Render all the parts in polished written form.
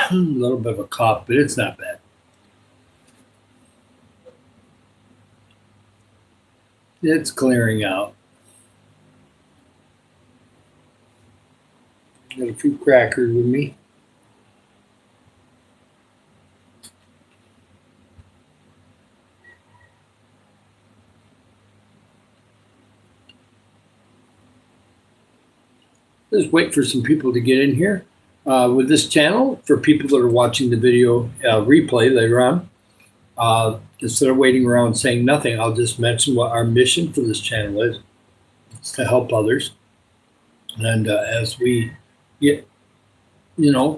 A little bit of a cough, but it's not bad. It's clearing out. Got a few crackers with me. Just wait for some people to get in here with this channel. For people that are watching the video replay later on, instead of waiting around saying nothing, I'll just mention what our mission for this channel is. It's to help others. And as we get,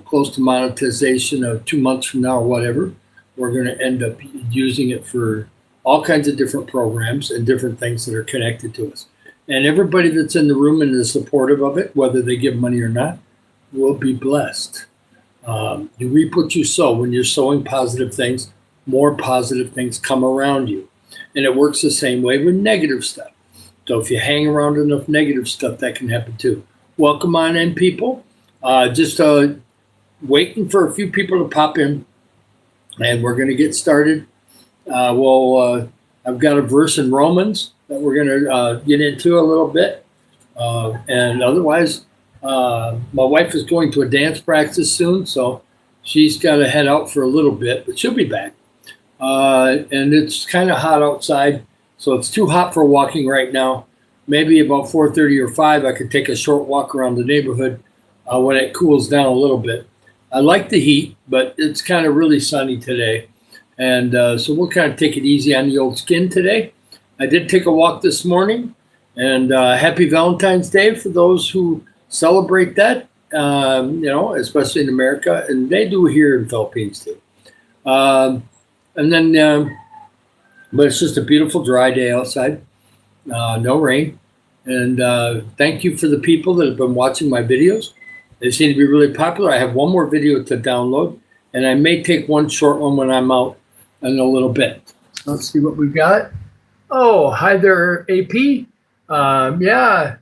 close to monetization of 2 months from now or whatever, we're going to end up using it for all kinds of different programs and different things that are connected to us. And everybody that's in the room and is supportive of it, whether they give money or not, will be blessed. You reap what you sow. When you're sowing positive things, more positive things come around you. And it works the same way with negative stuff. So if you hang around enough negative stuff, that can happen too. Welcome on in, people. Just waiting for a few people to pop in, and we're going to get started. I've got a verse in Romans that we're going to get into a little bit. And otherwise, my wife is going to a dance practice soon, so she's got to head out for a little bit, but she'll be back. And it's kind of hot outside, so it's too hot for walking right now. Maybe about 4:30 or 5, I could take a short walk around the neighborhood when it cools down a little bit. I like the heat, but it's kind of really sunny today. And so we'll kind of take it easy on the old skin today. I did take a walk this morning, and happy Valentine's Day for those who celebrate that, especially in America, and they do here in the Philippines too. But it's just a beautiful dry day outside, no rain. And thank you for the people that have been watching my videos. They seem to be really popular. I have one more video to download, and I may take one short one when I'm out in a little bit. Let's see what we've got. Oh, hi there, AP. Yeah,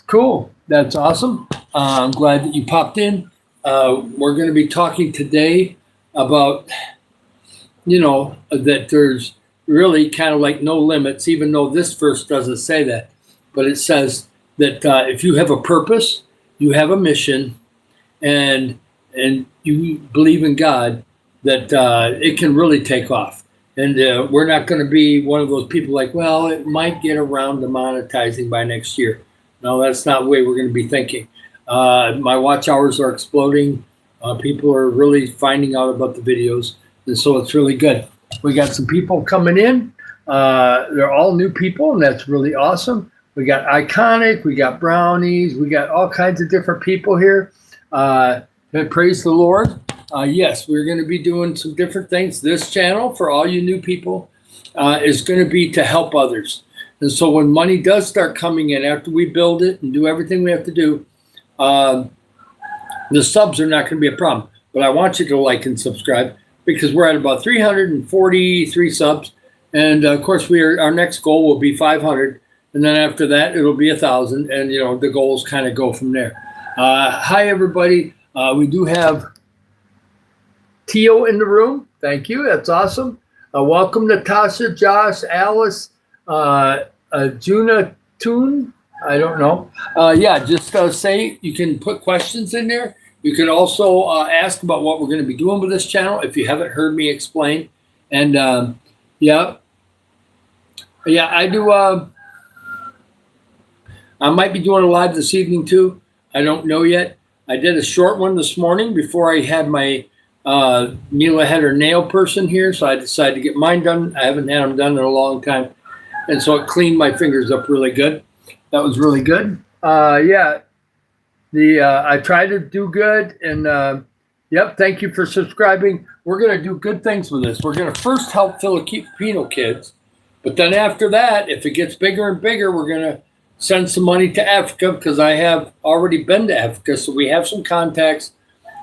cool. That's awesome. I'm glad that you popped in. We're going to be talking today about, that there's really kind of like no limits, even though this verse doesn't say that. But it says that if you have a purpose, you have a mission, and you believe in God, that it can really take off. And we're not going to be one of those people like, well, it might get around to monetizing by next year. No, that's not the way we're going to be thinking. My watch hours are exploding. People are really finding out about the videos. And so it's really good. We got some people coming in. They're all new people, and that's really awesome. We got Iconic. We got Brownies. We got all kinds of different people here. Praise the Lord. Yes, we're going to be doing some different things. This channel, for all you new people, is going to be to help others. And so when money does start coming in, after we build it and do everything we have to do, the subs are not going to be a problem. But I want you to like and subscribe, because we're at about 343 subs. And of course, our next goal will be 500. And then after that, it'll be 1,000. And, the goals kind of go from there. Hi, everybody. We do have Tio in the room. Thank you. That's awesome. Welcome, Natasha, Josh, Alice, Juna Toon. I don't know. Just say you can put questions in there. You can also ask about what we're going to be doing with this channel if you haven't heard me explain. And I do. I might be doing a live this evening too. I don't know yet. I did a short one this morning before I had my Mila had her nail person here, so I decided to get mine done. I haven't had them done in a long time, and so it cleaned my fingers up really good. That was really good. I try to do good, and thank you for subscribing. We're going to do good things with this. We're going to first help Filipino kids, but then after that, if it gets bigger and bigger, we're going to send some money to Africa, because I have already been to Africa, so we have some contacts.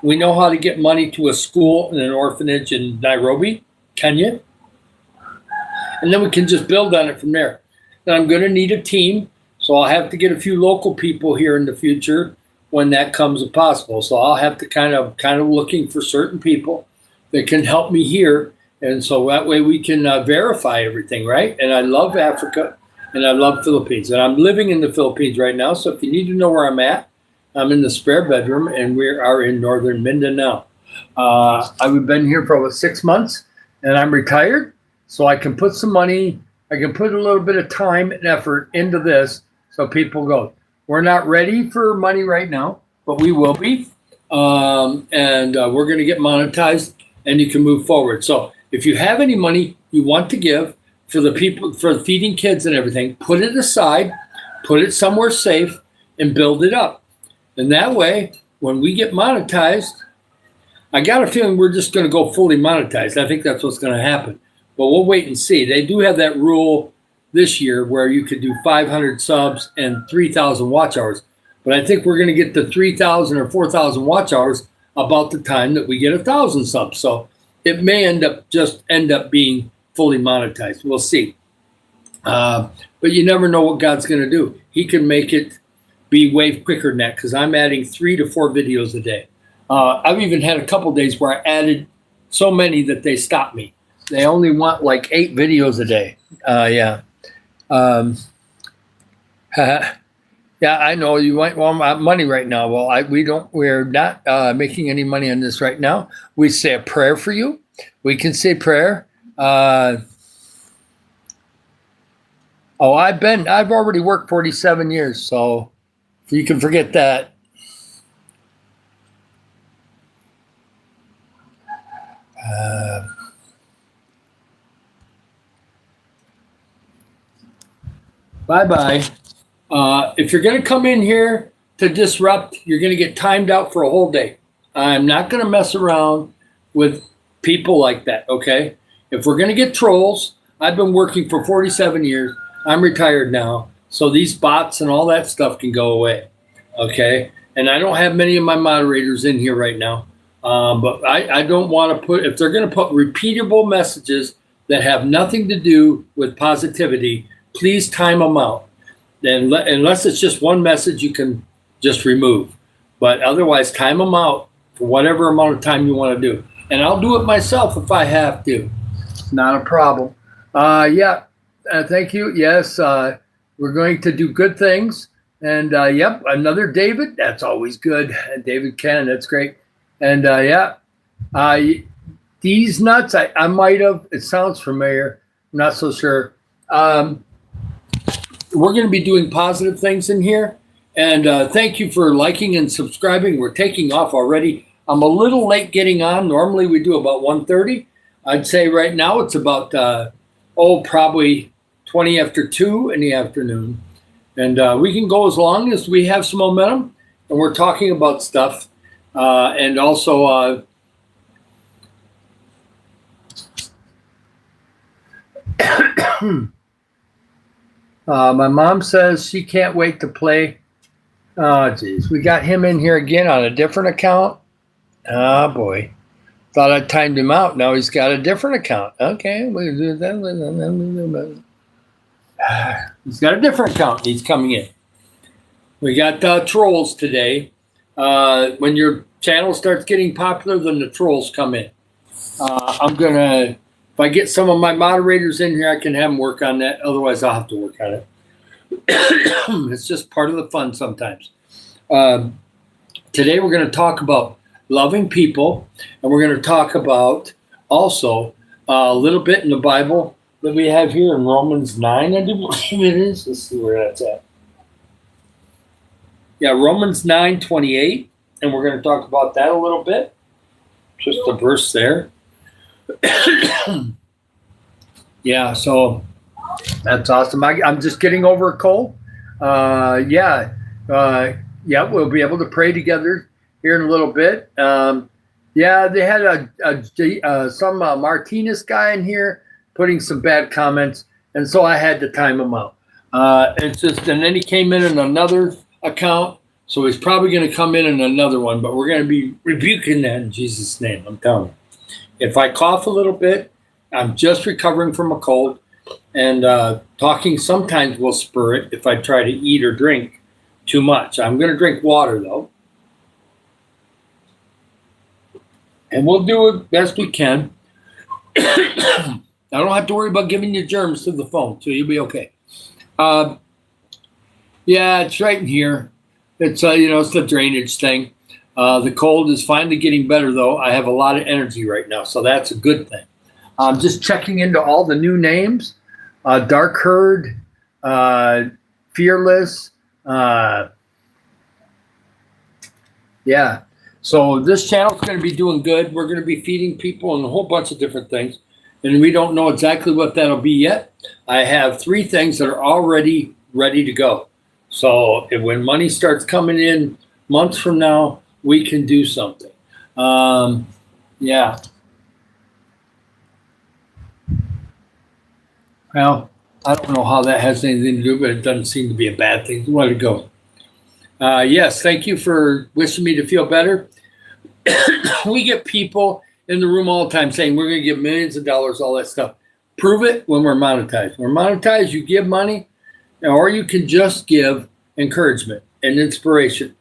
We know how to get money to a school and an orphanage in Nairobi, Kenya. And then we can just build on it from there. Then I'm going to need a team, so I'll have to get a few local people here in the future when that comes possible. So I'll have to kind of looking for certain people that can help me here. And so that way we can verify everything, right? And I love Africa and I love Philippines. And I'm living in the Philippines right now. So if you need to know where I'm at, I'm in the spare bedroom and we are in northern Mindanao. I've been here for over 6 months and I'm retired. So I can put some money, I can put a little bit of time and effort into this so people go, we're not ready for money right now, but we will be. And we're going to get monetized and you can move forward. So if you have any money you want to give for the people, for feeding kids and everything, put it aside, put it somewhere safe and build it up. And that way, when we get monetized, I got a feeling we're just going to go fully monetized. I think that's what's going to happen. But we'll wait and see. They do have that rule this year where you could do 500 subs and 3,000 watch hours. But I think we're going to get to 3,000 or 4,000 watch hours about the time that we get 1,000 subs. So it may end up being fully monetized. We'll see. But you never know what God's going to do. He can make it be way quicker than that because I'm adding 3 to 4 videos a day. I've even had a couple days where I added so many that they stopped me. They only want like 8 videos a day. Yeah. Yeah, I know you might want money right now. Well, we're not making any money on this right now. We say a prayer for you. We can say prayer. I've already worked 47 years, so you can forget that. Bye-bye. If you're going to come in here to disrupt, you're going to get timed out for a whole day. I'm not going to mess around with people like that, okay? If we're going to get trolls, I've been working for 47 years. I'm retired now. So these bots and all that stuff can go away, okay? And I don't have many of my moderators in here right now. But I don't want to if they're going to put repeatable messages that have nothing to do with positivity, please time them out. And unless it's just one message, you can just remove. But otherwise, time them out for whatever amount of time you want to do. And I'll do it myself if I have to. Not a problem. Thank you. Yes, we're going to do good things. And yep, another David. That's always good. David Cannon, that's great. And these nuts, I might have, it sounds familiar. I'm not so sure. We're going to be doing positive things in here. And thank you for liking and subscribing. We're taking off already. I'm a little late getting on. Normally we do about 1:30. I'd say right now it's about, probably 20 after 2 in the afternoon. And we can go as long as we have some momentum and we're talking about stuff. And also, my mom says she can't wait to play. Oh, geez. We got him in here again on a different account. Oh, boy. Thought I timed him out. Now he's got a different account. Okay. He's got a different account. He's coming in. We got trolls today. When your channel starts getting popular, then the trolls come in. If I get some of my moderators in here, I can have them work on that. Otherwise, I'll have to work on it. It's just part of the fun sometimes. Today, we're going to talk about loving people, and we're going to talk about also a little bit in the Bible that we have here in Romans 9, I do believe it is. Let's see where that's at. Yeah, Romans 9:28, and we're going to talk about that a little bit. Just a verse there. Yeah, so that's awesome. I'm just getting over a cold. We'll be able to pray together here in a little bit. They had some Martinez guy in here putting some bad comments, and so I had to time him out. And then he came in another account, so he's probably going to come in another one, but we're going to be rebuking that in Jesus' name. I'm telling you. If I cough a little bit, I'm just recovering from a cold, and talking sometimes will spur it if I try to eat or drink too much. I'm going to drink water, though. and we'll do it best we can. I don't have to worry about giving you germs to the phone, so you'll be okay. Yeah, it's right in here. It's it's the drainage thing. The cold is finally getting better, though. I have a lot of energy right now, so that's a good thing. I'm just checking into all the new names. Dark Herd, Fearless. Yeah. So this channel is going to be doing good. We're going to be feeding people and a whole bunch of different things. And we don't know exactly what that'll be yet. I have 3 things that are already ready to go. So when money starts coming in months from now, we can do something. Yeah. Well, I don't know how that has anything to do, but it doesn't seem to be a bad thing. Let it go. Yes, thank you for wishing me to feel better. We get people in the room all the time saying we're going to give millions of dollars, all that stuff. Prove it when we're monetized. When we're monetized, you give money, or you can just give encouragement and inspiration.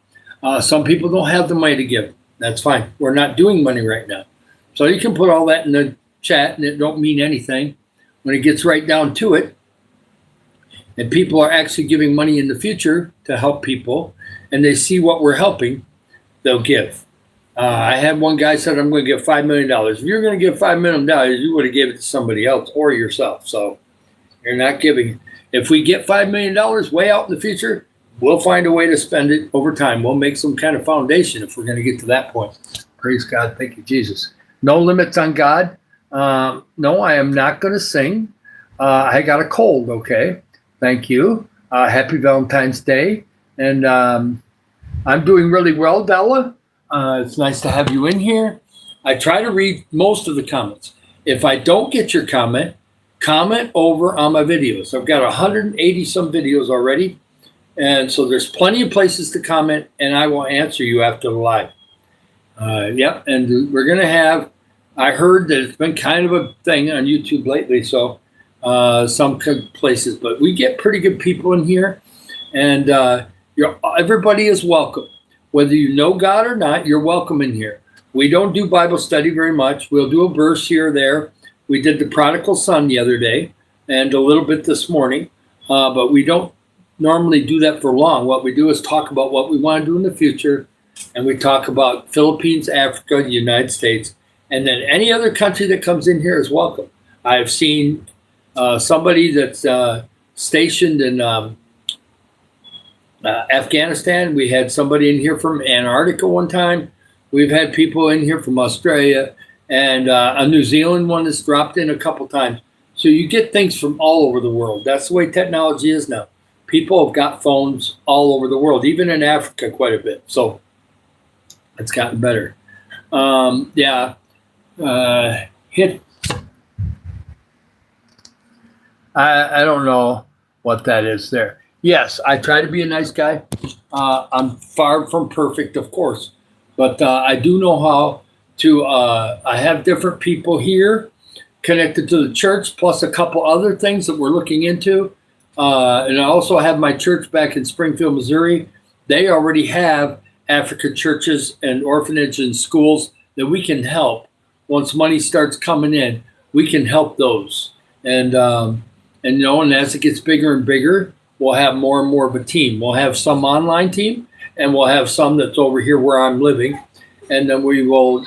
Some people don't have the money to give. That's fine. We're not doing money right now. So you can put all that in the chat, and it don't mean anything. When it gets right down to it, and people are actually giving money in the future to help people, and they see what we're helping, they'll give. I had one guy said, I'm going to give $5 million. If you're going to give $5 million, you would have given it to somebody else or yourself. So you're not giving. If we get $5 million way out in the future, we'll find a way to spend it over time. We'll make some kind of foundation if we're going to get to that point. Praise God. Thank you, Jesus. No limits on God. No, I am not going to sing. I got a cold, okay? Thank you. Happy Valentine's Day. And I'm doing really well, Della. It's nice to have you in here. I try to read most of the comments. If I don't get your comment over on my videos. I've got 180 some videos already. And so there's plenty of places to comment, and I will answer you after the live. Yep, and we're going to have, I heard that it's been kind of a thing on YouTube lately, so some places, but we get pretty good people in here, and everybody is welcome. Whether you know God or not, you're welcome in here. We don't do Bible study very much. We'll do a verse here or there. We did the prodigal son the other day and a little bit this morning, but we don't normally do that for long. What we do is talk about what we want to do in the future, and we talk about Philippines, Africa, the United States, and then any other country that comes in here is welcome. I have seen somebody that's stationed in Afghanistan. We had somebody in here from Antarctica one time. We've had people in here from Australia, and a New Zealand one has dropped in a couple times. So you get things from all over the world. That's the way technology is now. People have got phones all over the world, even in Africa quite a bit. So it's gotten better. Hit. I don't know what that is there. Yes, I try to be a nice guy. I'm far from perfect, of course, but I do know how to. I have different people here connected to the church, plus a couple other things that we're looking into. And I also have my church back in Springfield, Missouri. They already have African churches and orphanage and schools that we can help. Once money starts coming in, we can help those. And as it gets bigger and bigger, we'll have more and more of a team. We'll have some online team, and we'll have some that's over here where I'm living. And then we will,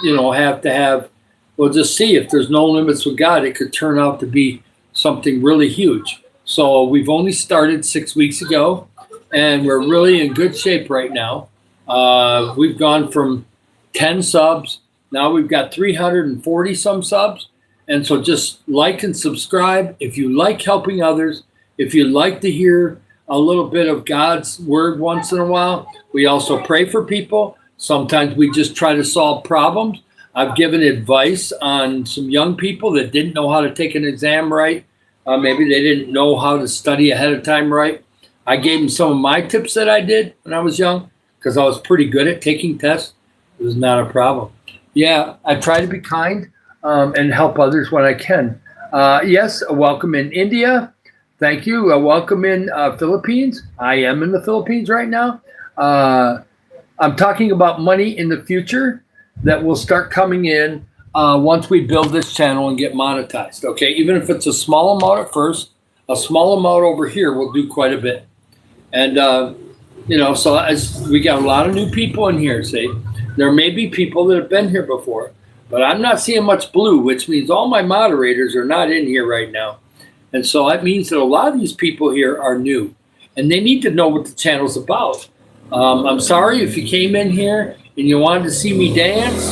we'll just see if there's no limits with God, it could turn out to be something really huge. So we've only started 6 weeks ago, and we're really in good shape right now. We've gone from 10 subs. Now we've got 340 some subs. And so just like and subscribe. If you like helping others, if you like to hear a little bit of God's word once in a while, we also pray for people. Sometimes we just try to solve problems. I've given advice on some young people that didn't know how to take an exam right. Maybe they didn't know how to study ahead of time right. I gave them some of my tips that I did when I was young because I was pretty good at taking tests. It was not a problem. Yeah, I try to be kind and help others when I can. Yes, welcome in India. Thank you. Welcome in Philippines. I am in the Philippines right now. I'm talking about money in the future. that will start coming in once we build this channel and get monetized. Okay, even if it's a small amount at first, a small amount over here will do quite a bit. And so as we got a lot of new people in here. See, there may be people that have been here before, but I'm not seeing much blue, which means all my moderators are not in here right now. And so that means that a lot of these people here are new, and they need to know what the channel's about. I'm sorry if you came in here and you wanted to see me dance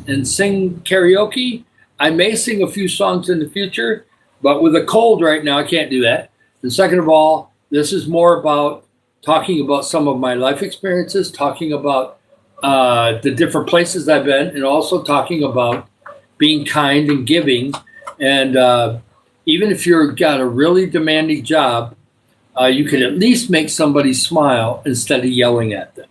and sing karaoke. I may sing a few songs in the future, but with a cold right now, I can't do that. And second of all, this is more about talking about some of my life experiences, talking about the different places I've been, and also talking about being kind and giving. And even if you've got a really demanding job, you can at least make somebody smile instead of yelling at them.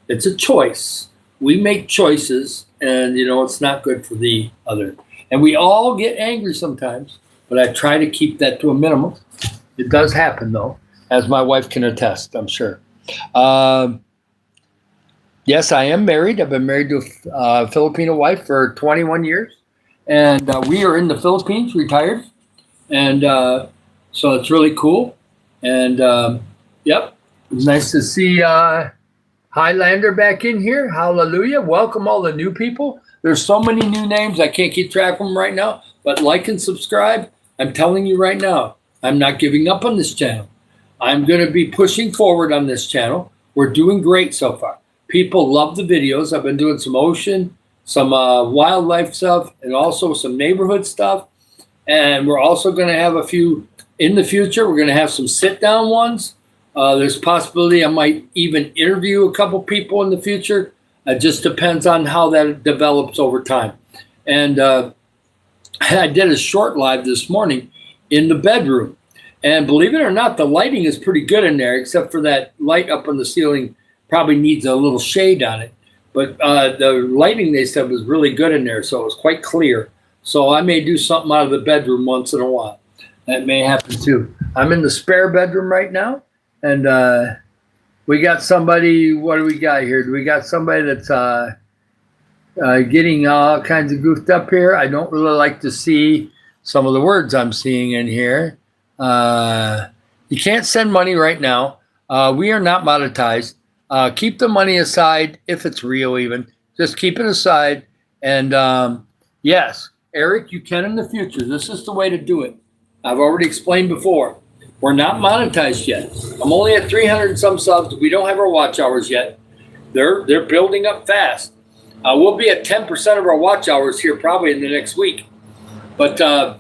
It's a choice. We make choices, and it's not good for the other. And we all get angry sometimes, but I try to keep that to a minimum. It does happen, though, as my wife can attest, I'm sure. Yes, I am married. I've been married to a Filipino wife for 21 years, and we are in the Philippines, retired. And so it's really cool. And yep, it's nice to see Highlander back in here. Hallelujah. Welcome all the new people. There's so many new names. I can't keep track of them right now, but like and subscribe. I'm telling you right now, I'm not giving up on this channel. I'm going to be pushing forward on this channel. We're doing great so far. People love the videos. I've been doing some ocean, some wildlife stuff, and also some neighborhood stuff. And we're also going to have a few in the future. We're going to have some sit-down ones. There's a possibility I might even interview a couple people in the future. It just depends on how that develops over time. And I did a short live this morning in the bedroom. And believe it or not, the lighting is pretty good in there, except for that light up on the ceiling probably needs a little shade on it. But the lighting, they said, was really good in there, so it was quite clear. So I may do something out of the bedroom once in a while. That may happen too. I'm in the spare bedroom right now, and we got somebody. What do we got here? Do we got somebody that's getting all kinds of goofed up here? I don't really like to see some of the words I'm seeing in here. You can't send money right now. We are not monetized. Keep the money aside if it's real even. Just keep it aside. And yes, Eric, you can in the future. This is the way to do it. I've already explained before. We're not monetized yet. I'm only at 300 and some subs. We don't have our watch hours yet. They're building up fast. We'll be at 10% of our watch hours here probably in the next week. But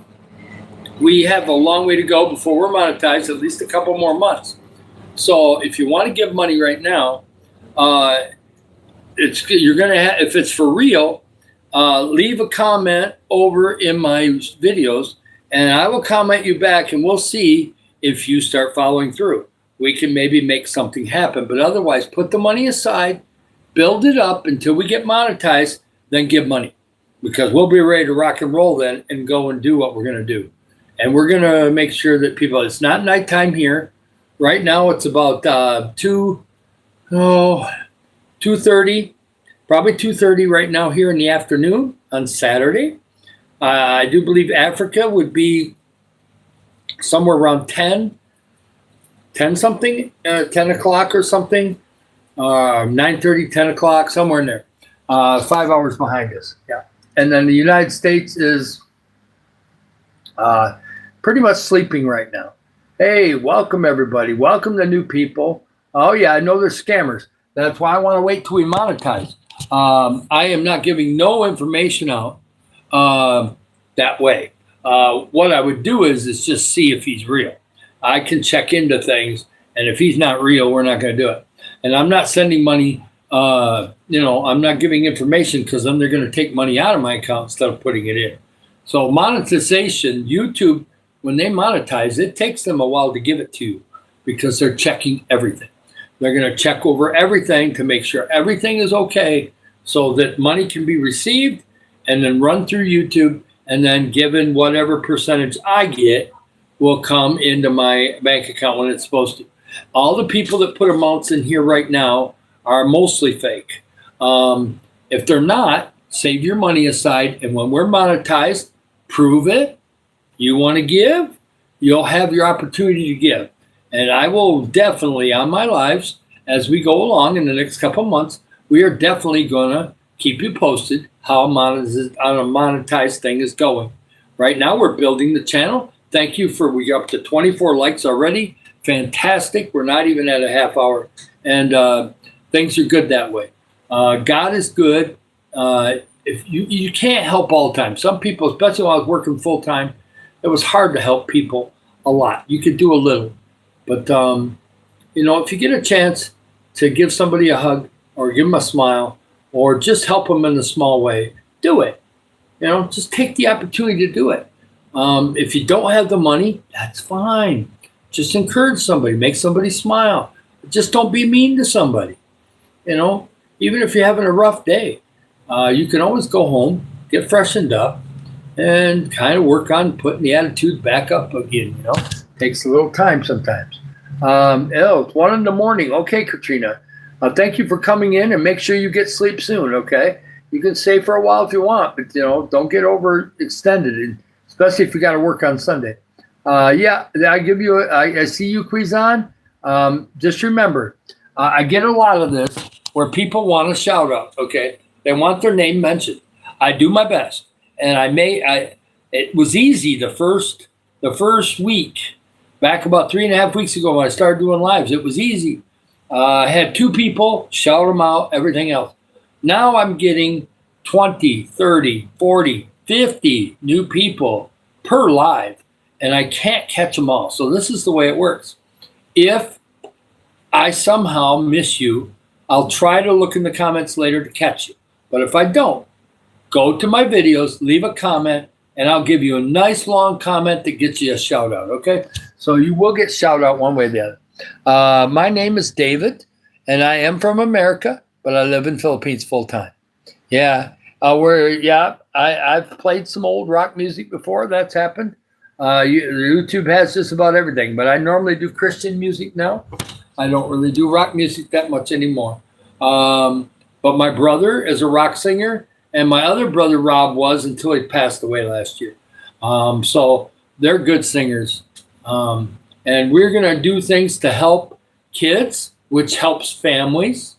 we have a long way to go before we're monetized, at least a couple more months. So if you want to give money right now, you're going to have, if it's for real, leave a comment over in my videos, and I will comment you back, and we'll see if you start following through. We can maybe make something happen, but otherwise put the money aside, build it up until we get monetized, then give money, because we'll be ready to rock and roll then and go and do what we're going to do. And we're going to make sure that people, it's not nighttime here. Right now it's about 2:30, probably 2:30 right now here in the afternoon on Saturday. I do believe Africa would be somewhere around 10 something, 10 o'clock or something, 9:30, 10 o'clock, somewhere in there. 5 hours behind us. Yeah. And then the United States is pretty much sleeping right now. Hey, welcome everybody. Welcome the new people. Oh yeah, I know there's scammers. That's why I want to wait till we monetize. I am not giving no information out that way. What I would do is just see if he's real. I can check into things, and if he's not real, we're not going to do it. And I'm not sending money. I'm not giving information, because then they're going to take money out of my account instead of putting it in. So monetization, YouTube, when they monetize, it takes them a while to give it to you, because they're checking everything. They're going to check over everything to make sure everything is okay, so that money can be received and then run through YouTube, and then given whatever percentage I get will come into my bank account when it's supposed to. All the people that put amounts in here right now are mostly fake. And If they're not, save your money aside. And when we're monetized, prove it. You want to give, you'll have your opportunity to give. And I will definitely, on my lives, as we go along in the next couple of months, we are definitely going to keep you posted how a monetized thing is going. Right now, we're building the channel. Thank you we're up to 24 likes already. Fantastic. We're not even at a half hour. And things are good that way. God is good. If you can't help all the time. Some people, especially when I was working full time, it was hard to help people a lot. You could do a little. But, if you get a chance to give somebody a hug or give them a smile or just help them in a small way, do it. Just take the opportunity to do it. If you don't have the money, that's fine. Just encourage somebody, make somebody smile. Just don't be mean to somebody. Even if you're having a rough day, you can always go home, get freshened up, and kind of work on putting the attitude back up again. Takes a little time sometimes. It's 1 a.m. Okay, Katrina. Thank you for coming in, and make sure you get sleep soon. Okay, you can stay for a while if you want, but don't get overextended, especially if you got to work on Sunday. Yeah, I give you. I see you, Quizon. Just remember, I get a lot of this where people want a shout out. Okay, they want their name mentioned. I do my best, and it was easy the first week, back about 3.5 weeks ago when I started doing lives. It was easy. I had 2 people, shout them out, everything else. Now I'm getting 20, 30, 40, 50 new people per live, and I can't catch them all. So this is the way it works. If I somehow miss you, I'll try to look in the comments later to catch you. But if I don't, go to my videos, leave a comment, and I'll give you a nice long comment that gets you a shout out, okay? So you will get shout out one way or the other. My name is David, and I am from America, but I live in Philippines full time. Yeah, I've played some old rock music before. That's happened. YouTube has just about everything, but I normally do Christian music now. I don't really do rock music that much anymore. But my brother is a rock singer, and my other brother, Rob, was until he passed away last year. So they're good singers. And we're going to do things to help kids, which helps families.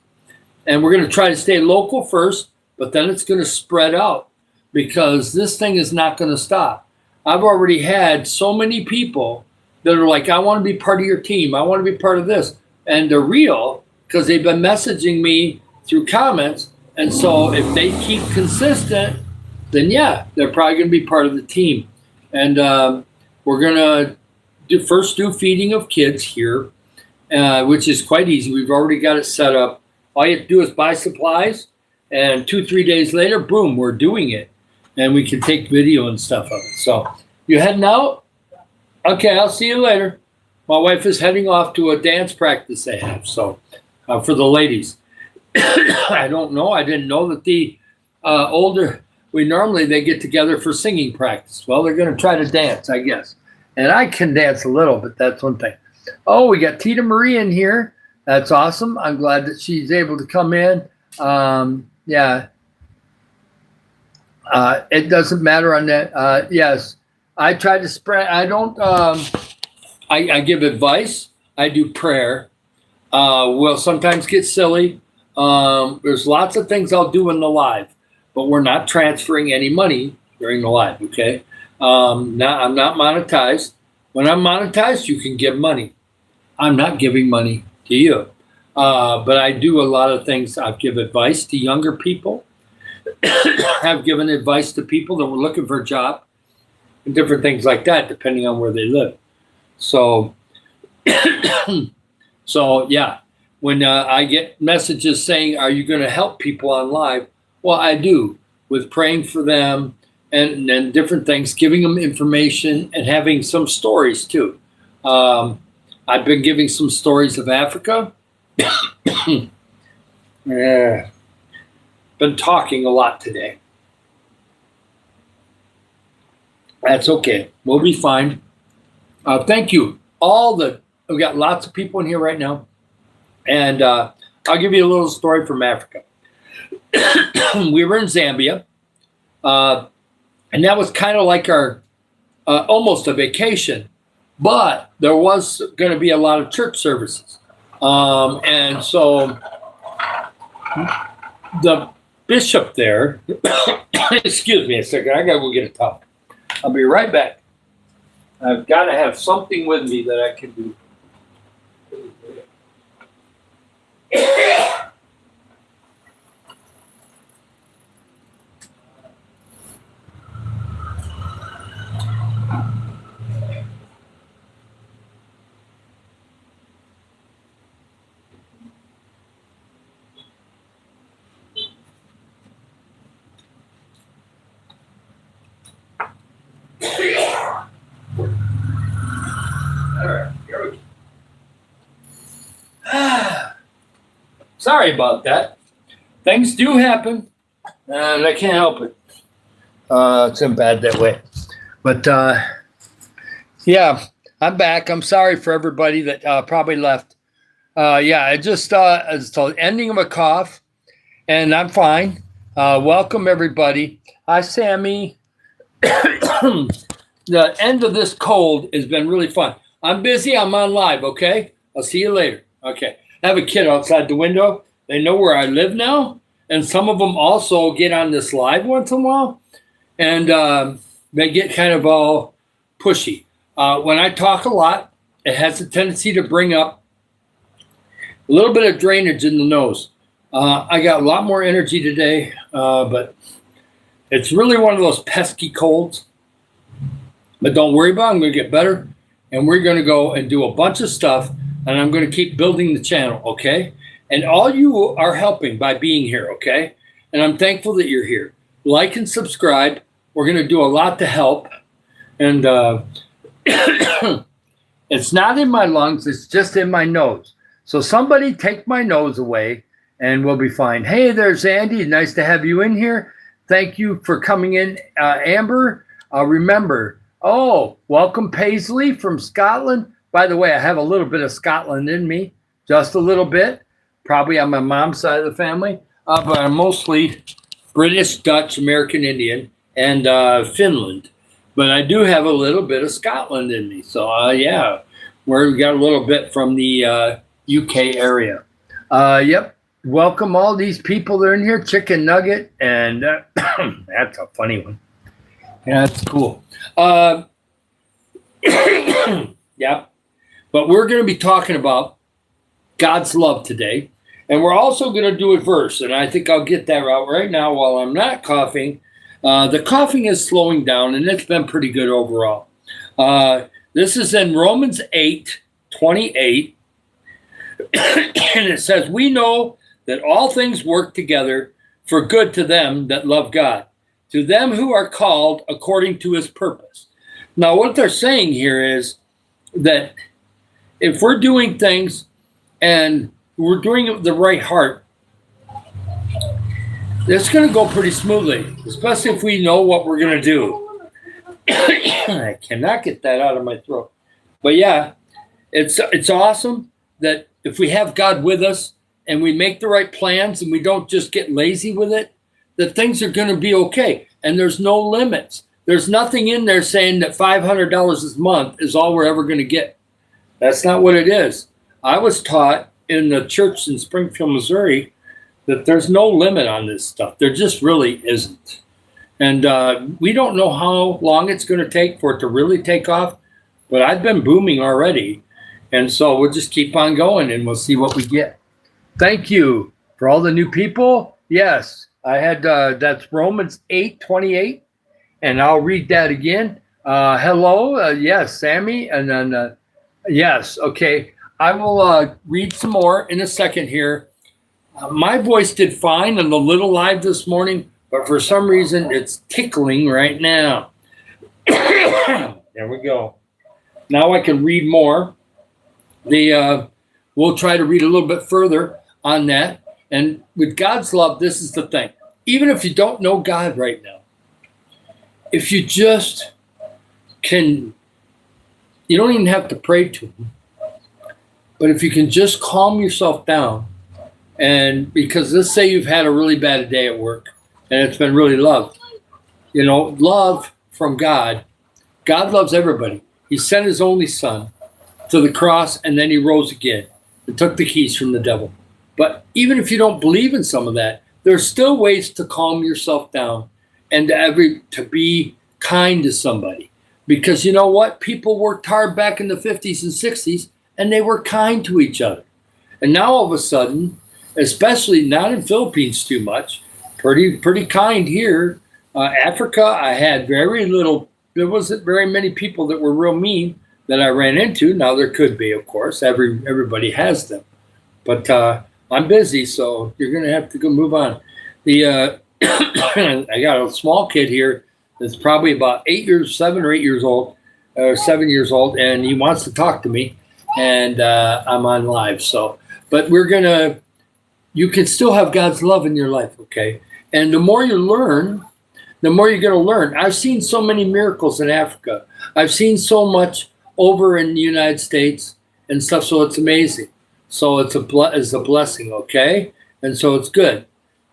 And we're going to try to stay local first, but then it's going to spread out because this thing is not going to stop. I've already had so many people that are like, I want to be part of your team. I want to be part of this. And they're real because they've been messaging me through comments. And so if they keep consistent, then yeah, they're probably going to be part of the team. And we're going to do feeding of kids here, which is quite easy. We've already got it set up. All you have to do is buy supplies, and 2-3 days later, boom, we're doing it. And we can take video and stuff of it. So you heading out? Okay, I'll see you later. My wife is heading off to a dance practice they have, so for the ladies. I don't know. I didn't know that the they get together for singing practice. Well, they're going to try to dance, I guess. And I can dance a little, but that's one thing. Oh, we got Tita Marie in here. That's awesome. I'm glad that she's able to come in. Yeah. It doesn't matter on that. Yes. I try to spread. I don't. I give advice. I do prayer. We'll sometimes get silly. There's lots of things I'll do in the live, but we're not transferring any money during the live. Okay. I'm not monetized. When I'm monetized, you can give money. I'm not giving money to you. But I do a lot of things. I give advice to younger people. I've given advice to people that were looking for a job and different things like that, depending on where they live. So, yeah, when I get messages saying, are you going to help people on live? Well, I do, with praying for them and different things, giving them information and having some stories too. I've been giving some stories of Africa. Yeah. Been talking a lot today. That's okay. We'll be fine. Thank you. We've got lots of people in here right now. And I'll give you a little story from Africa. we were in Zambia, and that was kind of like our almost a vacation, but there was going to be a lot of church services. And so the bishop there, excuse me a second, I got to go get a towel. I'll be right back. I've got to have something with me that I can do. Sorry about that. Things do happen, and I can't help it. It's bad that way. But yeah, I'm back. I'm sorry for everybody that probably left. I just it's the ending of a cough, and I'm fine. Welcome, everybody. Hi, Sammy. The end of this cold has been really fun. I'm busy. I'm on live, okay? I'll see you later. Okay. I have a kid outside the window. They know where I live now. And some of them also get on this live once in a while. And they get kind of all pushy. When I talk a lot, it has a tendency to bring up a little bit of drainage in the nose. I got a lot more energy today, but it's really one of those pesky colds. But don't worry about it. I'm going to get better. And we're going to go and do a bunch of stuff. And I'm going to keep building the channel, okay? And all you are helping by being here, okay? And I'm thankful that you're here. Like and subscribe. We're going to do a lot to help. And it's not in my lungs. It's just in my nose. So somebody take my nose away and we'll be fine. Hey, there's Andy. Nice to have you in here. Thank you for coming in, Amber. Remember, welcome Paisley from Scotland. By the way, I have a little bit of Scotland in me, just a little bit, probably on my mom's side of the family, but I'm mostly British, Dutch, American Indian, and Finland. But I do have a little bit of Scotland in me. So, yeah, we got a little bit from the UK area. Yep. Welcome all these people that are in here. Chicken Nugget, and that's a funny one. Yeah, that's cool. Yeah. But we're going to be talking about God's love today. And we're also going to do a verse. And I think I'll get that out right now while I'm not coughing. The coughing is slowing down, and it's been pretty good overall. This is in Romans 8:28. And it says, we know that all things work together for good to them that love God, to them who are called according to his purpose. Now, what they're saying here is that if we're doing things and we're doing it with the right heart, it's going to go pretty smoothly, especially if we know what we're going to do. I cannot get that out of my throat. But yeah, it's awesome that if we have God with us and we make the right plans and we don't just get lazy with it, that things are going to be okay. And there's no limits. There's nothing in there saying that $500 a month is all we're ever going to get. That's not what it is. I was taught in the church in Springfield, Missouri, that there's no limit on this stuff. There just really isn't. And we don't know how long it's going to take for it to really take off, but I've been booming already. And so we'll just keep on going and we'll see what we get. Thank you for all the new people. Yes, I had, that's Romans 8:28. And I'll read that again. Hello. Yes, Sammy. And then, yes. Okay. I will read some more in a second here. My voice did fine on the little live this morning, but for some reason it's tickling right now. There we go. Now I can read more. We'll try to read a little bit further on that. And with God's love, this is the thing. Even if you don't know God right now, if you just can, you don't even have to pray to him. But if you can just calm yourself down And because let's say you've had a really bad day at work and it's been really loved. Love from God. God loves everybody. He sent his only son to the cross and then he rose again and took the keys from the devil. But even if you don't believe in some of that, there's still ways to calm yourself down and to be kind to somebody. Because you know what? People worked hard back in the 50s and 60s and they were kind to each other. And now all of a sudden, especially not in Philippines too much, pretty kind here. Africa, I had very little. There wasn't very many people that were real mean that I ran into. Now there could be, of course. Everybody has them, but I'm busy, so you're gonna have to go move on. The I got a small kid here that's probably about 7 or 8 years old, or 7 years old, and he wants to talk to me, and I'm on live. So, but you can still have God's love in your life, okay? And the more you learn, the more you're going to learn. I've seen so many miracles in Africa. I've seen so much over in the United States and stuff, so it's amazing. So it's a blessing, okay? And so it's good.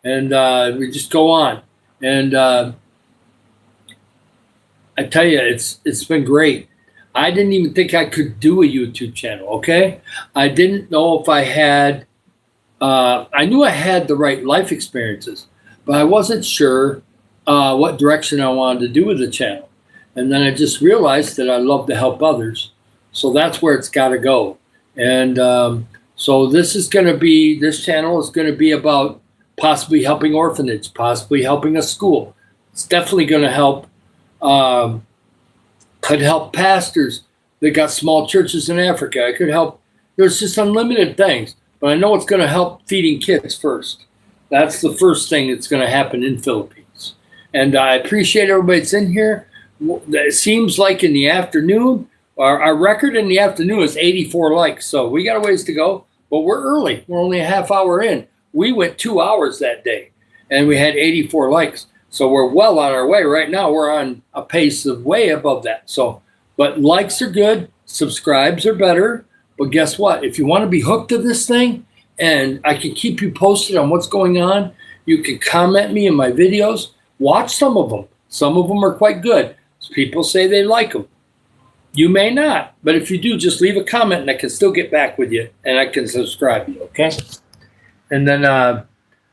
And we just go on. And I tell you, it's been great. I didn't even think I could do a YouTube channel, okay? I didn't know if I had, I knew I had the right life experiences, but I wasn't sure what direction I wanted to do with the channel. And then I just realized that I love to help others. So that's where it's got to go. And so this channel is going to be about possibly helping orphanage, possibly helping a school. It's definitely going to help, could help pastors that got small churches in Africa. I could help, there's just unlimited things. But I know it's going to help feeding kids first. That's the first thing that's going to happen in Philippines. And I appreciate everybody that's in here. It seems like in the afternoon, our record in the afternoon is 84 likes. So we got a ways to go, but we're early. We're only a half hour in. We went 2 hours that day and we had 84 likes. So we're well on our way. Right now, we're on a pace of way above that. So, but likes are good. Subscribes are better. But guess what? If you want to be hooked to this thing and I can keep you posted on what's going on, you can comment me in my videos. Watch some of them. Some of them are quite good. People say they like them. You may not, but if you do, just leave a comment and I can still get back with you and I can subscribe you, okay? And then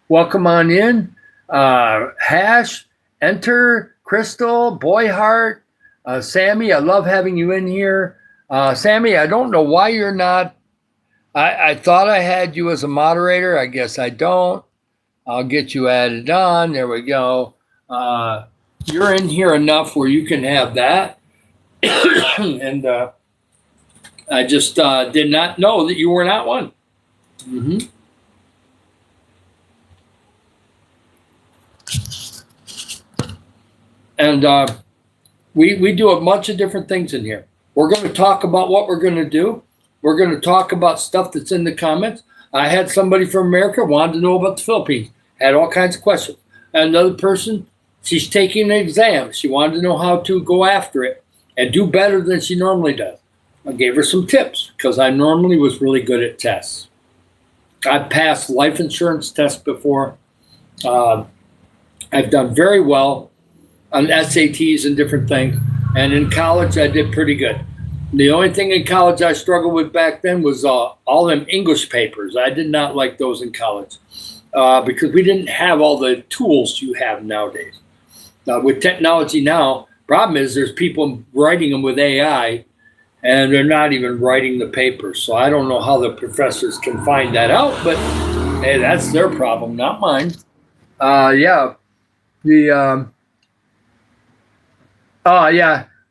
welcome on in. Hash, Enter, Crystal, Boyheart, Sammy, I love having you in here. Sammy, I don't know why you're not. I thought I had you as a moderator. I guess I don't. I'll get you added on. There we go. You're in here enough where you can have that. And I just did not know that you were not one. Mm-hmm. And we do a bunch of different things in here. We're going to talk about what we're going to do. We're going to talk about stuff that's in the comments. I had somebody from America wanted to know about the Philippines. Had all kinds of questions. Another person, she's taking an exam. She wanted to know how to go after it and do better than she normally does. I gave her some tips because I normally was really good at tests. I've passed life insurance tests before. I've done very well on SATs and different things. And in college, I did pretty good. The only thing in college I struggled with back then was all them English papers. I did not like those in college because we didn't have all the tools you have nowadays. With technology now, problem is there's people writing them with AI and they're not even writing the papers. So I don't know how the professors can find that out, but hey, that's their problem, not mine. Yeah.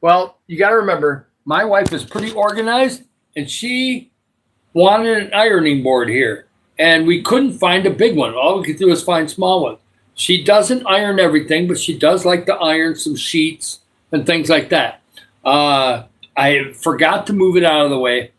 Well, you got to remember, my wife is pretty organized, and she wanted an ironing board here, and we couldn't find a big one. All we could do is find small ones. She doesn't iron everything, but she does like to iron some sheets and things like that. I forgot to move it out of the way.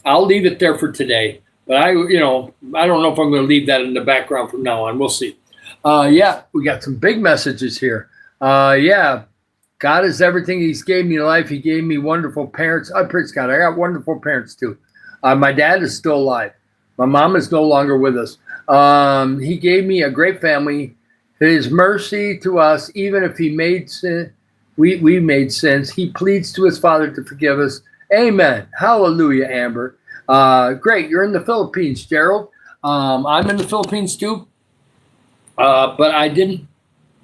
I'll leave it there for today, but I don't know if I'm going to leave that in the background from now on. We'll see. We got some big messages here. God is everything. He's gave me life. He gave me wonderful parents. I praise God. I got wonderful parents too. My dad is still alive. My mom is no longer with us. He gave me a great family. His mercy to us, even if he made sin, we made sins. He pleads to his Father to forgive us. Amen. Hallelujah, Amber. Great. You're in the Philippines, Gerald. I'm in the Philippines too, but I didn't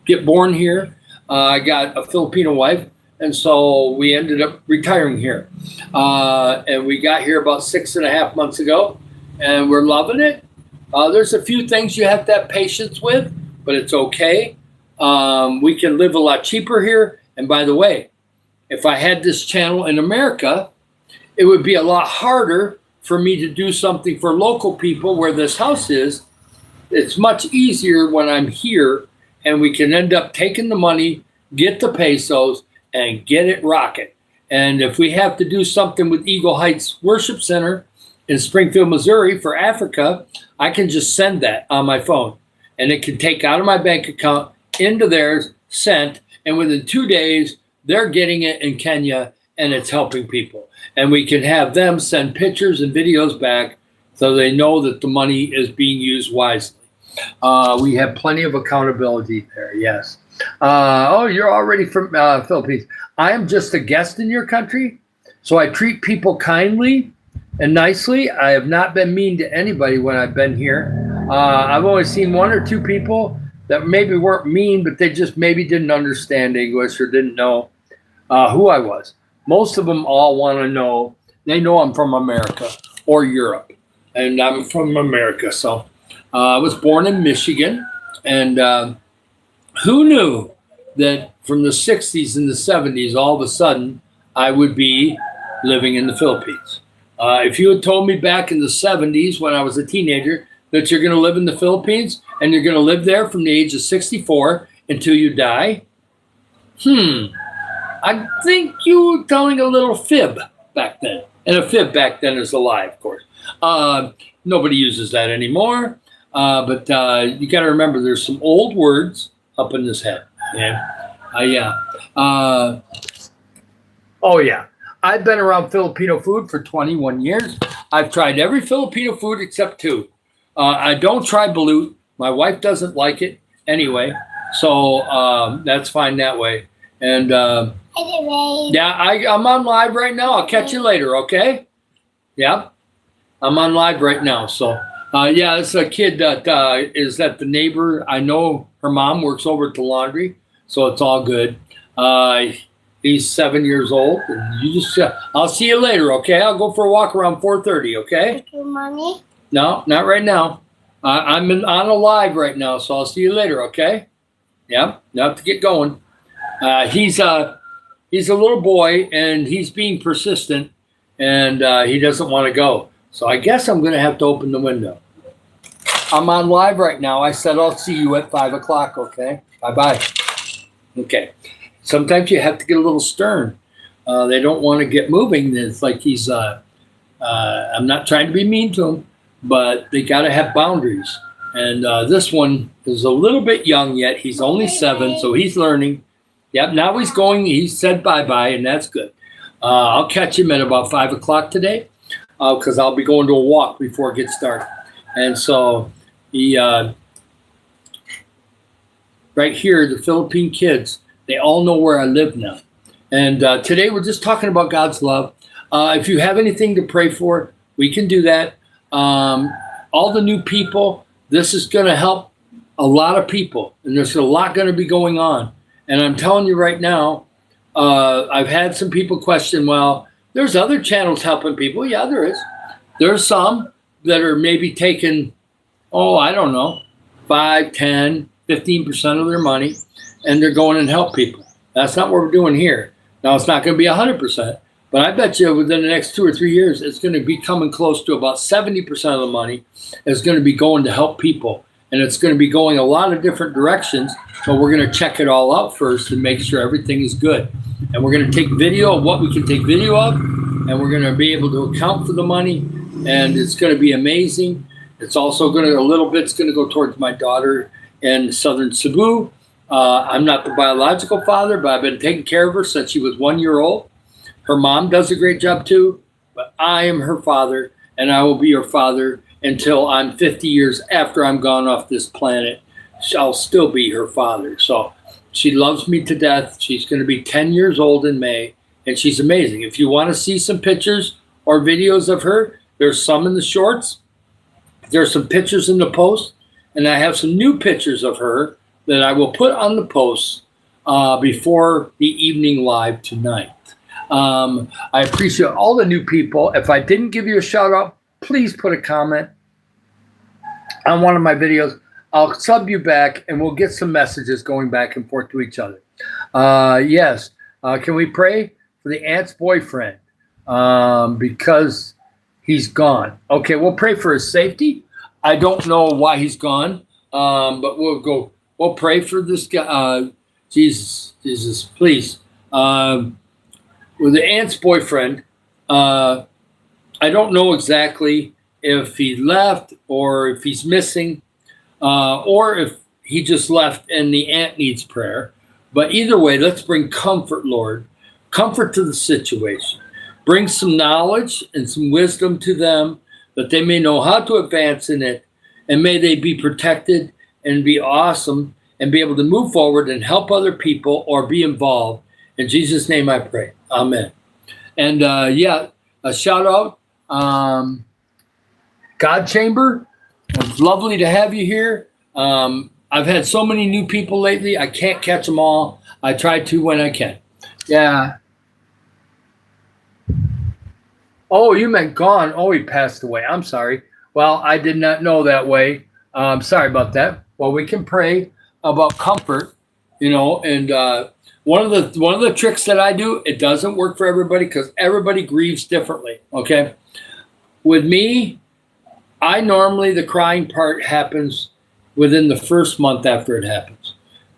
get born here. I got a Filipino wife, and so we ended up retiring here. And we got here about 6.5 months ago, and we're loving it. There's a few things you have to have patience with, but it's okay. We can live a lot cheaper here. And by the way, if I had this channel in America, it would be a lot harder for me to do something for local people where this house is. It's much easier when I'm here, and we can end up taking the money, get the pesos, and get it rocking. And if we have to do something with Eagle Heights Worship Center in Springfield, Missouri for Africa, I can just send that on my phone. And it can take out of my bank account into theirs, sent, and within 2 days, they're getting it in Kenya, and it's helping people. And we can have them send pictures and videos back so they know that the money is being used wisely. We have plenty of accountability there, yes. Oh, you're already from Philippines. I am just a guest in your country, so I treat people kindly and nicely. I have not been mean to anybody when I've been here. I've only seen 1 or 2 people that maybe weren't mean, but they just maybe didn't understand English or didn't know who I was. Most of them all want to know. They know I'm from America or Europe, and I'm from America. So I was born in Michigan, and who knew that from the 60s and the 70s, all of a sudden, I would be living in the Philippines. If you had told me back in the 70s when I was a teenager that you're going to live in the Philippines and you're going to live there from the age of 64 until you die, I think you were telling a little fib back then. And a fib back then is a lie, of course. Nobody uses that anymore. But you got to remember there's some old words up in this head. Yeah. Oh, yeah. I've been around Filipino food for 21 years. I've tried every Filipino food except 2. I don't try balut. My wife doesn't like it anyway. So that's fine that way. And yeah, I'm on live right now. I'll catch you later, okay? Yeah. I'm on live right now. So, yeah, it's a kid that is at the neighbor. I know her mom works over at the laundry, so it's all good. He's 7 years old. And you just, I'll see you later, okay? I'll go for a walk around 4:30, okay? Mommy? No, not right now. I'm on a live right now, so I'll see you later, okay? Yeah, now to get going. He's a little boy, and he's being persistent, and he doesn't want to go. So I guess I'm going to have to open the window. I'm on live right now. I said I'll see you at 5 o'clock, okay? Bye-bye. Okay. Sometimes you have to get a little stern. They don't want to get moving. It's like he's, I'm not trying to be mean to him, but they got to have boundaries. And this one is a little bit young yet. He's only 7, so he's learning. Yep, now he's going. He said bye-bye, and that's good. I'll catch him at about 5 o'clock today because I'll be going to a walk before it gets dark. And so he, right here, the Philippine kids, they all know where I live now. And today we're just talking about God's love. If you have anything to pray for, we can do that. All the new people, this is going to help a lot of people. And there's a lot going to be going on. And I'm telling you right now, I've had some people question, well, there's other channels helping people. Yeah, there is. There's some that are maybe taking, I don't know, 5, 10, 15% of their money, and they're going and help people. That's not what we're doing here. Now, it's not going to be 100%, but I bet you within the next 2 or 3 years, it's going to be coming close to about 70% of the money is going to be going to help people. And it's going to be going a lot of different directions, but we're going to check it all out first and make sure everything is good. And we're going to take video of what we can take video of, and we're going to be able to account for the money, and it's going to be amazing. It's also going to, a little bit's going to go towards my daughter in southern Cebu. I'm not the biological father, but I've been taking care of her since she was 1 year old. Her mom does a great job too, but I am her father, and I will be her father. until I'm 50 years after I'm gone off this planet. I'll still be her father. So she loves me to death. She's going to be 10 years old in May, and she's amazing. If you want to see some pictures or videos of her, there's some in the shorts. There's some pictures in the post, and I have some new pictures of her that I will put on the post before the evening live tonight. I appreciate all the new people. If I didn't give you a shout out, please put a comment on one of my videos. I'll sub you back, and we'll get some messages going back and forth to each other. Yes. Can we pray for the aunt's boyfriend because he's gone? Okay, we'll pray for his safety. I don't know why he's gone, but we'll pray for this guy. Jesus, please. With the aunt's boyfriend, I don't know exactly if he left or if he's missing, or if he just left and the aunt needs prayer. But either way, let's bring comfort, Lord, comfort to the situation. Bring some knowledge and some wisdom to them that they may know how to advance in it, and may they be protected and be awesome and be able to move forward and help other people or be involved. In Jesus' name I pray. Amen. And a shout out, God Chamber. It's lovely to have you here. I've had so many new people lately. I can't catch them all. I try to when I can. Yeah. Oh, you meant gone. Oh, he passed away. I'm sorry. Well, I did not know that way. Sorry about that. Well, we can pray about comfort, and one of the tricks that I do, it doesn't work for everybody because everybody grieves differently. Okay. With me, the crying part happens within the first month after it happens.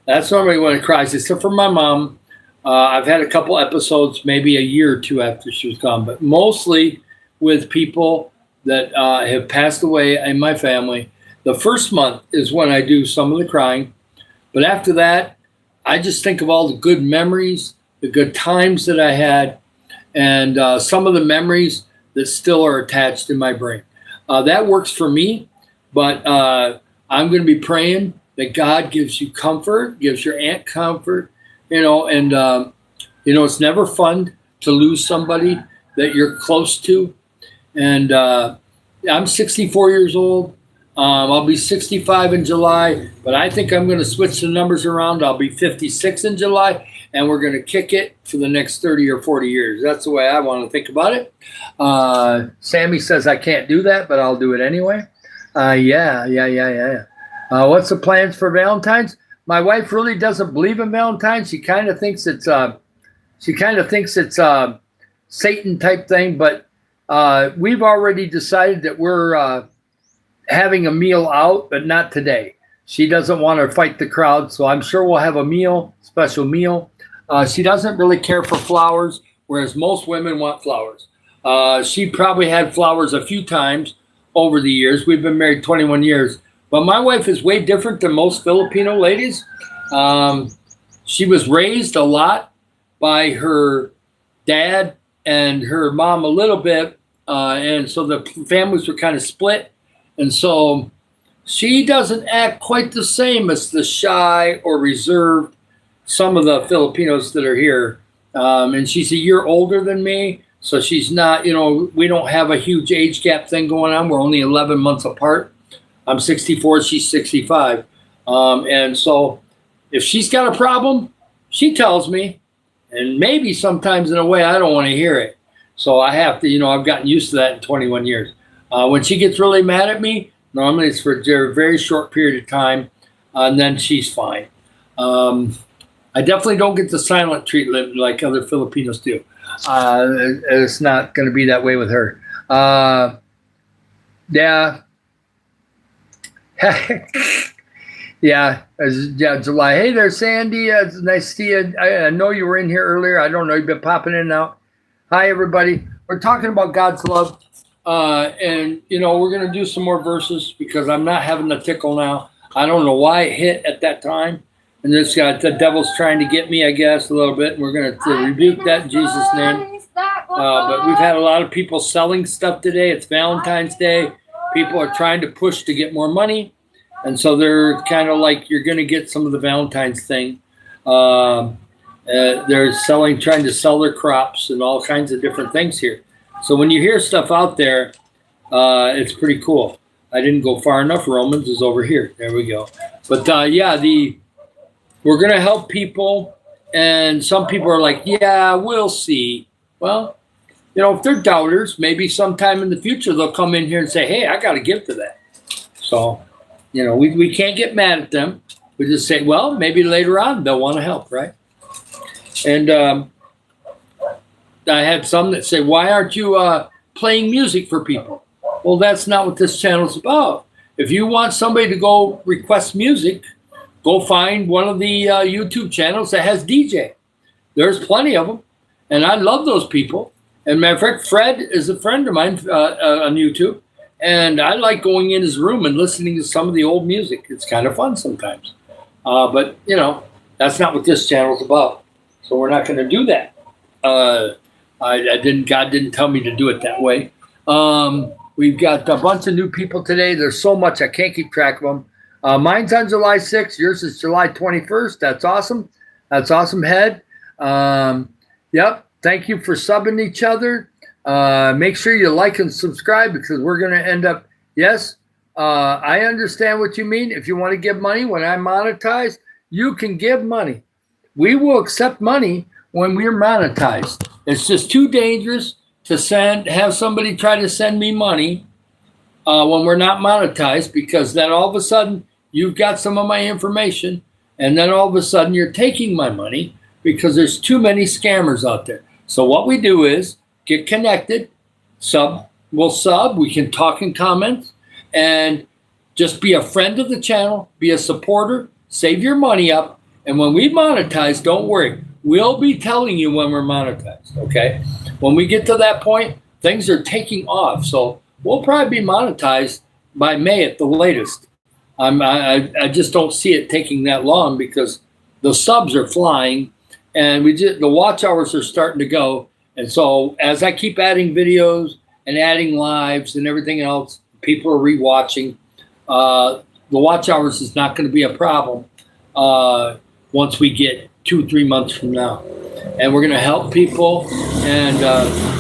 That's normally when it cries, except for my mom. I've had a couple episodes, maybe a year or two after she was gone, but mostly with people that have passed away in my family. The first month is when I do some of the crying. But after that, I just think of all the good memories, the good times that I had, and some of the memories that still are attached in my brain. That works for me, but I'm going to be praying that God gives you comfort, gives your aunt comfort, and it's never fun to lose somebody that you're close to. And I'm 64 years old. I'll be 65 in July, but I think I'm going to switch the numbers around. I'll be 56 in July, and we're going to kick it for the next 30 or 40 years. That's the way I want to think about it. Sammy says I can't do that, but I'll do it anyway. Yeah. What's the plans for Valentine's? My wife really doesn't believe in Valentine's. She kind of thinks it's Satan type thing, but we've already decided that we're having a meal out, but not today. She doesn't want to fight the crowd, so I'm sure we'll have a special meal. She doesn't really care for flowers, whereas most women want flowers. She probably had flowers a few times over the years. We've been married 21 years. But my wife is way different than most Filipino ladies. She was raised a lot by her dad and her mom a little bit, and so the families were kind of split. And so she doesn't act quite the same as the shy or reserved some of the Filipinos that are here. And she's a year older than me, so she's not, we don't have a huge age gap thing going on. We're only 11 months apart. I'm 64, she's 65. And so if she's got a problem, she tells me, and maybe sometimes in a way I don't want to hear it. So I have to, I've gotten used to that in 21 years. When she gets really mad at me, normally it's for a very short period of time, and then she's fine. I definitely don't get the silent treatment like other Filipinos do. It's not going to be that way with her. Yeah. July. Hey there, Sandy. It's nice to see you. I know you were in here earlier. I don't know. You've been popping in and out. Hi, everybody. We're talking about God's love. And we're going to do some more verses because I'm not having the tickle now. I don't know why it hit at that time. And the devil's trying to get me, I guess, a little bit. And we're going to rebuke that in Jesus' name. But we've had a lot of people selling stuff today. It's Valentine's Day. people are trying to push to get more money. And so they're kind of like, you're going to get some of the Valentine's thing. They're trying to sell their crops and all kinds of different things here. So when you hear stuff out there, it's pretty cool. I didn't go far enough. Romans is over here. There we go. But we're going to help people. And some people are like, yeah, we'll see. Well, if they're doubters, maybe sometime in the future they'll come in here and say, hey, I got to give to that. So, we can't get mad at them. We just say, well, maybe later on they'll want to help, right? And I had some that say, why aren't you playing music for people? Well, that's not what this channel is about. If you want somebody to go request music, go find one of the YouTube channels that has DJ. There's plenty of them. And I love those people. And matter of fact, Fred is a friend of mine on YouTube. And I like going in his room and listening to some of the old music. It's kind of fun sometimes. But, that's not what this channel is about. So we're not going to do that. God didn't tell me to do it that way. We've got a bunch of new people today. There's so much I can't keep track of them. Mine's on July 6th. Yours is July 21st. That's awesome. That's awesome, Head. Yep. Thank you for subbing each other. Make sure you like and subscribe because we're going to end up. Yes, I understand what you mean. If you want to give money when I monetize, you can give money. We will accept money when we're monetized. It's just too dangerous to have somebody try to send me money when we're not monetized, because then all of a sudden you've got some of my information and then all of a sudden you're taking my money because there's too many scammers out there. So what we do is get connected, we'll sub, we can talk and comment, and just be a friend of the channel, be a supporter, save your money up. And when we monetize, don't worry. We'll be telling you when we're monetized, okay? When we get to that point, things are taking off. So we'll probably be monetized by May at the latest. I just don't see it taking that long because the subs are flying and the watch hours are starting to go. And so as I keep adding videos and adding lives and everything else, people are rewatching. The watch hours is not going to be a problem once we get 2-3 months from now. And we're going to help people. And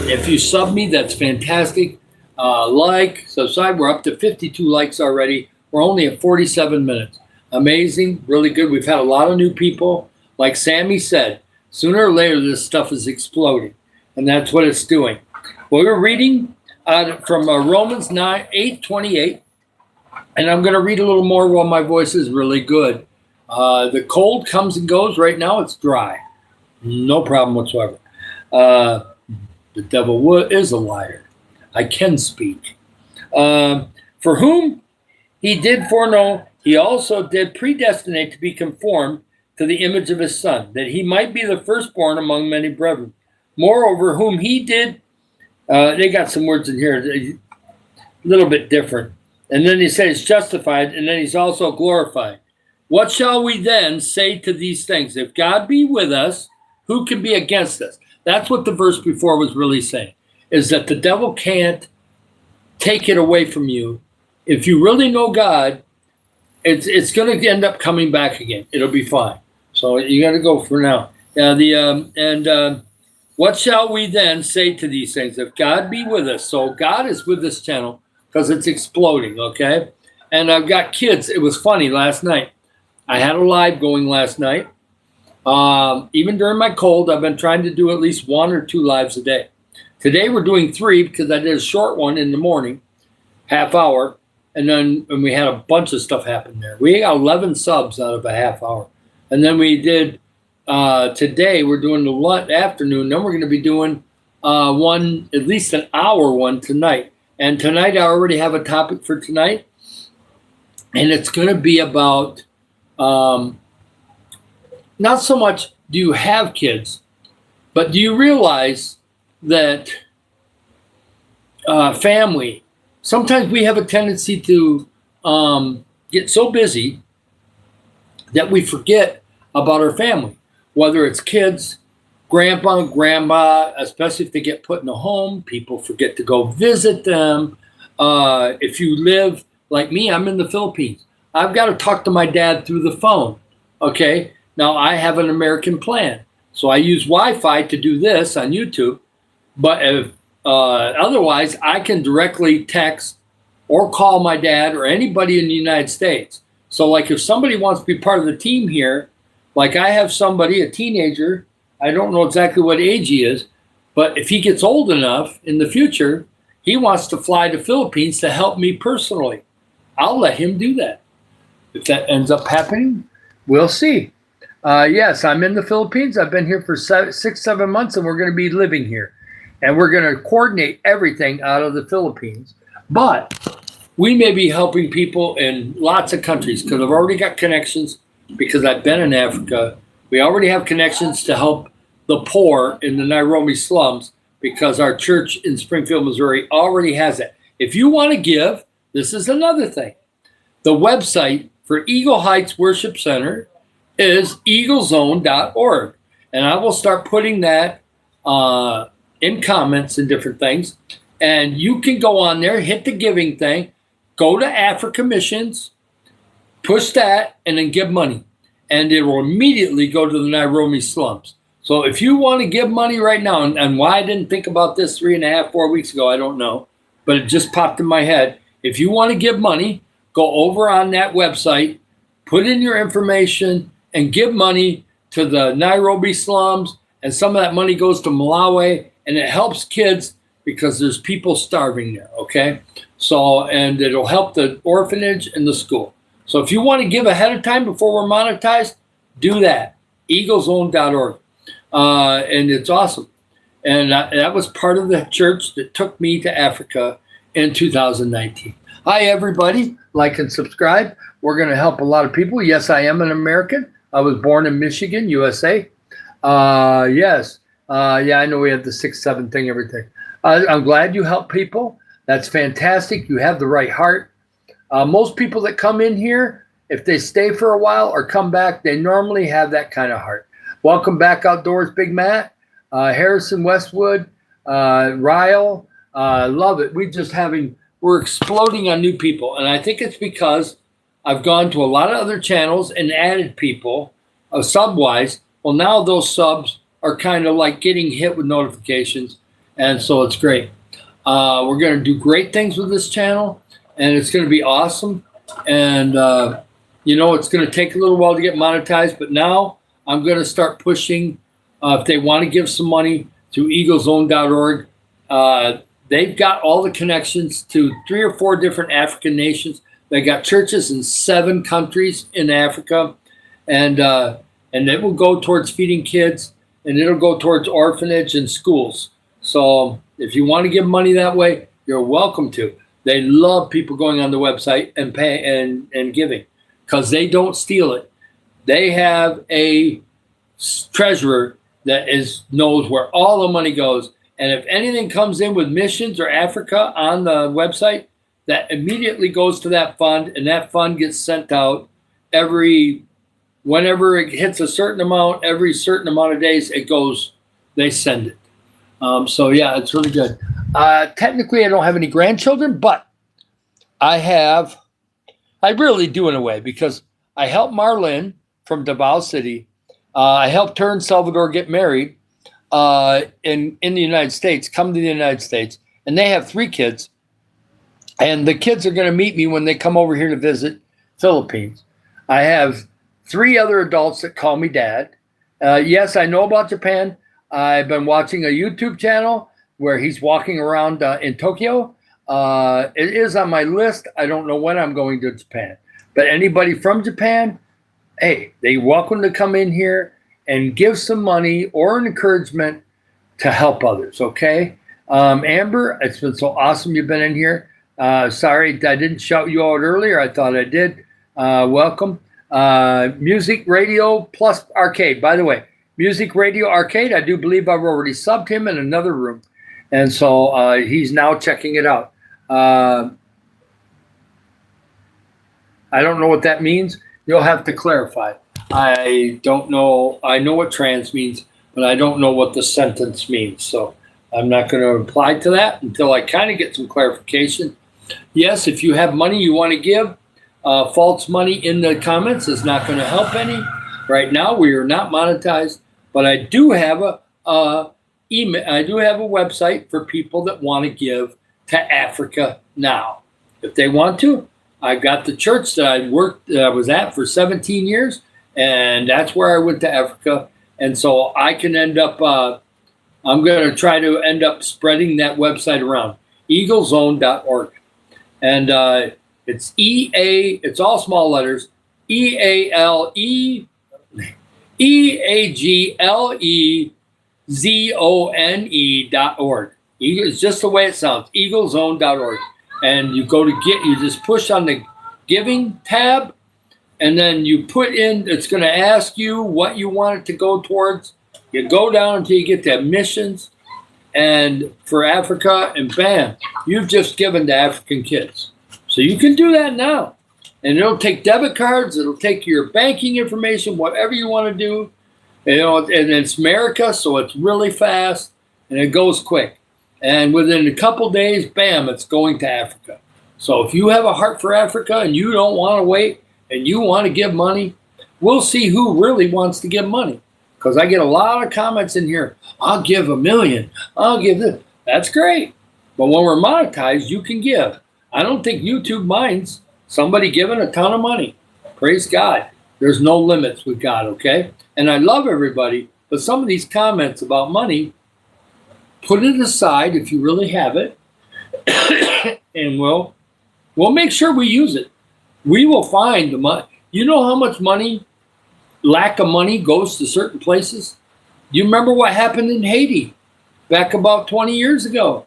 if you sub me, that's fantastic. Subscribe. We're up to 52 likes already. We're only at 47 minutes. Amazing. Really good. We've had a lot of new people. Like Sammy said, sooner or later, this stuff is exploding. And that's what it's doing. Well, we're reading from Romans 8:28. And I'm going to read a little more while my voice is really good. The cold comes and goes. Right now, it's dry. No problem whatsoever. The devil is a liar. I can speak. For whom he did foreknow, he also did predestinate to be conformed to the image of his Son, that he might be the firstborn among many brethren. Moreover, whom he did, they got some words in here, a little bit different. And then he says justified, and then he's also glorified. What shall we then say to these things? If God be with us, who can be against us? That's what the verse before was really saying, is that the devil can't take it away from you. If you really know God, it's going to end up coming back again. It'll be fine. So you got to go for now. What shall we then say to these things? If God be with us. So God is with this channel because it's exploding, okay? And I've got kids. It was funny last night. I had a live going last night. Even during my cold, I've been trying to do at least 1 or 2 lives a day. Today we're doing 3 because I did a short one in the morning, half hour, and then we had a bunch of stuff happen there. We got 11 subs out of a half hour. And then we did, today we're doing the afternoon, then we're going to be doing one, at least an hour one tonight. And tonight I already have a topic for tonight, and it's going to be about not so much do you have kids, but do you realize that family, sometimes we have a tendency to get so busy that we forget about our family, whether it's kids, grandpa and grandma, especially if they get put in a home, people forget to go visit them. If you live like me, I'm in the Philippines. I've got to talk to my dad through the phone. Okay. Now I have an American plan. So I use Wi-Fi to do this on YouTube. But if, otherwise, I can directly text or call my dad or anybody in the United States. So like if somebody wants to be part of the team here, like I have somebody, a teenager, I don't know exactly what age he is, but if he gets old enough in the future, he wants to fly to Philippines to help me personally. I'll let him do that. If that ends up happening, we'll see. Yes, I'm in the Philippines. I've been here for 6-7 months, and we're going to be living here. And we're going to coordinate everything out of the Philippines. But we may be helping people in lots of countries because I've already got connections because I've been in Africa. We already have connections to help the poor in the Nairobi slums because our church in Springfield, Missouri already has it. If you want to give, this is another thing. The website for Eagle Heights Worship Center is eaglezone.org. And I will start putting that in comments and different things. And you can go on there, hit the giving thing, go to Africa Missions, push that, and then give money. And it will immediately go to the Nairobi slums. So if you want to give money right now, and why I didn't think about this 3.5, 4 weeks ago, I don't know, but it just popped in my head. If you want to give money, go over on that website, put in your information, and give money to the Nairobi slums. And some of that money goes to Malawi, and it helps kids because there's people starving there, okay? So, and it'll help the orphanage and the school. So if you want to give ahead of time before we're monetized, do that. eaglezone.org. And it's awesome. And that was part of the church that took me to Africa in 2019. Hi, everybody. Like and subscribe. We're going to help a lot of people. Yes, I am an American. I was born in Michigan, USA. Yes. Yeah, I know we have the 6-7 thing, everything. I'm glad you help people. That's fantastic. You have the right heart. Most people that come in here, if they stay for a while or come back, they normally have that kind of heart. Welcome back outdoors, Big Matt, Harrison Westwood, Ryle. Love it. We're exploding on new people. And I think it's because I've gone to a lot of other channels and added people sub-wise. Well, now those subs are kind of like getting hit with notifications. And so it's great. We're going to do great things with this channel. And it's going to be awesome. And, it's going to take a little while to get monetized. But now I'm going to start pushing if they want to give some money to eaglezone.org. They've got all the connections to 3 or 4 different African nations. They got churches in 7 countries in Africa. And it will go towards feeding kids. And it'll go towards orphanage and schools. So if you want to give money that way, you're welcome to. They love people going on the website and pay and giving because they don't steal it. They have a treasurer that knows where all the money goes. And if anything comes in with missions or Africa on the website, that immediately goes to that fund, and that fund gets sent out whenever it hits a certain amount, every certain amount of days, they send it. So yeah, it's really good. Technically, I don't have any grandchildren, but I really do in a way because I helped Marlene from Davao City. I helped her and Salvador get married in the United States, come to the United States, and they have 3 kids. And the kids are going to meet me when they come over here to visit Philippines. I have 3 other adults that call me dad. Yes, I know about Japan. I've been watching a YouTube channel where he's walking around in Tokyo. It is on my list. I don't know when I'm going to Japan. But anybody from Japan, hey, they're welcome to come in here and give some money or an encouragement to help others, okay? Amber, it's been so awesome you've been in here. Sorry I didn't shout you out earlier. I thought I did. Welcome. Music Radio Plus Arcade. By the way, Music Radio Arcade, I do believe I've already subbed him in another room. And so he's now checking it out. I don't know what that means. You'll have to clarify. I don't know. I know what trans means, but I don't know what the sentence means. So I'm not going to reply to that until I kind of get some clarification. Yes, if you have money you want to give, false money in the comments is not going to help any. Right now, we are not monetized, but I do have a email. I do have a website for people that want to give to Africa now. If they want to, I've got the church that I was at for 17 years, and that's where I went to Africa. And so I can end up. I'm going to try to end up spreading that website around, eaglezone.org. And it's it's all small letters, EAGLEZONE.org. It's just the way it sounds, eaglezone.org. And you just push on the giving tab, and then you put in, it's going to ask you what you want it to go towards. You go down until you get to missions and for Africa, and bam, you've just given to African kids. So you can do that now. And it'll take debit cards, it'll take your banking information, whatever you want to do. And it's America, so it's really fast and it goes quick. And within a couple days, bam, it's going to Africa. So if you have a heart for Africa and you don't want to wait and you want to give money, we'll see who really wants to give money. Because I get a lot of comments in here. I'll give $1 million. I'll give this. That's great. But when we're monetized, you can give. I don't think YouTube minds somebody giving a ton of money. Praise God. There's no limits with God, okay? And I love everybody, but some of these comments about money, put it aside if you really have it, and we'll make sure we use it. We will find the money. You know how much money, lack of money, goes to certain places? You remember what happened in Haiti back about 20 years ago?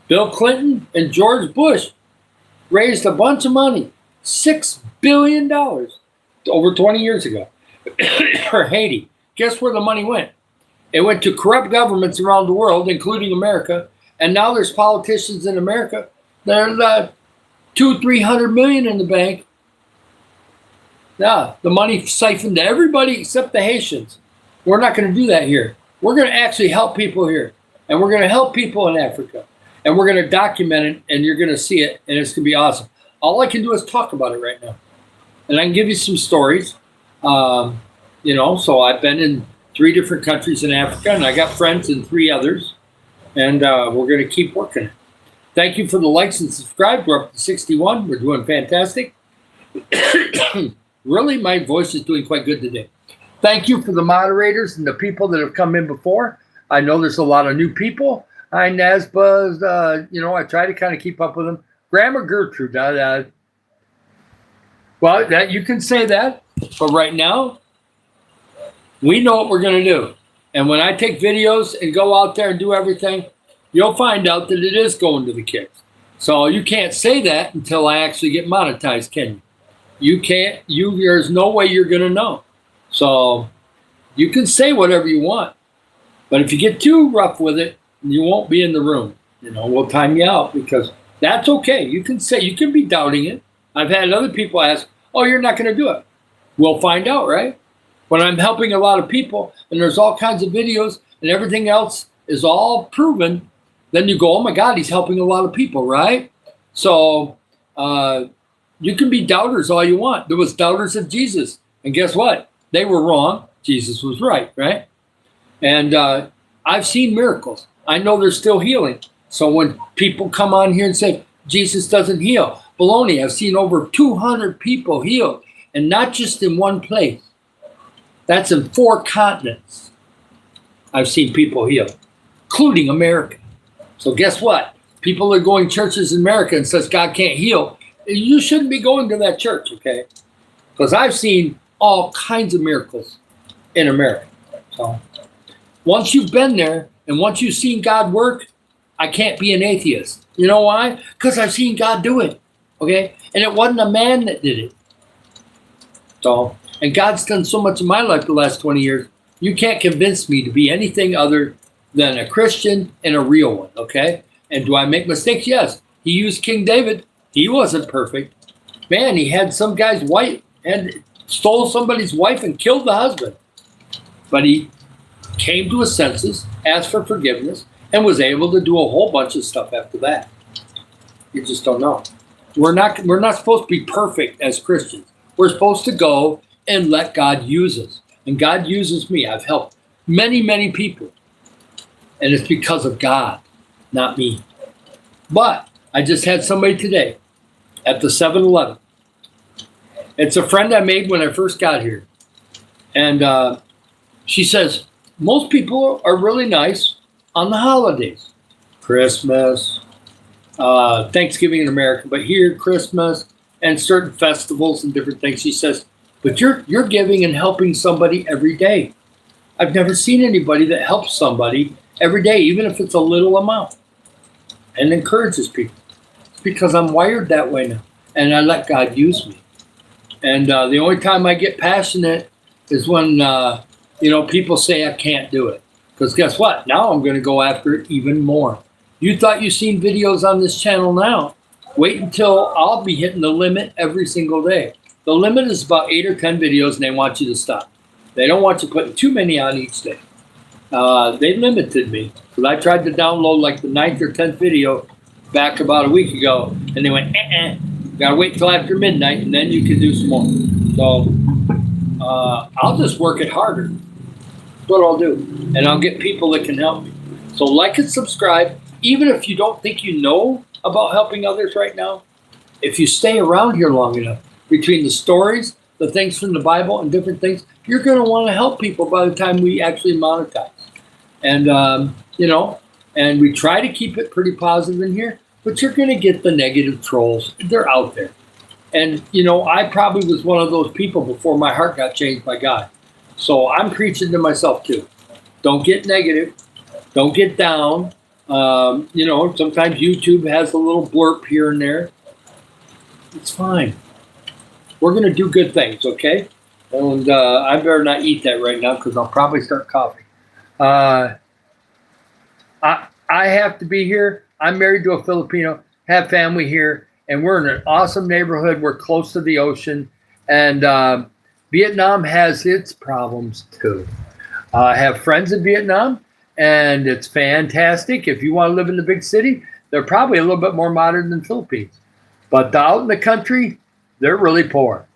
Bill Clinton and George Bush raised a bunch of money, $6 billion over 20 years ago for Haiti. Guess where the money went? It went to corrupt governments around the world, including America. And now there's politicians in America that are $200-300 million in the bank. Yeah, the money siphoned to everybody except the Haitians. We're not going to do that here. We're going to actually help people here. And we're going to help people in Africa. And we're going to document it, and you're going to see it, and it's going to be awesome. All I can do is talk about it right now. And I can give you some stories. So I've been in 3 different countries in Africa, and I got friends in 3 others. And we're going to keep working it. Thank you for the likes and subscribe. We're up to 61. We're doing fantastic. Really, my voice is doing quite good today. Thank you for the moderators and the people that have come in before. I know there's a lot of new people. Hi, Nazbuzz. I try to kind of keep up with them. Grandma Gertrude. Well, you can say that, but right now, we know what we're going to do. And when I take videos and go out there and do everything, you'll find out that it is going to the kids. So you can't say that until I actually get monetized, can you? You can't. There's no way you're going to know. So you can say whatever you want. But if you get too rough with it, you won't be in the room. We'll time you out because that's okay. You can say, you can be doubting it. I've had other people ask, oh, you're not going to do it. We'll find out, right? When I'm helping a lot of people and there's all kinds of videos and everything else is all proven, then you go, oh my God, he's helping a lot of people, right? So you can be doubters all you want. There was doubters of Jesus. And guess what? They were wrong. Jesus was right, right? And I've seen miracles. I know they're still healing. So when people come on here and say, Jesus doesn't heal, baloney. I've seen over 200 people healed, and not just in one place. That's in 4 continents. I've seen people healed, including America. So guess what? People are going churches in America and says God can't heal. You shouldn't be going to that church, okay? Because I've seen all kinds of miracles in America. So once you've been there and once you've seen God work, I can't be an atheist. You know why? Because I've seen God do it, okay? And it wasn't a man that did it. So, and God's done so much in my life the last 20 years, you can't convince me to be anything other than a Christian and a real one, okay? And do I make mistakes? Yes. He used King David. He wasn't perfect. Man, he had some guy's wife and stole somebody's wife and killed the husband. But he came to his senses, asked for forgiveness, and was able to do a whole bunch of stuff after that. You just don't know. We're not supposed to be perfect as Christians. We're supposed to go and let God use us. And God uses me. I've helped many, many people. And it's because of God, not me. But I just had somebody today at the 7-Eleven. It's a friend I made when I first got here. And she says, most people are really nice on the holidays. Christmas, Thanksgiving in America, but here, Christmas, and certain festivals and different things. She says, but you're giving and helping somebody every day. I've never seen anybody that helps somebody every day, even if it's a little amount, and encourages people. It's because I'm wired that way now, and I let God use me. And the only time I get passionate is when people say I can't do it. Because guess what? Now I'm going to go after it even more. You thought you seen videos on this channel now. Wait until I'll be hitting the limit every single day. The limit is about 8 or 10 videos, and they want you to stop. They don't want you putting too many on each day. They limited me. Because I tried to download like the 9th or 10th video back about a week ago, and they went, gotta wait till after midnight, and then you can do some more. So I'll just work it harder. That's what I'll do. And I'll get people that can help me. So like and subscribe. Even if you don't think you know about helping others right now, if you stay around here long enough, between the stories, the things from the Bible, and different things, you're going to want to help people by the time we actually monetize. And, and we try to keep it pretty positive in here, but you're going to get the negative trolls. They're out there. And, I probably was one of those people before my heart got changed by God. So I'm preaching to myself too. Don't get negative. Don't get down. Sometimes YouTube has a little blurb here and there. It's fine. We're going to do good things, okay? And I better not eat that right now because I'll probably start coughing. I have to be here. I'm married to a Filipino, have family here, and we're in an awesome neighborhood. We're close to the ocean, and Vietnam has its problems too. I have friends in Vietnam, and it's fantastic. If you want to live in the big city, they're probably a little bit more modern than Philippines. But out in the country, they're really poor.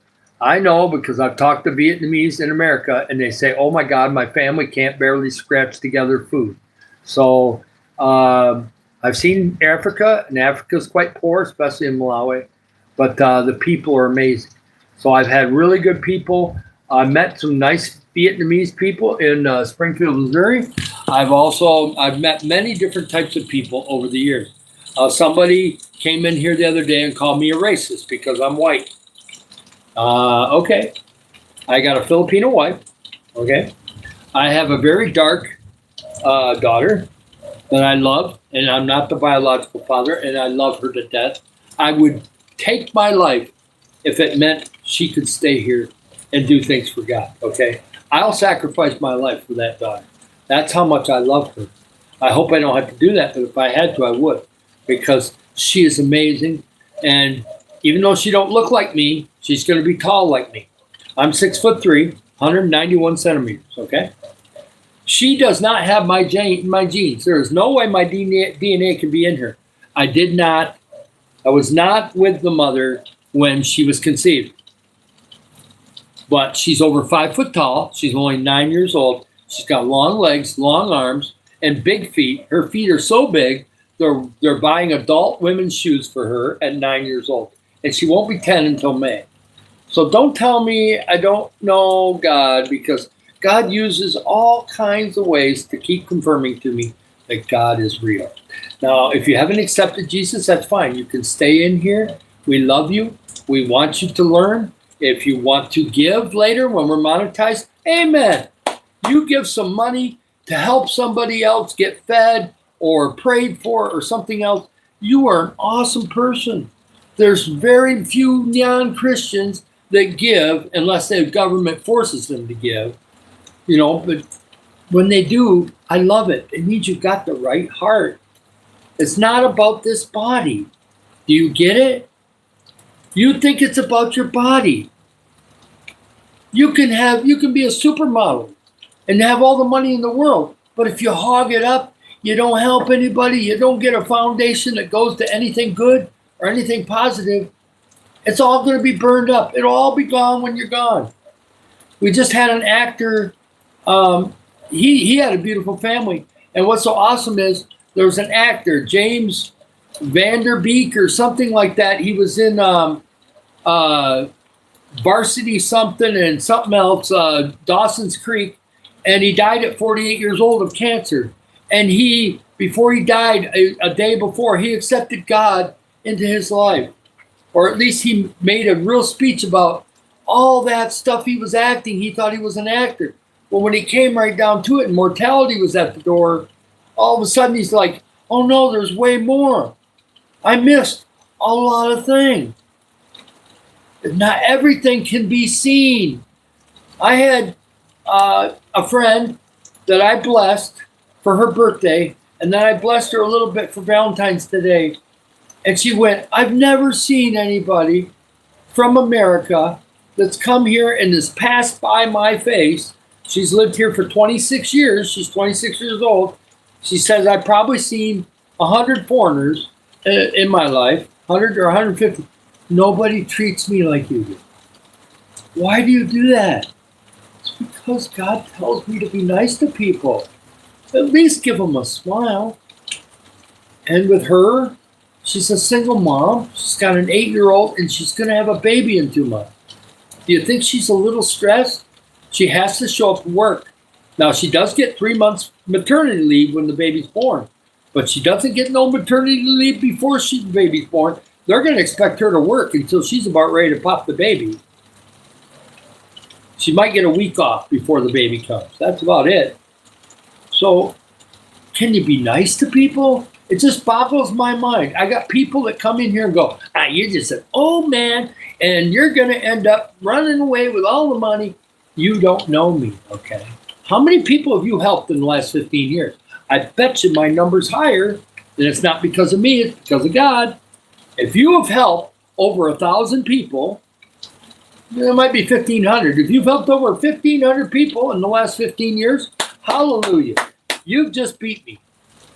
I know because I've talked to Vietnamese in America, and they say, oh my God, my family can't barely scratch together food. So I've seen Africa, and Africa's quite poor, especially in Malawi, but the people are amazing. So I've had really good people. I met some nice Vietnamese people in Springfield, Missouri. I've met many different types of people over the years. Somebody came in here the other day and called me a racist because I'm white. Okay. I got a Filipino wife. Okay. I have a very dark daughter that I love, and I'm not the biological father, and I love her to death. I would take my life if it meant she could stay here and do things for God. Okay. I'll sacrifice my life for that daughter. That's how much I love her. I hope I don't have to do that, but if I had to, I would, because she is amazing. And even though she don't look like me, she's going to be tall like me. I'm 6'3", 191 centimeters. Okay. She does not have my genes. There is no way my DNA can be in her. I was not with the mother when she was conceived. But she's over 5 foot tall. She's only 9 years old. She's got long legs, long arms, and big feet. Her feet are so big, they're buying adult women's shoes for her at 9 years old. And she won't be 10 until May. So don't tell me I don't know God, because God uses all kinds of ways to keep confirming to me that God is real. Now, if you haven't accepted Jesus, that's fine. You can stay in here. We love you. We want you to learn. If you want to give later when we're monetized, amen. You give some money to help somebody else get fed or prayed for or something else. You are an awesome person. There's very few non-Christians that give unless the government forces them to give. But when they do, I love it. It means you've got the right heart. It's not about this body. Do you get it? You think it's about your body. You can be a supermodel and have all the money in the world, but if you hog it up, you don't help anybody, you don't get a foundation that goes to anything good, or anything positive, it's all going to be burned up. It'll all be gone when you're gone. We just had an actor. He had a beautiful family. And what's so awesome is there was an actor, James Vanderbeek or something like that. He was in Varsity something and something else, Dawson's Creek. And he died at 48 years old of cancer. And before he died, a day before, he accepted God into his life. Or at least he made a real speech about all that stuff he was acting. He thought he was an actor. Well, when he came right down to it and mortality was at the door, all of a sudden he's like, oh no, there's way more. I missed a lot of things. Not everything can be seen. I had a friend that I blessed for her birthday, and then I blessed her a little bit for Valentine's Day. And she went, I've never seen anybody from America that's come here and has passed by my face. She's lived here for 26 years. She's 26 years old. She says, I've probably seen 100 foreigners in my life, 100 or 150. Nobody treats me like you do. Why do you do that? It's because God tells me to be nice to people. At least give them a smile. And with her, she's a single mom. She's got an 8-year-old, and she's going to have a baby in 2 months. Do you think she's a little stressed? She has to show up to work. Now, she does get 3 months maternity leave when the baby's born, but she doesn't get no maternity leave before the baby's born. They're going to expect her to work until she's about ready to pop the baby. She might get a week off before the baby comes. That's about it. So, can you be nice to people? It just boggles my mind. I got people that come in here and go, you're just an old man, and you're going to end up running away with all the money. You don't know me, okay? How many people have you helped in the last 15 years? I bet you my number's higher, and it's not because of me, it's because of God. If you have helped over 1,000 people, it might be 1,500. If you've helped over 1,500 people in the last 15 years, hallelujah. You've just beat me.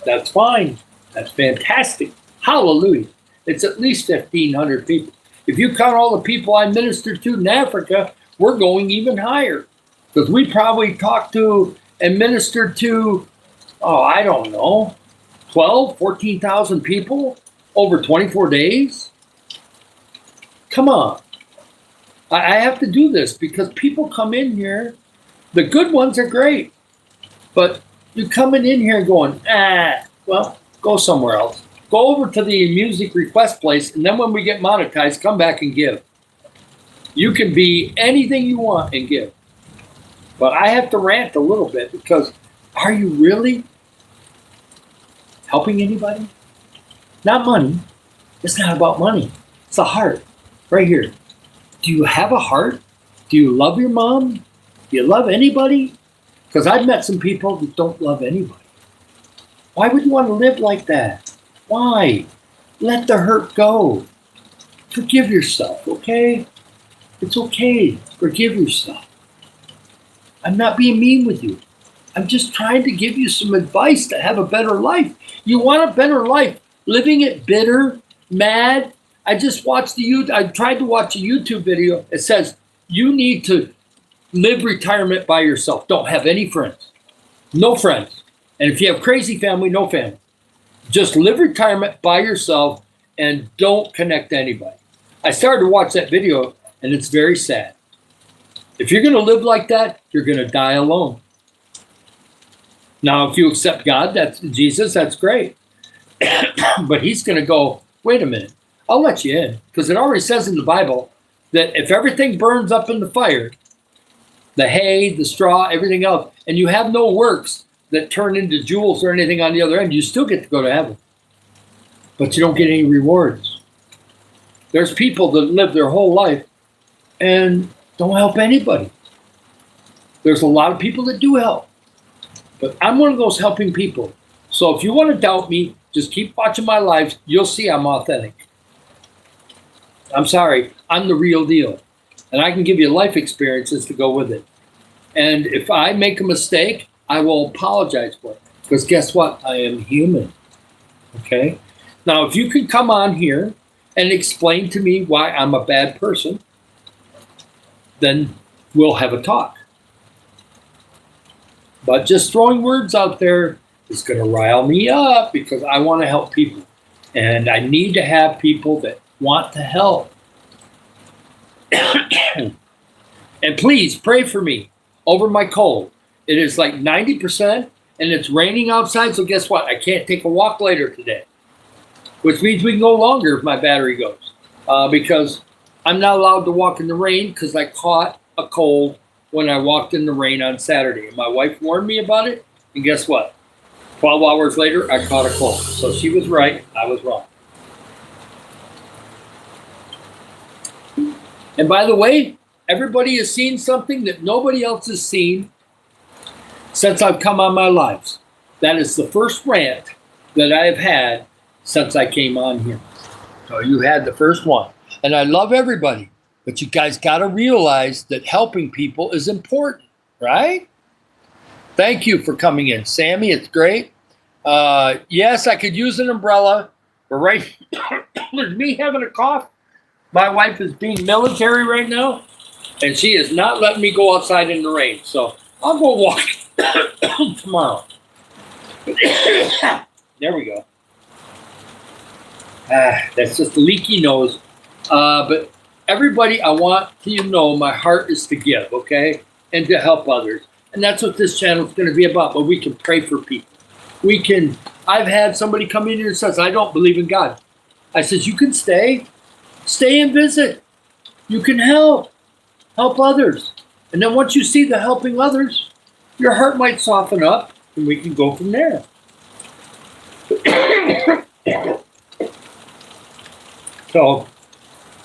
That's fine. That's fantastic. Hallelujah. It's at least 1,500 people. If you count all the people I ministered to in Africa, we're going even higher. Because we probably talked to and ministered to, I don't know, 12, 14,000 people over 24 days. Come on. I have to do this because people come in here. The good ones are great. But you're coming in here going, well, go somewhere else. Go over to the music request place, and then when we get monetized, come back and give. You can be anything you want and give. But I have to rant a little bit because are you really helping anybody? Not money. It's not about money. It's a heart right here. Do you have a heart? Do you love your mom? Do you love anybody? Because I've met some people that don't love anybody. Why would you want to live like that? Why? Let the hurt go. Forgive yourself, okay? It's okay. Forgive yourself. I'm not being mean with you. I'm just trying to give you some advice to have a better life. You want a better life. Living it bitter, mad. I tried to watch a YouTube video. It says you need to live retirement by yourself. Don't have any friends. No friends. And if you have crazy family, no family. Just live retirement by yourself and don't connect to anybody. I started to watch that video, and it's very sad. If you're going to live like that, you're going to die alone. Now, if you accept God, that's Jesus, that's great. But he's going to go, wait a minute, I'll let you in. Because it already says in the Bible that if everything burns up in the fire, the hay, the straw, everything else, and you have no works that turn into jewels or anything on the other end, you still get to go to heaven. But you don't get any rewards. There's people that live their whole life and don't help anybody. There's a lot of people that do help. But I'm one of those helping people. So if you want to doubt me, just keep watching my lives. You'll see I'm authentic. I'm sorry, I'm the real deal. And I can give you life experiences to go with it. And if I make a mistake, I will apologize for it. Because guess what? I am human. Okay? Now, if you can come on here and explain to me why I'm a bad person, then we'll have a talk. But just throwing words out there is going to rile me up because I want to help people. And I need to have people that want to help. And please pray for me over my cold. It is like 90% and it's raining outside. So guess what? I can't take a walk later today, which means we can go longer if my battery goes. Because I'm not allowed to walk in the rain because I caught a cold when I walked in the rain on Saturday. And my wife warned me about it. And guess what? 12 hours later, I caught a cold. So she was right. I was wrong. And by the way, everybody has seen something that nobody else has seen since I've come on my lives. That is the first rant that I have had since I came on here. So you had the first one. And I love everybody, but you guys got to realize that helping people is important, right? Thank you for coming in. Sammy, it's great. Yes, I could use an umbrella, but right there's me having a cough. My wife is being military right now, and she is not letting me go outside in the rain. So I'll go walk tomorrow. There we go. That's just a leaky nose. But everybody, I want you to know my heart is to give, okay? And to help others. And that's what this channel is going to be about. But we can pray for people. I've had somebody come in here and says, I don't believe in God. I says, you can stay and visit. You can help others. And then once you see the helping others, your heart might soften up and we can go from there. So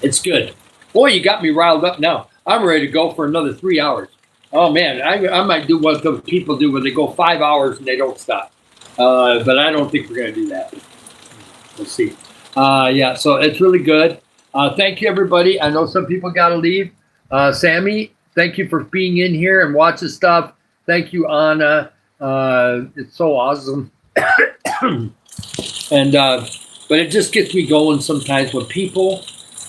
it's good. Boy, you got me riled up now. I'm ready to go for another 3 hours. Oh man, I might do what those people do where they go 5 hours and they don't stop. But I don't think we're going to do that. We'll see. Yeah, so it's really good. Thank you, everybody. I know some people got to leave. Sammy, thank you for being in here and watching stuff. Thank you, Anna. It's so awesome. And but it just gets me going sometimes when people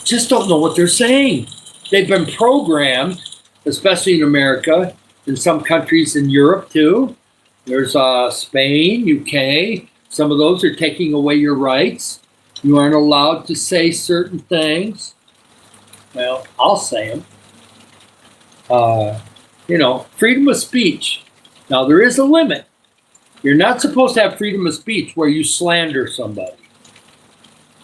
just don't know what they're saying. They've been programmed, especially in America, in some countries in Europe too. There's Spain, UK. Some of those are taking away your rights. You aren't allowed to say certain things. Well, I'll say them. Freedom of speech. Now, there is a limit. You're not supposed to have freedom of speech where you slander somebody.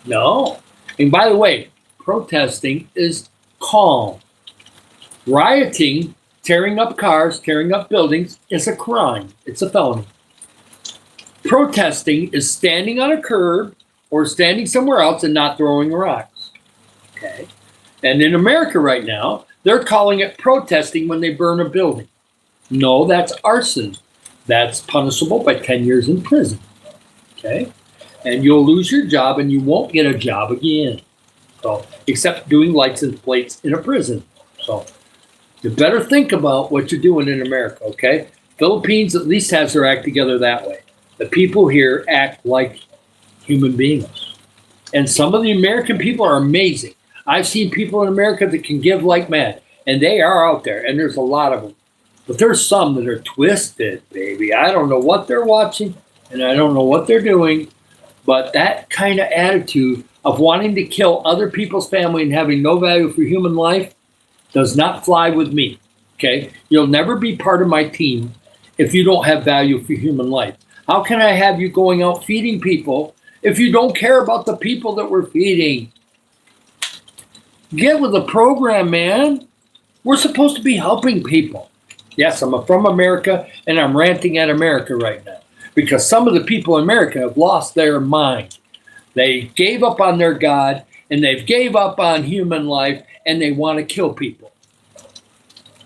No. And by the way, protesting is calm. Rioting, tearing up cars, tearing up buildings is a crime. It's a felony. Protesting is standing on a curb or standing somewhere else and not throwing rocks. Okay. And in America right now, they're calling it protesting when they burn a building. No, that's arson. That's punishable by 10 years in prison. Okay. And you'll lose your job and you won't get a job again. So, except doing license plates in a prison. So, you better think about what you're doing in America, okay? Philippines at least has their act together that way. The people here act like human beings. And some of the American people are amazing. I've seen people in America that can give like mad. And they are out there, and there's a lot of them. But there's some that are twisted, baby. I don't know what they're watching, and I don't know what they're doing. But that kind of attitude of wanting to kill other people's family and having no value for human life does not fly with me, okay? You'll never be part of my team if you don't have value for human life. How can I have you going out feeding people if you don't care about the people that we're feeding? Get with the program, man. We're supposed to be helping people. Yes, I'm from America, and I'm ranting at America right now because some of the people in America have lost their mind. They gave up on their God, and they've gave up on human life, and they want to kill people.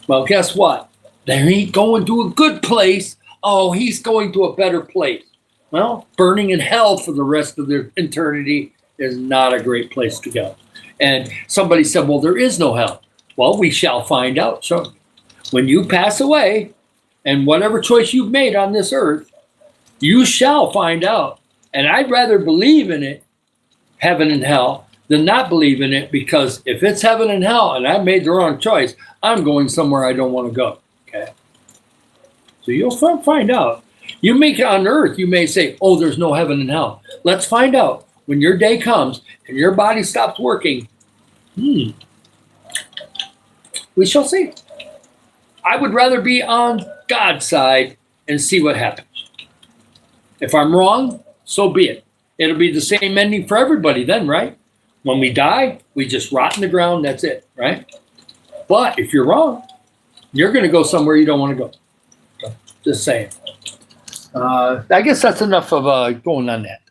Well, guess what? They ain't going to a good place. Oh, he's going to a better place. Well, burning in hell for the rest of their eternity is not a great place to go. And somebody said, well, there is no hell. Well, we shall find out. So when you pass away, and whatever choice you've made on this earth, you shall find out. And I'd rather believe in it, heaven and hell, than not believe in it, because if it's heaven and hell and I made the wrong choice, I'm going somewhere I don't want to go. Okay. So you'll find out. You make it on earth, you may say, oh, there's no heaven and hell. Let's find out. When your day comes and your body stops working, we shall see. I would rather be on God's side and see what happens. If I'm wrong, so be it. It'll be the same ending for everybody then, right? When we die, we just rot in the ground. That's it, right? But if you're wrong, you're going to go somewhere you don't want to go. So, just saying. I guess that's enough of going on that.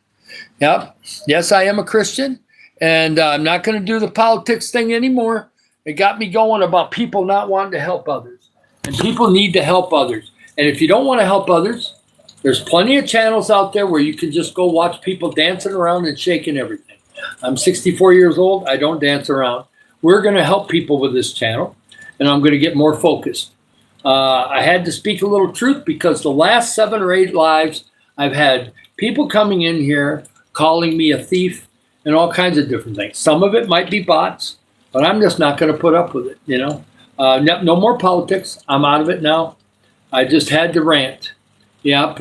Yep. Yes, I am a Christian, and I'm not going to do the politics thing anymore. It got me going about people not wanting to help others. And people need to help others. And if you don't want to help others, there's plenty of channels out there where you can just go watch people dancing around and shaking everything. I'm 64 years old. I don't dance around. We're going to help people with this channel, and I'm going to get more focused. I had to speak a little truth, because the last 7 or 8 lives, I've had people coming in here calling me a thief and all kinds of different things. Some of it might be bots, but I'm just not going to put up with it, you know. No more politics. I'm out of it now. I just had to rant. Yep.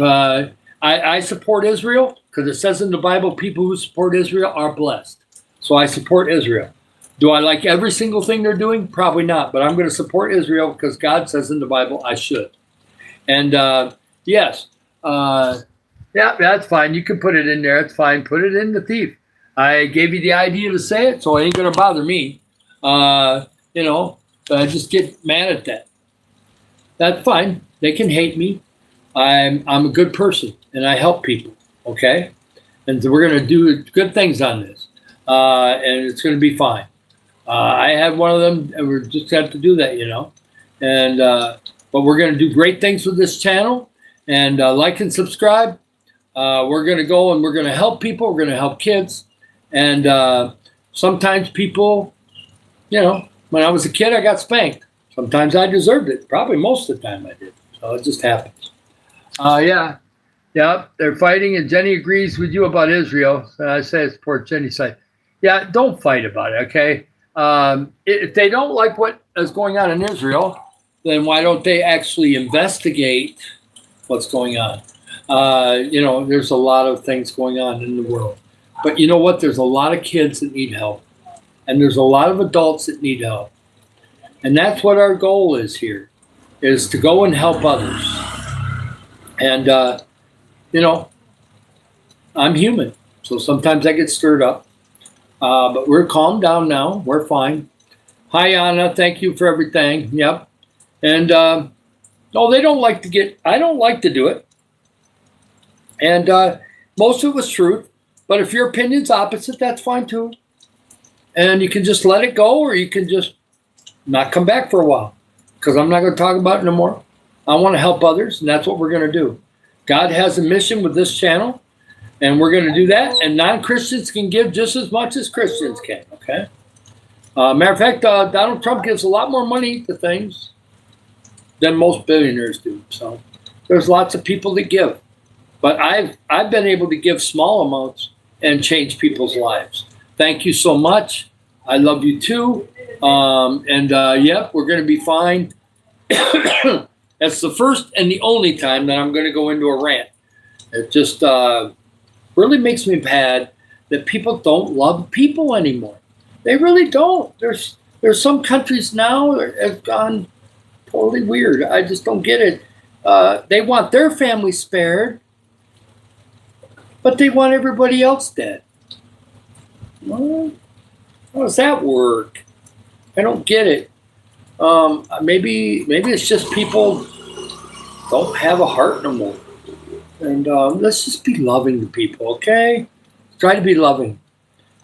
I support Israel, because it says in the Bible, people who support Israel are blessed. So I support Israel. Do I like every single thing they're doing? Probably not. But I'm going to support Israel because God says in the Bible I should. And yes. Yeah, that's fine. You can put it in there. It's fine. Put it in the thief. I gave you the idea to say it, so it ain't going to bother me. You know, I just get mad at that. That's fine. They can hate me. I'm a good person, and I help people, okay? And so we're going to do good things on this, and it's going to be fine. I had one of them, and we just have to do that, you know. And but we're going to do great things with this channel, and like and subscribe. We're going to go and we're going to help people. We're going to help kids, and sometimes people, you know, when I was a kid, I got spanked. Sometimes I deserved it. Probably most of the time I did. So it just happens. Yeah, they're fighting, and Jenny agrees with you about Israel. So I say I support Jenny's side. Yeah, don't fight about it, okay? If they don't like what is going on in Israel, then why don't they actually investigate what's going on? You know, there's a lot of things going on in the world. But you know what? There's a lot of kids that need help. And there's a lot of adults that need help. And that's what our goal is here, is to go and help others. And, you know, I'm human. So sometimes I get stirred up. But we're calmed down now. We're fine. Hi, Anna. Thank you for everything. Yep. And, no, they don't like to I don't like to do it. And most of it was truth. But if your opinion's opposite, that's fine too. And you can just let it go, or you can just not come back for a while, because I'm not going to talk about it no more. I want to help others, and that's what we're going to do. God has a mission with this channel, and we're going to do that. And non-Christians can give just as much as Christians can, okay? Matter of fact, Donald Trump gives a lot more money to things than most billionaires do. So there's lots of people that give. But I've been able to give small amounts and change people's lives. Thank you so much. I love you too. Yep, we're going to be fine. That's the first and the only time that I'm going to go into a rant. It just really makes me mad that people don't love people anymore. They really don't. There's some countries now that have gone totally weird. I just don't get it. They want their family spared, but they want everybody else dead. Well, how does that work? I don't get it. Maybe it's just people don't have a heart no more. And let's just be loving to people, okay? Try to be loving.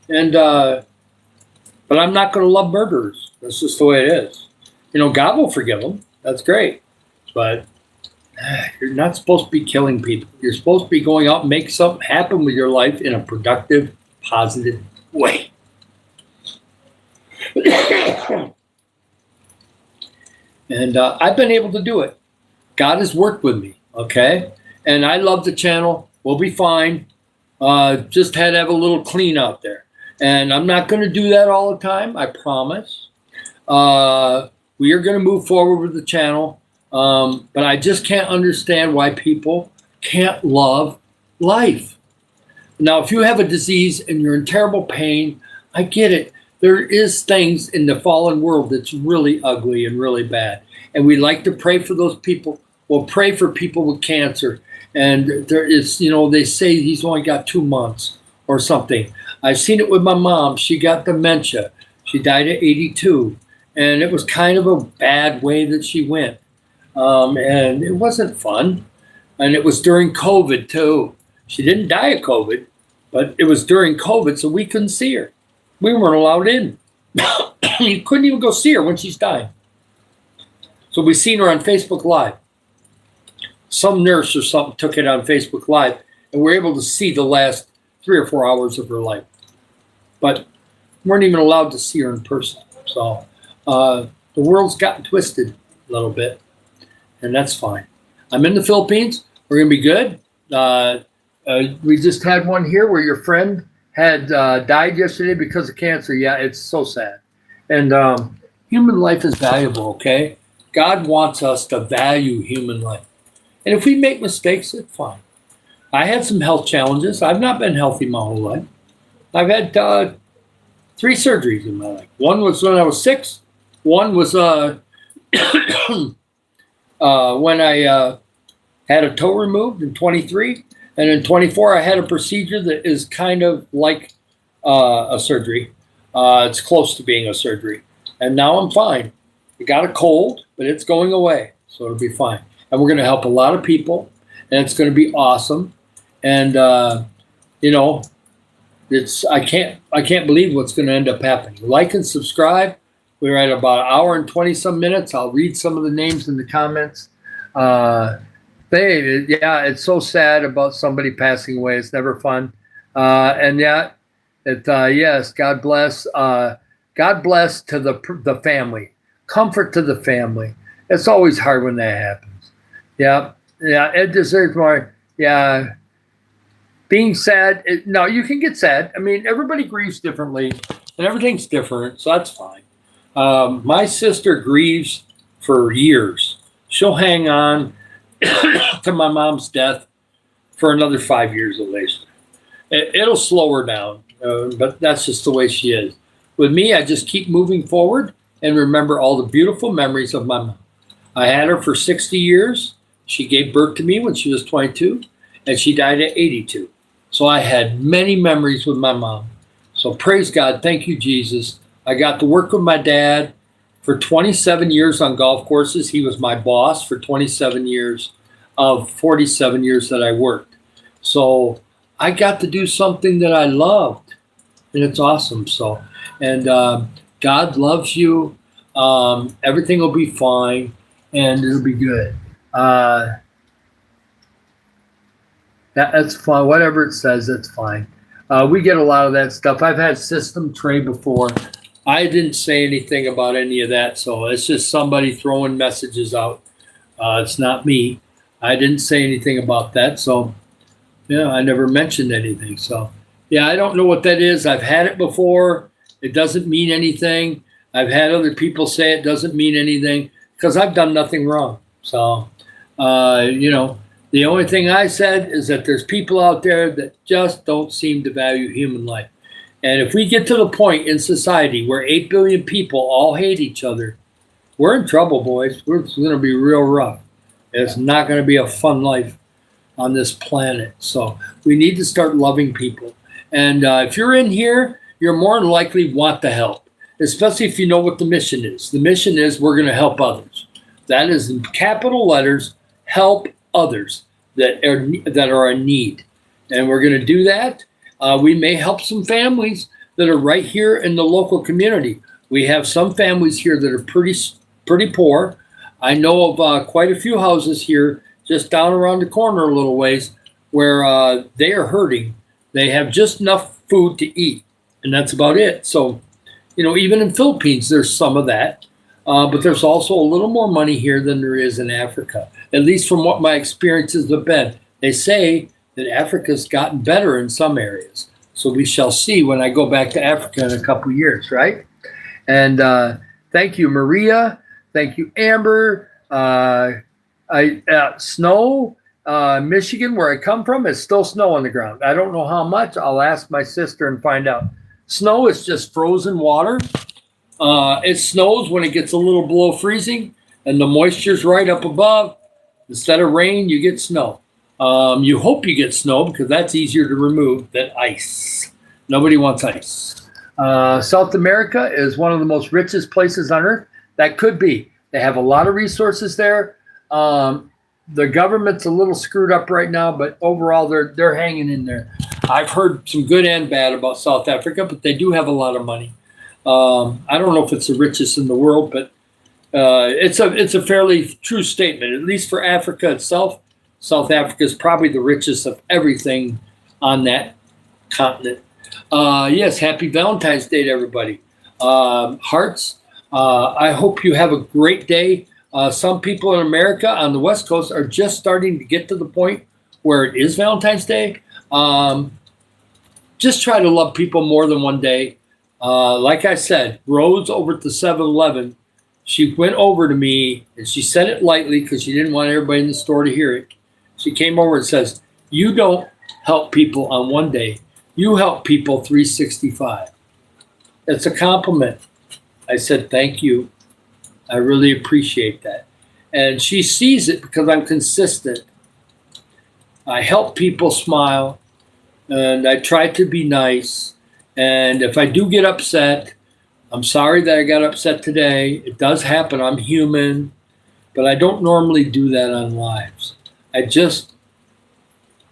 And but I'm not going to love murderers. That's just the way it is. You know, God will forgive them. That's great. But you're not supposed to be killing people. You're supposed to be going out and make something happen with your life in a productive, positive way. And I've been able to do it. God has worked with me, okay? And I love the channel. We'll be fine. Just had to have a little clean out there. And I'm not going to do that all the time, I promise. We are going to move forward with the channel. But I just can't understand why people can't love life. Now, if you have a disease and you're in terrible pain, I get it. There is things in the fallen world that's really ugly and really bad. And we like to pray for those people. We'll pray for people with cancer. And there is, they say he's only got 2 months or something. I've seen it with my mom. She got dementia. She died at 82. And it was kind of a bad way that she went. And it wasn't fun. And it was during COVID, too. She didn't die of COVID, but it was during COVID, so we couldn't see her. We weren't allowed in. You couldn't even go see her when she's dying. So we seen her on Facebook Live. Some nurse or something took it on Facebook Live, and we're able to see the last 3 or 4 hours of her life. But we weren't even allowed to see her in person. So the world's gotten twisted a little bit, and that's fine. I'm in the Philippines. We're going to be good. We just had one here where your friend had died yesterday because of cancer. Yeah, it's so sad. And human life is valuable, okay? God wants us to value human life. And if we make mistakes, it's fine. I had some health challenges. I've not been healthy my whole life. I've had 3 surgeries in my life. One was when I was 6. One was when I had a toe removed in 23. And in 24, I had a procedure that is kind of like a surgery. It's close to being a surgery. And now I'm fine. I got a cold, but it's going away. So it'll be fine. And we're going to help a lot of people. And it's going to be awesome. And, I can't believe what's going to end up happening. Like and subscribe. We're at about an hour and 20 some minutes. I'll read some of the names in the comments. It's so sad about somebody passing away. It's never fun. Yes, God bless. God bless to the family. Comfort to the family. It's always hard when that happens. Yeah, it deserves more. Yeah, being sad. You can get sad. I mean, everybody grieves differently, and everything's different, so that's fine. My sister grieves for years. She'll hang on to my mom's death for another 5 years at least. It'll slow her down, but that's just the way she is. With me, I just keep moving forward and remember all the beautiful memories of my mom. I had her for 60 years. She gave birth to me when she was 22, and she died at 82. So I had many memories with my mom. So praise God. Thank you, Jesus. I got to work with my dad for 27 years on golf courses. He was my boss for 27 years of 47 years that I worked. So I got to do something that I loved, and it's awesome. So, and God loves you. Everything will be fine, and it'll be good. That's fine. Whatever it says, that's fine. We get a lot of that stuff. I've had System Tray before. I didn't say anything about any of that, so it's just somebody throwing messages out. It's not me. I didn't say anything about that, so I never mentioned anything. So I don't know what that is. I've had it before. It doesn't mean anything. I've had other people say it doesn't mean anything because I've done nothing wrong. So the only thing I said is that there's people out there that just don't seem to value human life. And if we get to the point in society where 8 billion people all hate each other, we're in trouble, boys. It's going to be real rough. It's not going to be a fun life on this planet. So we need to start loving people. And if you're in here, you're more than likely want to help, especially if you know what the mission is. The mission is we're going to help others. That is in capital letters, help others that are in need. And we're going to do that. We may help some families that are right here in the local community. We have some families here that are pretty poor. I know of quite a few houses here just down around the corner a little ways where they are hurting. They have just enough food to eat, and that's about it. So, even in Philippines, there's some of that. But there's also a little more money here than there is in Africa, at least from what my experiences have been. They say that Africa's gotten better in some areas. So we shall see when I go back to Africa in a couple of years, right? And thank you, Maria. Thank you, Amber. Snow, Michigan, where I come from, is still snow on the ground. I don't know how much. I'll ask my sister and find out. Snow is just frozen water. It snows when it gets a little below freezing and the moisture's right up above. Instead of rain, you get snow. You hope you get snow because that's easier to remove than ice. Nobody wants ice. South America is one of the most richest places on earth. That could be. They have a lot of resources there. The government's a little screwed up right now, but overall they're hanging in there. I've heard some good and bad about South Africa, but they do have a lot of money. I don't know if it's the richest in the world, but it's a fairly true statement. At least for Africa itself, South Africa is probably the richest of everything on that continent. Yes, happy Valentine's Day to everybody. Hearts, I hope you have a great day. Some people in America on the West Coast are just starting to get to the point where it is Valentine's Day. Just try to love people more than one day. Like I said, Rose over at the 7-Eleven, she went over to me and she said it lightly because she didn't want everybody in the store to hear it. She came over and says, "You don't help people on one day. You help people 365. It's a compliment. I said, "Thank you. I really appreciate that." And she sees it because I'm consistent. I help people smile and I try to be nice. And if I do get upset, I'm sorry that I got upset today. It does happen. I'm human, but I don't normally do that on lives. I just,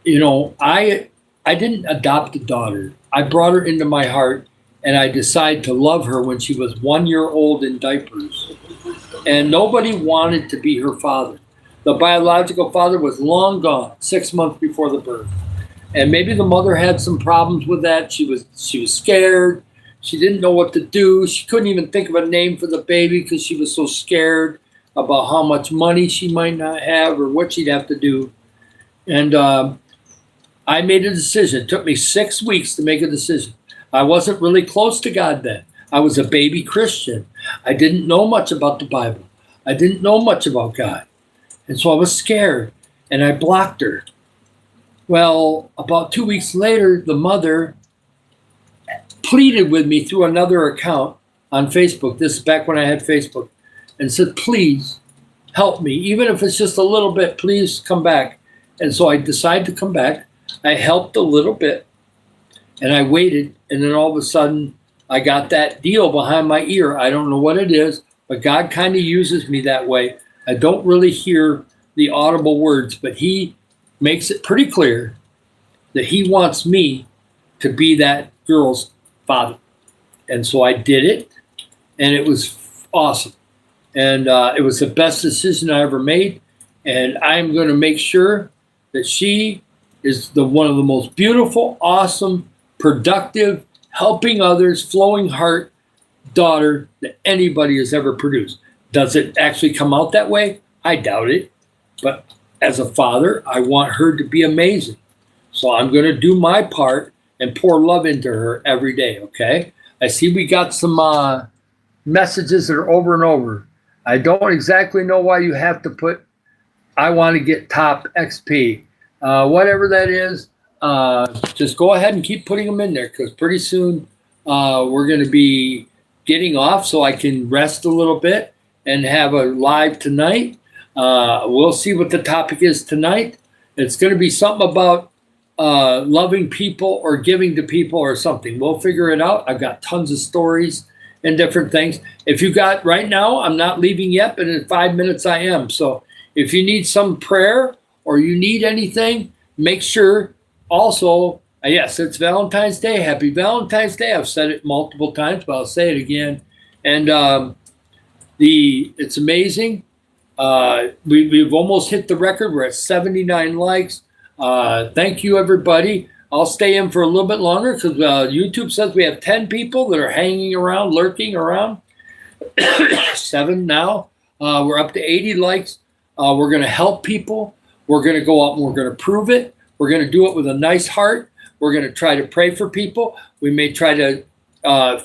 I didn't adopt a daughter. I brought her into my heart and I decided to love her when she was 1 year old in diapers. And nobody wanted to be her father. The biological father was long gone, 6 months before the birth. And maybe the mother had some problems with that. She was scared. She didn't know what to do. She couldn't even think of a name for the baby because she was so scared about how much money she might not have or what she'd have to do. And I made a decision. It took me 6 weeks to make a decision. I wasn't really close to God then. I was a baby Christian. I didn't know much about the Bible. I didn't know much about God. And so I was scared and I blocked her. Well, about 2 weeks later, the mother pleaded with me through another account on Facebook. This is back when I had Facebook, and said, "Please help me. Even if it's just a little bit, please come back." And so I decided to come back. I helped a little bit and I waited. And then all of a sudden I got that deal behind my ear. I don't know what it is, but God kind of uses me that way. I don't really hear the audible words, but he makes it pretty clear that he wants me to be that girl's father. And so I did it, and it was awesome. And it was the best decision I ever made. And I'm going to make sure that she is one of the most beautiful, awesome, productive, helping others, flowing heart daughter that anybody has ever produced. Does it actually come out that way? I doubt it. But as a father, I want her to be amazing. So I'm going to do my part and pour love into her every day, okay? I see we got some messages that are over and over. I don't exactly know why you have to put, "I want to get top XP." Whatever that is, just go ahead and keep putting them in there because pretty soon we're going to be getting off so I can rest a little bit and have a live tonight. We'll see what the topic is tonight. It's going to be something about loving people or giving to people or something. We'll figure it out. I've got tons of stories and different things. If you got right now, I'm not leaving yet, but in 5 minutes I am. So if you need some prayer or you need anything, make sure also, yes, it's Valentine's Day. Happy Valentine's Day. I've said it multiple times, but I'll say it again. And it's amazing. We've almost hit the record. We're at 79 likes. Thank you, everybody. I'll stay in for a little bit longer because YouTube says we have 10 people that are hanging around, lurking around. 7 now. We're up to 80 likes. We're going to help people. We're going to go out and we're going to prove it. We're going to do it with a nice heart. We're going to try to pray for people. We may try to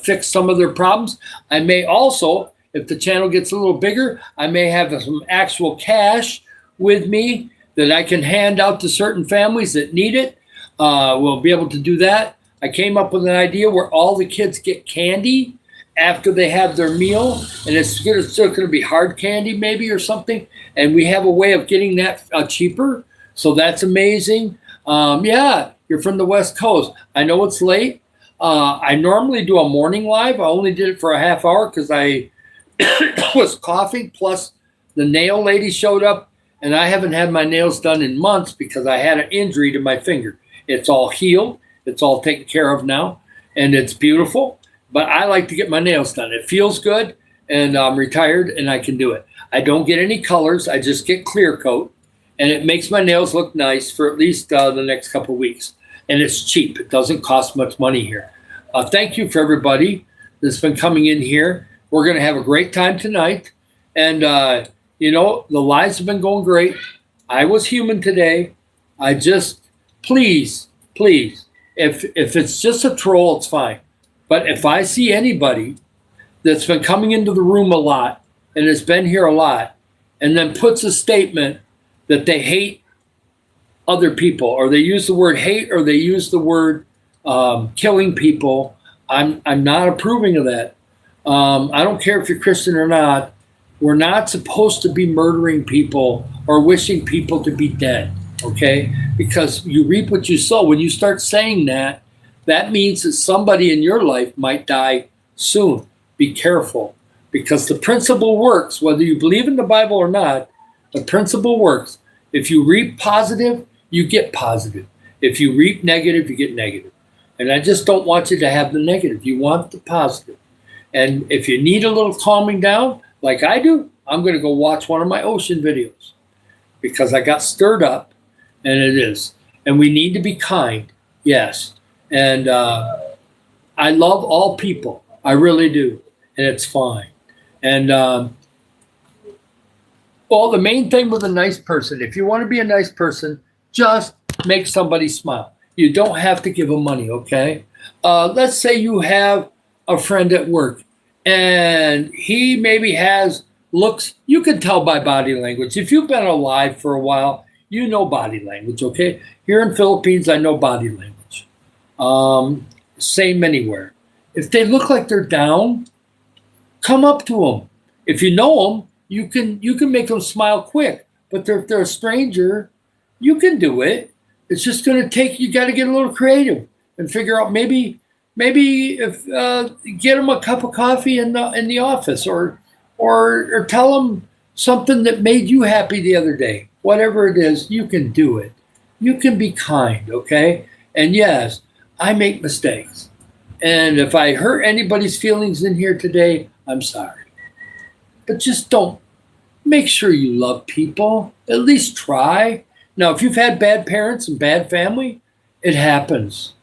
fix some of their problems. I may also, if the channel gets a little bigger, I may have some actual cash with me that I can hand out to certain families that need it. We'll be able to do that. I came up with an idea where all the kids get candy after they have their meal, and it's still going to be hard candy maybe or something, and we have a way of getting that cheaper, so that's amazing. Yeah, you're from the West Coast. I know it's late. I normally do a morning live. I only did it for a half hour because I was coughing, plus the nail lady showed up, and I haven't had my nails done in months because I had an injury to my finger. It's all healed. It's all taken care of now, and it's beautiful. But I like to get my nails done. It feels good, and I'm retired, and I can do it. I don't get any colors. I just get clear coat, and it makes my nails look nice for at least the next couple of weeks. And it's cheap. It doesn't cost much money here. Thank you for everybody that's been coming in here. We're going to have a great time tonight. And, the lives have been going great. I was human today. I just, please, if it's just a troll, it's fine. But if I see anybody that's been coming into the room a lot and has been here a lot and then puts a statement that they hate other people, or they use the word hate, or they use the word killing people, I'm not approving of that. I don't care if you're Christian or not. We're not supposed to be murdering people or wishing people to be dead, okay? Because you reap what you sow. When you start saying that, that means that somebody in your life might die soon. Be careful, because the principle works, whether you believe in the Bible or not. The principle works. If you reap positive, you get positive. If you reap negative, you get negative. And I just don't want you to have the negative. You want the positive. And if you need a little calming down, like I do, I'm going to go watch one of my ocean videos because I got stirred up, and it is. And we need to be kind, yes. And I love all people. I really do. And it's fine. And, the main thing with a nice person, if you want to be a nice person, just make somebody smile. You don't have to give them money, okay? Let's say you have a friend at work, and he maybe has looks. You can tell by body language. If you've been alive for a while, you know body language, okay? Here in Philippines, I know body language. Same anywhere. If they look like they're down, come up to them. If you know them, you can make them smile quick. But if they're a stranger, you can do it. It's just going to take, you got to get a little creative and figure out maybe if get them a cup of coffee in the office, or tell them something that made you happy the other day. Whatever it is, you can do it. You can be kind, okay? And yes, I make mistakes. And if I hurt anybody's feelings in here today, I'm sorry. But just don't. Make sure you love people. At least try. Now, if you've had bad parents and bad family, it happens.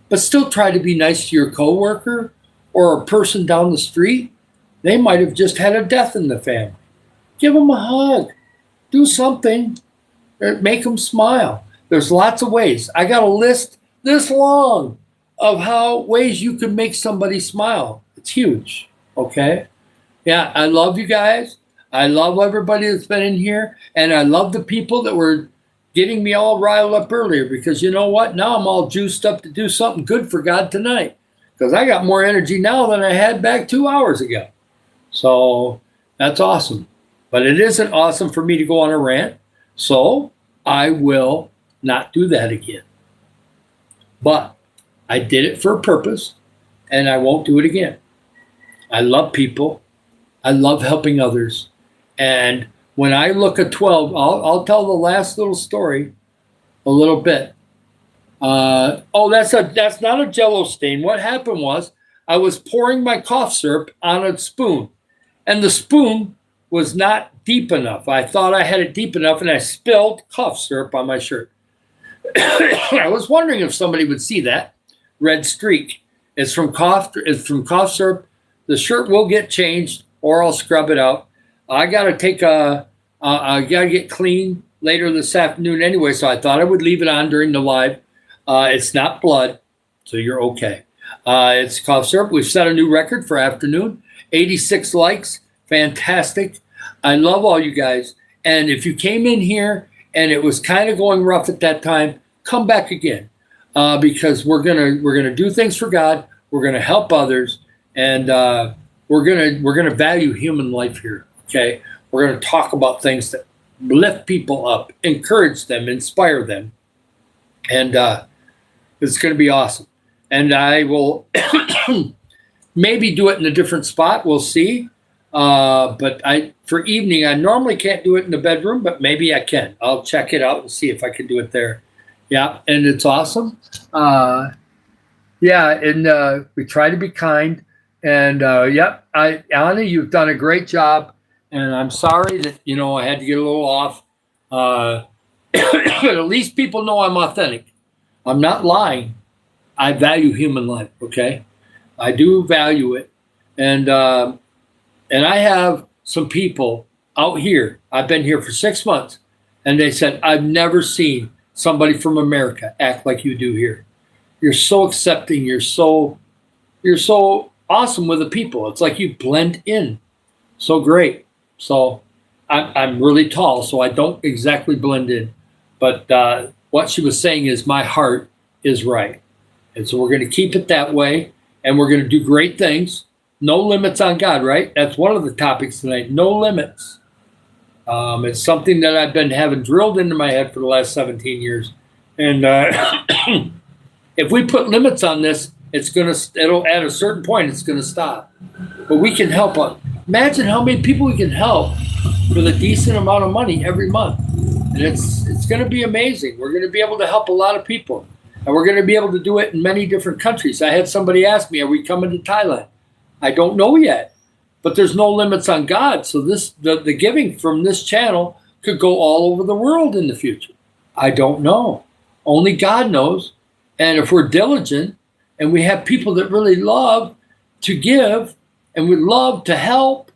But still try to be nice to your coworker or a person down the street. They might have just had a death in the family. Give them a hug. Do something. Make them smile. There's lots of ways. I got a list this long of ways you can make somebody smile. It's huge. Okay? Yeah, I love you guys. I love everybody that's been in here. And I love the people that were getting me all riled up earlier, because you know what? Now I'm all juiced up to do something good for God tonight, because I got more energy now than I had back 2 hours ago. So that's awesome. But it isn't awesome for me to go on a rant. So I will not do that again. But I did it for a purpose, and I won't do it again. I love people. I love helping others. And when I look at 12, I'll tell the last little story a little bit. That's not a Jell-O stain. What happened was I was pouring my cough syrup on a spoon, and the spoon was not deep enough. I thought I had it deep enough, and I spilled cough syrup on my shirt. I was wondering if somebody would see that red streak. It's from cough syrup. The shirt will get changed, or I'll scrub it out. I gotta get clean later this afternoon anyway, so I thought I would leave it on during the live. It's not blood, so you're okay. It's cough syrup. We've set a new record for afternoon. 86 likes. Fantastic. I love all you guys. And if you came in here and it was kind of going rough at that time, come back again, because we're gonna do things for God. We're gonna help others, and we're gonna value human life here. Okay, we're gonna talk about things that lift people up, encourage them, inspire them, and it's gonna be awesome. And I will maybe do it in a different spot. We'll see. But for evening, I normally can't do it in the bedroom, but maybe I can. I'll check it out and see if I can do it there. Yeah, and it's awesome. Yeah, and we try to be kind. And yep, Anna, you've done a great job. And I'm sorry that I had to get a little off. But at least people know I'm authentic. I'm not lying. I value human life. Okay, I do value it, and I have some people out here. I've been here for 6 months, and they said, I've never seen somebody from America act like you do here. You're so accepting. You're so awesome with the people. It's like you blend in so great. So I'm really tall, so I don't exactly blend in. But what she was saying is my heart is right. And so we're going to keep it that way, and we're going to do great things. No limits on God, right? That's one of the topics tonight. No limits. It's something that I've been having drilled into my head for the last 17 years. And if we put limits on this, it'll at a certain point, it's going to stop. But we can help. Imagine how many people we can help with a decent amount of money every month. And it's going to be amazing. We're going to be able to help a lot of people. And we're going to be able to do it in many different countries. I had somebody ask me, are we coming to Thailand? I don't know yet, but there's no limits on God. So the giving from this channel could go all over the world in the future. I don't know. Only God knows. And if we're diligent and we have people that really love to give and would love to help,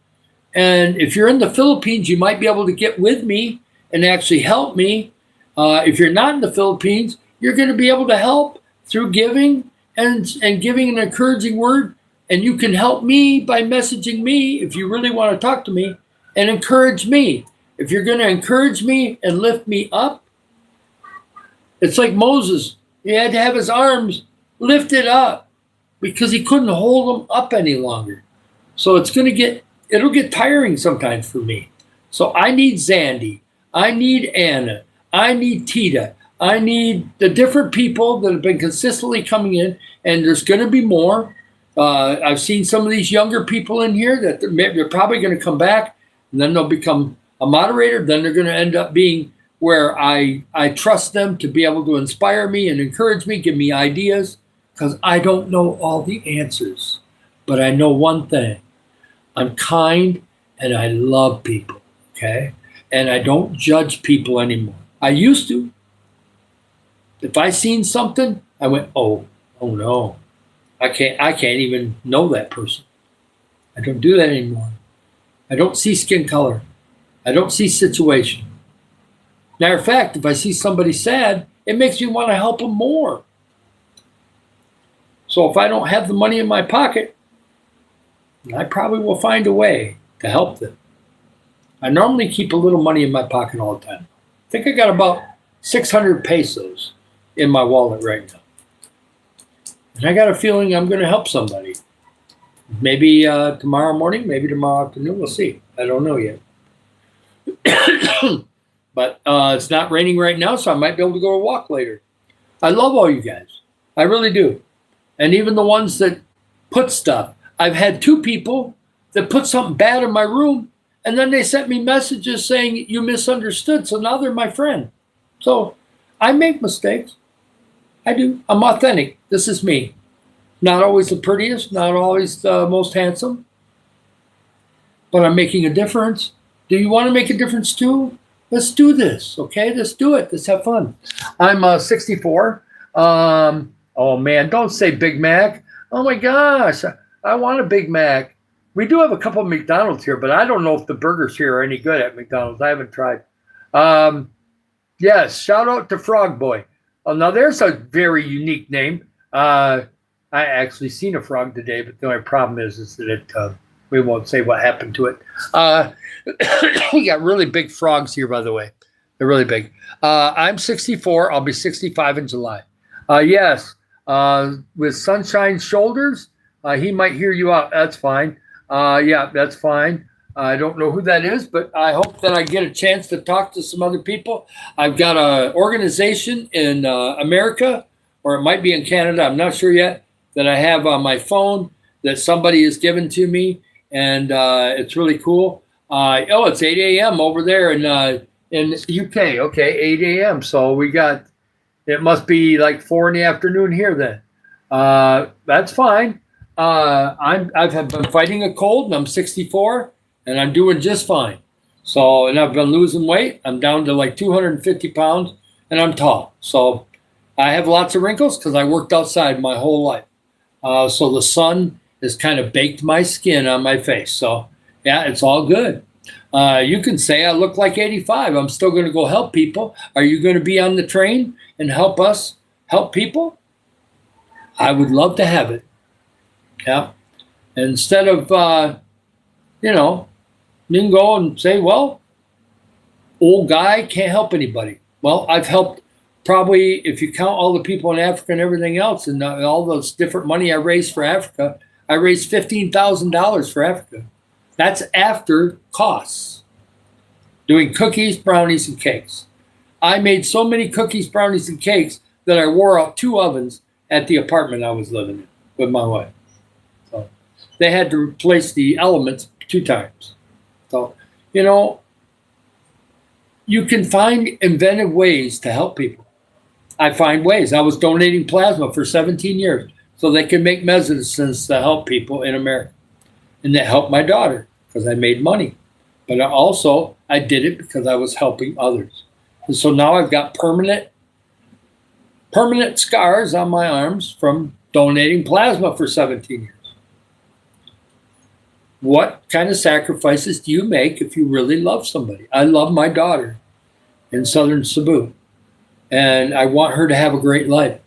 and if you're in the Philippines, you might be able to get with me and actually help me. If you're not in the Philippines, you're going to be able to help through giving and giving an encouraging word. And you can help me by messaging me if you really want to talk to me and encourage me. If you're going to encourage me and lift me up, it's like Moses. He had to have his arms lifted up because he couldn't hold them up any longer. So it'll get tiring sometimes for me. So I need Zandy. I need Anna. I need Tita. I need the different people that have been consistently coming in, and there's going to be more. I've seen some of these younger people in here that they're probably going to come back, and then they'll become a moderator. Then they're going to end up being where I trust them to be able to inspire me and encourage me, give me ideas, because I don't know all the answers. But I know one thing. I'm kind and I love people, okay? And I don't judge people anymore. I used to. If I seen something, I went, oh no. I can't even know that person. I don't do that anymore. I don't see skin color. I don't see situation. Matter of fact, if I see somebody sad, it makes me want to help them more. So if I don't have the money in my pocket, I probably will find a way to help them. I normally keep a little money in my pocket all the time. I think I got about 600 pesos in my wallet right now. And I got a feeling I'm going to help somebody. Maybe tomorrow morning, maybe tomorrow afternoon. We'll see. I don't know yet. But it's not raining right now, so I might be able to go a walk later. I love all you guys. I really do. And even the ones that put stuff. I've had 2 people that put something bad in my room, and then they sent me messages saying you misunderstood. So now they're my friend. So I make mistakes. I do. I'm authentic. This is me. Not always the prettiest, not always the most handsome, but I'm making a difference. Do you want to make a difference too? Let's do this, okay? Let's do it. Let's have fun. I'm 64. Oh, man, don't say Big Mac. Oh, my gosh. I want a Big Mac. We do have a couple of McDonald's here, but I don't know if the burgers here are any good at McDonald's. I haven't tried. Yes, shout out to Frog Boy. Well, now there's a very unique name. I actually seen a frog today, but the only problem is that we won't say what happened to it. We got really big frogs here, by the way. They're really big. I'm 64. I'll be 65 in July. Yes, with Sunshine Shoulders, he might hear you out. That's fine. Yeah, that's fine. I don't know who that is, but I hope that I get a chance to talk to some other people. I've got an organization in America, or it might be in Canada. I'm not sure yet, that I have on my phone that somebody has given to me, and it's really cool. It's 8 a.m. over there in UK. Okay, 8 a.m. So it must be like 4 in the afternoon here then. That's fine. I've been fighting a cold, and I'm 64, and I'm doing just fine. So, and I've been losing weight. I'm down to like 250 pounds, and I'm tall. So I have lots of wrinkles because I worked outside my whole life. So the sun has kind of baked my skin on my face. So yeah, it's all good. You can say I look like 85. I'm still going to go help people. Are you going to be on the train and help us help people? I would love to have it. Yeah. Instead of, you can go and say, well, old guy can't help anybody. Well, I've helped probably, if you count all the people in Africa and everything else and all those different money I raised for Africa, I raised $15,000 for Africa. That's after costs. Doing cookies, brownies, and cakes. I made so many cookies, brownies, and cakes that I wore out 2 ovens at the apartment I was living in with my wife. So they had to replace the elements 2 times. So, you can find inventive ways to help people. I find ways. I was donating plasma for 17 years so they can make medicines to help people in America. And that helped my daughter because I made money. But I did it because I was helping others. And so now I've got permanent scars on my arms from donating plasma for 17 years. What kind of sacrifices do you make if you really love somebody? I love my daughter in southern Cebu, and I want her to have a great life.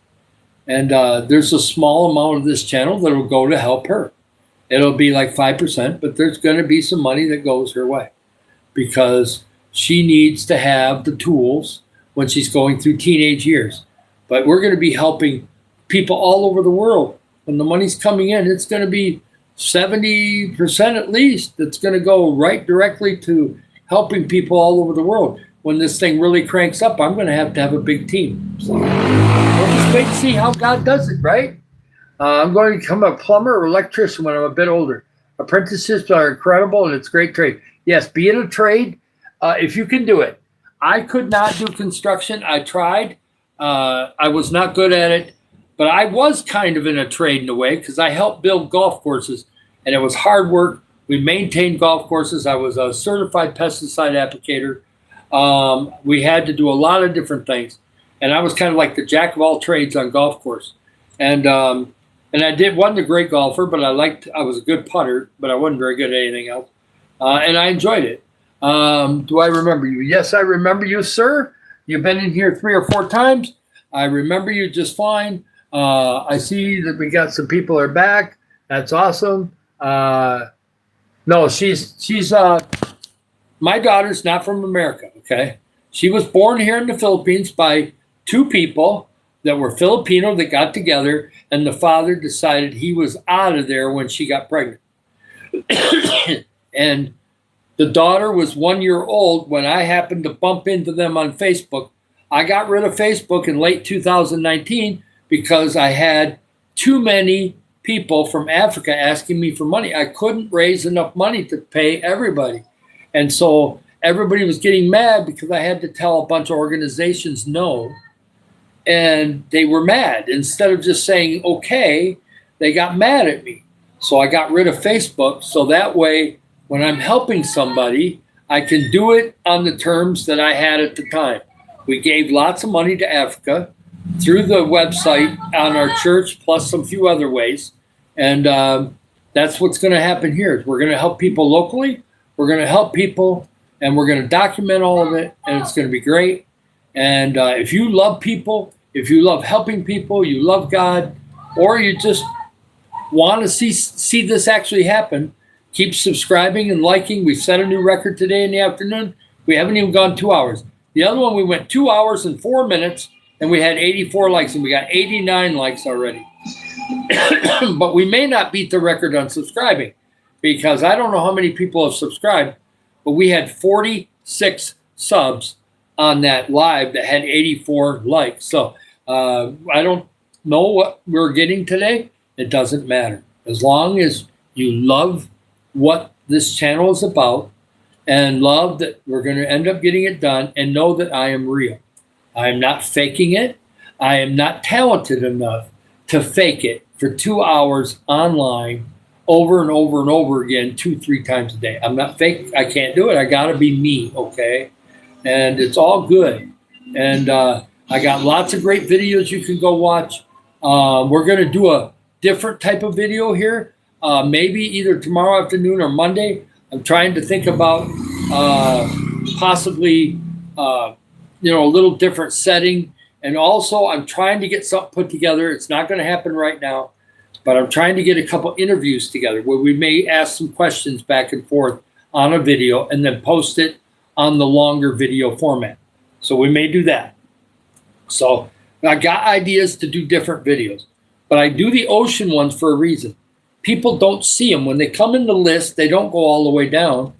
And there's a small amount of this channel that will go to help her. It'll be like 5%, but there's going to be some money that goes her way because she needs to have the tools when she's going through teenage years. But we're going to be helping people all over the world. When the money's coming in, it's going to be 70% at least that's going to go right directly to helping people all over the world. When this thing really cranks up, I'm going to have a big team. So we'll just wait to see how God does it, right? I'm going to become a plumber or electrician when I'm a bit older. Apprenticeships are incredible, and it's a great trade. Yes, be in a trade if you can do it. I could not do construction. I tried. I was not good at it. But I was kind of in a trade in a way because I helped build golf courses, and it was hard work. We maintained golf courses. I was a certified pesticide applicator. We had to do a lot of different things, and I was kind of like the jack of all trades on golf course. And I wasn't a great golfer, but I was a good putter, but I wasn't very good at anything else. And I enjoyed it. Do I remember you? Yes, I remember you, sir. You've been in here 3 or 4 times. I remember you just fine. I see that we got some people are back. That's awesome. No, she's my daughter's not from America. Okay. She was born here in the Philippines by 2 people that were Filipino that got together, and the father decided he was out of there when she got pregnant. And the daughter was 1 year old when I happened to bump into them on Facebook. I got rid of Facebook in late 2019 because I had too many people from Africa asking me for money. I couldn't raise enough money to pay everybody. And so everybody was getting mad because I had to tell a bunch of organizations no. And they were mad. Instead of just saying, okay, they got mad at me. So I got rid of Facebook. So that way, when I'm helping somebody, I can do it on the terms that I had at the time. We gave lots of money to Africa through the website on our church, plus some few other ways. And that's what's going to happen here. We're going to help people locally. We're going to help people, and we're going to document all of it, and it's going to be great. And if you love people, If you love helping people, you love God, or you just want to see this actually happen, keep subscribing and liking. We set a new record today in the afternoon. We haven't even gone 2 hours. The other one, we went 2 hours and 4 minutes, and we had 84 likes, and we got 89 likes already. But we may not beat the record on subscribing, because I don't know how many people have subscribed, but we had 46 subs on that live that had 84 likes. So I don't know what we're getting today. It doesn't matter. As long as you love what this channel is about and love that we're going to end up getting it done, and know that I am real. I am not faking it. I am not talented enough to fake it for 2 hours online over and over and over again, 2-3 times a day. I'm not fake. I can't do it. I got to be me, okay? And it's all good. And I got lots of great videos you can go watch. We're going to do a different type of video here, maybe either tomorrow afternoon or Monday. I'm trying to think about possibly, a little different setting. And also, I'm trying to get something put together. It's not going to happen right now, but I'm trying to get a couple interviews together where we may ask some questions back and forth on a video and then post it on the longer video format. So we may do that. So I got ideas to do different videos, but I do the ocean ones for a reason. People don't see them. When they come in the list, they don't go all the way down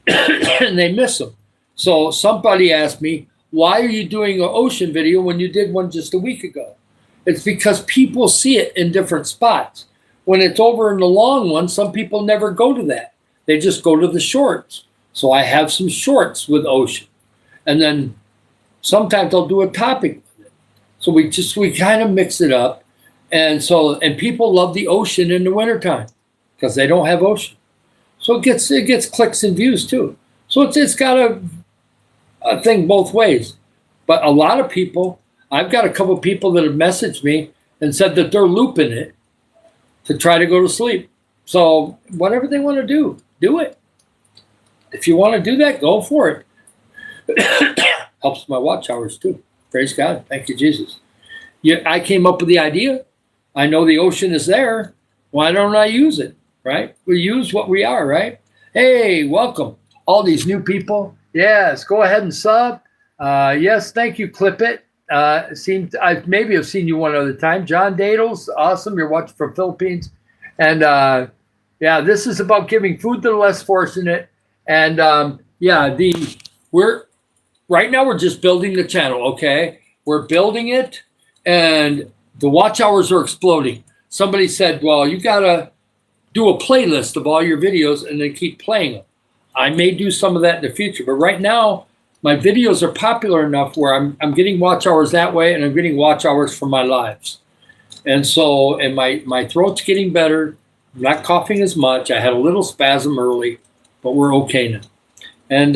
and they miss them. So somebody asked me, why are you doing an ocean video when you did one just a week ago? It's because people see it in different spots. When it's over in the long one, some people never go to that. They just go to the shorts. So I have some shorts with ocean. And then sometimes I'll do a topic with it. So we kind of mix it up. And people love the ocean in the wintertime because they don't have ocean. So it gets clicks and views too. So it's got a thing both ways. But a lot of people, I've got a couple of people that have messaged me and said that they're looping it to try to go to sleep. So whatever they want to do it. If you want to do that, go for it. Helps my watch hours too. Praise God. Thank you, Jesus. I came up with the idea. I know the ocean is there. Why don't I use it, right? We use what we are, right? Hey, welcome. All these new people. Yes, go ahead and sub. Yes, thank you, Clip It. I maybe have seen you one other time. John Dadles, awesome. You're watching from Philippines. And this is about giving food to the less fortunate. And right now we're just building the channel, okay? We're building it, and the watch hours are exploding. Somebody said, well, you got to do a playlist of all your videos and then keep playing them. I may do some of that in the future, but right now my videos are popular enough where I'm getting watch hours that way, and I'm getting watch hours from my lives. And so, and my throat's getting better. I'm not coughing as much. I had a little spasm early, but we're okay now. And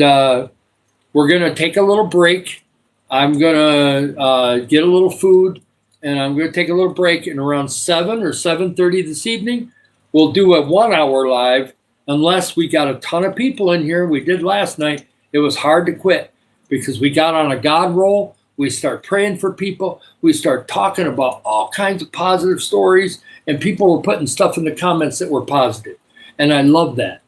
we're going to take a little break. I'm going to get a little food, and I'm going to take a little break. And around 7 or 7:30 this evening, we'll do a 1 hour live, unless we got a ton of people in here. We did last night. It was hard to quit because we got on a God roll. We start praying for people. We start talking about all kinds of positive stories, and people were putting stuff in the comments that were positive. And I love that.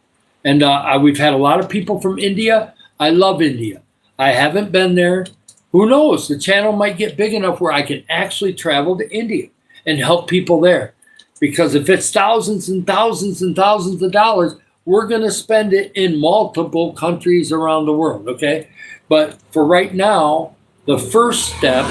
And we've had a lot of people from India. I love India. I haven't been there. Who knows? The channel might get big enough where I can actually travel to India and help people there. Because if it's thousands and thousands and thousands of dollars, we're going to spend it in multiple countries around the world, okay? But for right now, the first step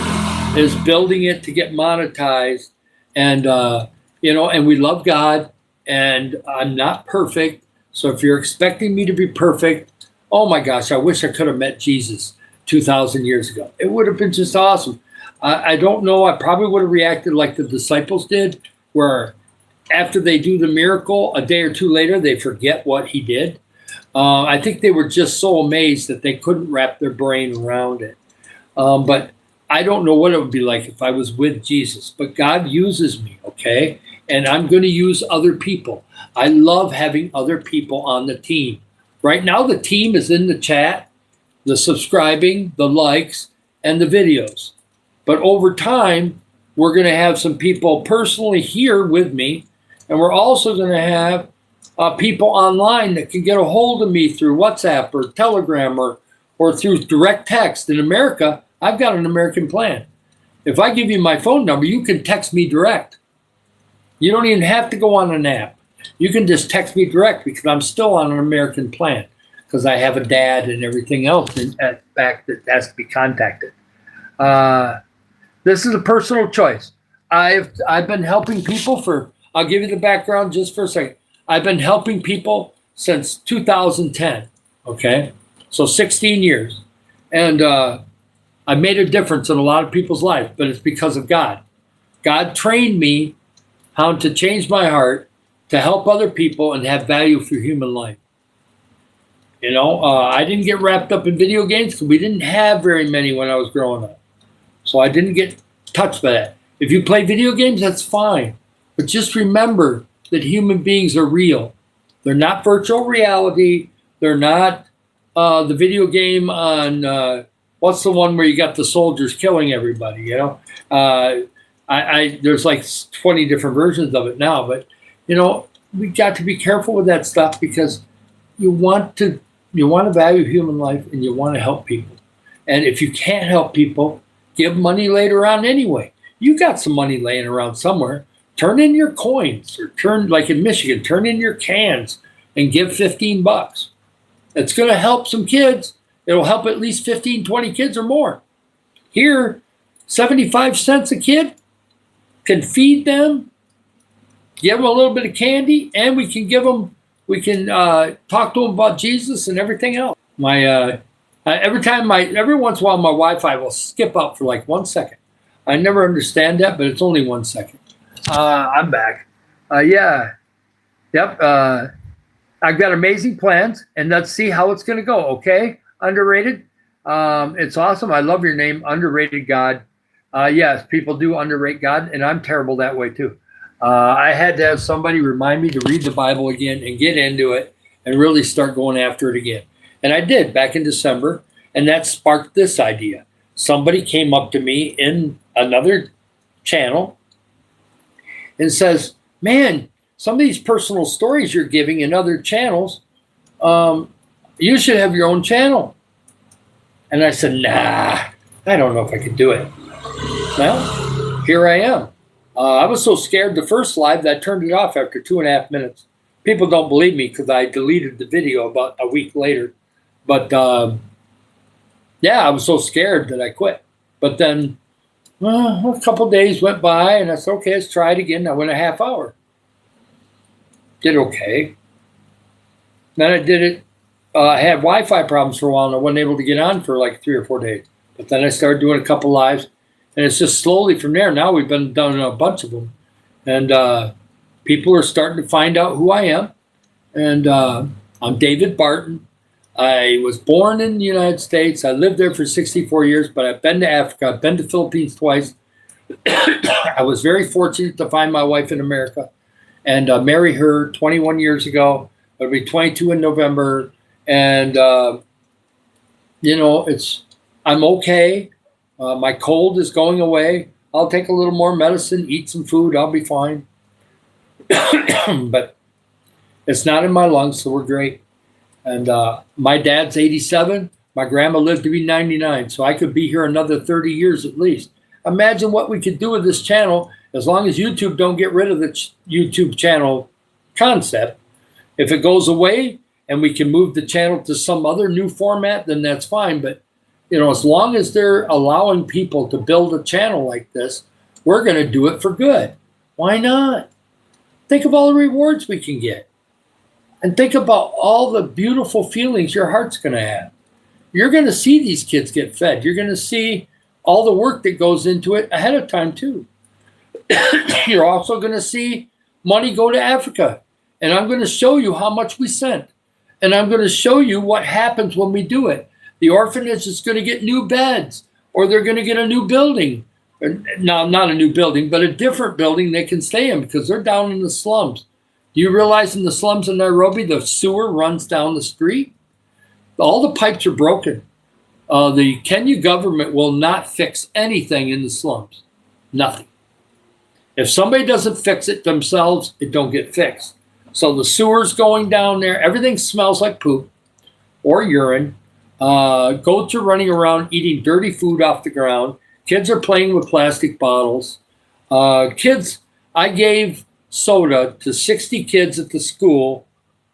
is building it to get monetized. And, and we love God, and I'm not perfect. So if you're expecting me to be perfect, oh my gosh, I wish I could have met Jesus 2,000 years ago. It would have been just awesome. I don't know. I probably would have reacted like the disciples did, where after they do the miracle, a day or two later, they forget what he did. I think they were just so amazed that they couldn't wrap their brain around it. But I don't know what it would be like if I was with Jesus. But God uses me, okay? And I'm going to use other people. I love having other people on the team. Right now, the team is in the chat, the subscribing, the likes, and the videos. But over time, we're going to have some people personally here with me, and we're also going to have people online that can get a hold of me through WhatsApp or Telegram or through direct text. In America, I've got an American plan. If I give you my phone number, you can text me direct. You don't even have to go on an app. You can just text me direct because I'm still on an American plan because I have a dad and everything else back that has to be contacted. This is a personal choice. I've been helping people I'll give you the background just for a second. I've been helping people since 2010, okay? So 16 years. And I've made a difference in a lot of people's lives, but it's because of God. God trained me how to change my heart to help other people and have value for human life. You know, I didn't get wrapped up in video games because we didn't have very many when I was growing up. So I didn't get touched by that. If you play video games, that's fine. But just remember that human beings are real. They're not virtual reality. They're not the video game on what's the one where you got the soldiers killing everybody, you know? There's like 20 different versions of it now, but you know, we got to be careful with that stuff because you want to value human life and you want to help people. And if you can't help people, give money later on anyway. You got some money laying around somewhere. Turn in your coins or like in Michigan, turn in your cans and give $15. It's going to help some kids. It'll help at least 15, 20 kids or more. Here, 75 cents a kid can feed them, give them a little bit of candy, and we can talk to them about Jesus and everything else. Every once in a while, my Wi-Fi will skip out for like 1 second. I never understand that, but it's only 1 second. I'm back. Yep. I've got amazing plans, and let's see how it's going to go. Okay, underrated. It's awesome. I love your name, Underrated God. Yes, people do underrate God, and I'm terrible that way too. I had to have somebody remind me to read the Bible again and get into it and really start going after it again. And I did back in December, and that sparked this idea. Somebody came up to me in another channel and says, man, some of these personal stories you're giving in other channels, you should have your own channel. And I said, nah, I don't know if I could do it. Well, here I am. I was so scared the first live that I turned it off after 2.5 minutes. People don't believe me because I deleted the video about a week later. But yeah, I was so scared that I quit. But then a couple days went by and I said, okay, let's try it again. I went a half hour. Did okay. Then I did it. I had Wi-Fi problems for a while and I wasn't able to get on for like 3 or 4 days. But then I started doing a couple lives. And it's just slowly from there. Now we've been done a bunch of them. And people are starting to find out who I am. And I'm David Barton. I was born in the United States. I lived there for 64 years, but I've been to Africa. I've been to the Philippines twice. I was very fortunate to find my wife in America and marry her 21 years ago. It'll be 22 in November. And, you know, I'm okay. My cold is going away. I'll take a little more medicine, eat some food. I'll be fine. But it's not in my lungs, so we're great. And my dad's 87. My grandma lived to be 99, so I could be here another 30 years at least. Imagine what we could do with this channel as long as YouTube don't get rid of the YouTube channel concept. If it goes away and we can move the channel to some other new format, then that's fine. But you know, as long as they're allowing people to build a channel like this, we're going to do it for good. Why not? Think of all the rewards we can get. And think about all the beautiful feelings your heart's going to have. You're going to see these kids get fed. You're going to see all the work that goes into it ahead of time too. You're also going to see money go to Africa. And I'm going to show you how much we sent. And I'm going to show you what happens when we do it. The orphanage is going to get new beds, or they're going to get a new building. No, not a new building, but a different building they can stay in because they're down in the slums. Do you realize in the slums in Nairobi, the sewer runs down the street? All the pipes are broken. The Kenya government will not fix anything in the slums. Nothing. If somebody doesn't fix it themselves, it don't get fixed. So the sewer's going down there. Everything smells like poop or urine. Goats are running around eating dirty food off the ground. Kids are playing with plastic bottles. I gave soda to 60 kids at the school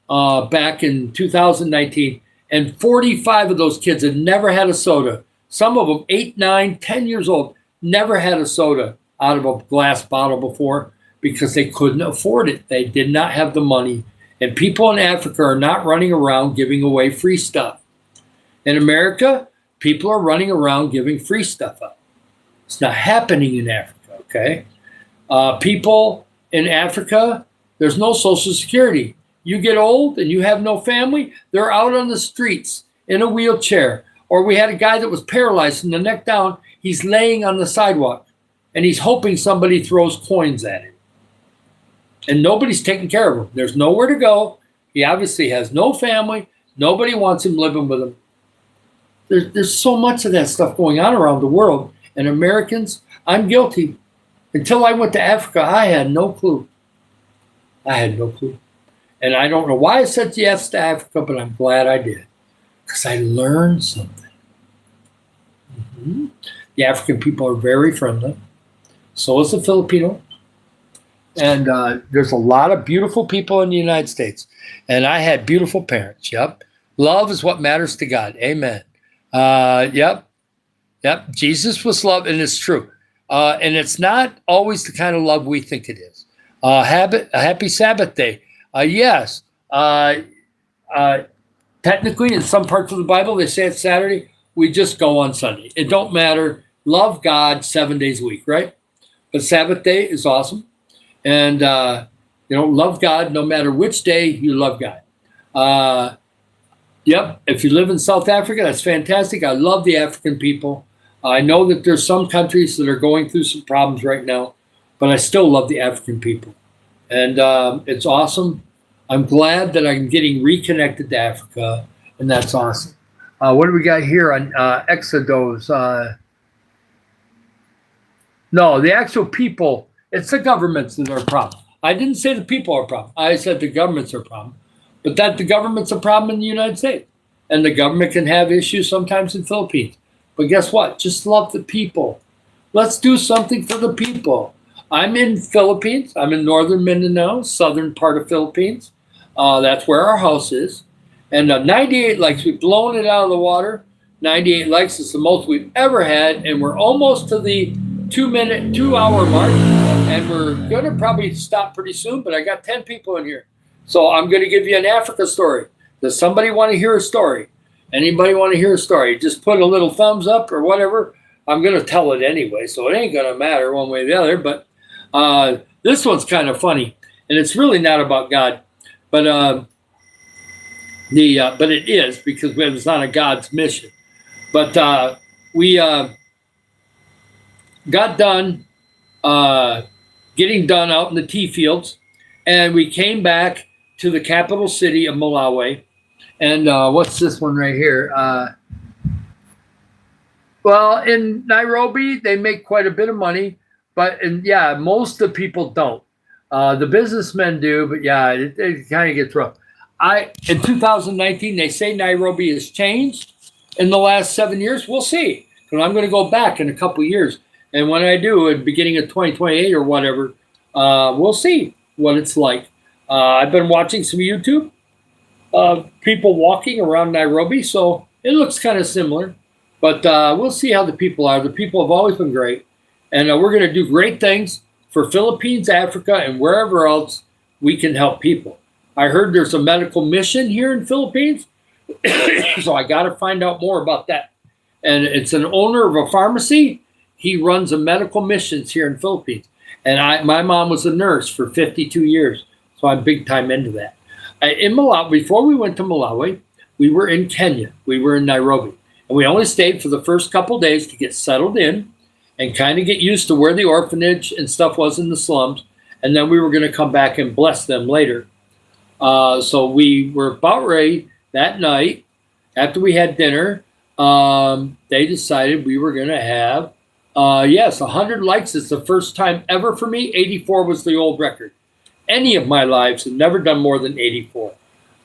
back in 2019, and 45 of those kids had never had a soda. Some of them, 8, 9, 10 years old, never had a soda out of a glass bottle before because they couldn't afford it. They did not have the money. And people in Africa are not running around giving away free stuff. In America, people are running around giving free stuff out. It's not happening in Africa, okay? People in Africa, there's no Social Security. You get old and you have no family, they're out on the streets in a wheelchair. Or we had a guy that was paralyzed from the neck down. He's laying on the sidewalk and he's hoping somebody throws coins at him. And nobody's taking care of him. There's nowhere to go. He obviously has no family. Nobody wants him living with him. There's so much of that stuff going on around the world. And Americans, I'm guilty. Until I went to Africa, I had no clue. I had no clue. And I don't know why I said yes to Africa, but I'm glad I did. Because I learned something. The African people are very friendly. So is the Filipino. And there's a lot of beautiful people in the United States. And I had beautiful parents. Yep. Love is what matters to God. Amen. Yep. Jesus was love, and it's true. And it's not always the kind of love we think it is. A happy Sabbath day. Yes. Technically, in some parts of the Bible, they say it's Saturday. We just go on Sunday. It don't matter. Love God 7 days a week, right? But Sabbath day is awesome. And, love God no matter which day you love God. Yep. If you live in South Africa, that's fantastic. I love the African people. I know that there's some countries that are going through some problems right now, but I still love the African people. And it's awesome. I'm glad that I'm getting reconnected to Africa, and that's awesome. What do we got here on Exodus? No, the actual people, it's the governments that are a problem. I didn't say the people are a problem. I said the governments are a problem. But that the government's a problem in the United States. And the government can have issues sometimes in the Philippines. But guess what? Just love the people. Let's do something for the people. I'm in Philippines. I'm in northern Mindanao, southern part of Philippines. That's where our house is. And 98 likes, we've blown it out of the water. 98 likes is the most we've ever had. And we're almost to the 2 hour mark. And we're going to probably stop pretty soon. But I got 10 people in here. So I'm going to give you an Africa story. Does somebody want to hear a story? Anybody want to hear a story? Just put a little thumbs up or whatever. I'm going to tell it anyway, so it ain't going to matter one way or the other. But this one's kind of funny, and it's really not about God, but it is because it's on a God's mission. But we got done getting done out in the tea fields, and we came back to the capital city of Malawi. And what's this one right here? Well, in Nairobi, they make quite a bit of money. But most of the people don't. The businessmen do, but it kind of gets rough. In 2019, they say Nairobi has changed in the last 7 years. We'll see. Because I'm going to go back in a couple of years. And when I do, at the beginning of 2028 or whatever, we'll see what it's like. I've been watching some YouTube people walking around Nairobi, so it looks kind of similar. But we'll see how the people are. The people have always been great. And we're going to do great things for Philippines, Africa, and wherever else we can help people. I heard there's a medical mission here in Philippines, so I got to find out more about that. And it's an owner of a pharmacy. He runs a medical missions here in Philippines. And my mom was a nurse for 52 years, so I'm big time into that. In Malawi, before we went to Malawi, we were in Kenya. We were in Nairobi. And we only stayed for the first couple of days to get settled in and kind of get used to where the orphanage and stuff was in the slums. And then we were going to come back and bless them later. So we were about ready that night, after we had dinner, they decided we were going to have, yes, 100 likes. It's the first time ever for me. 84 was the old record. Any of my lives have never done more than 84.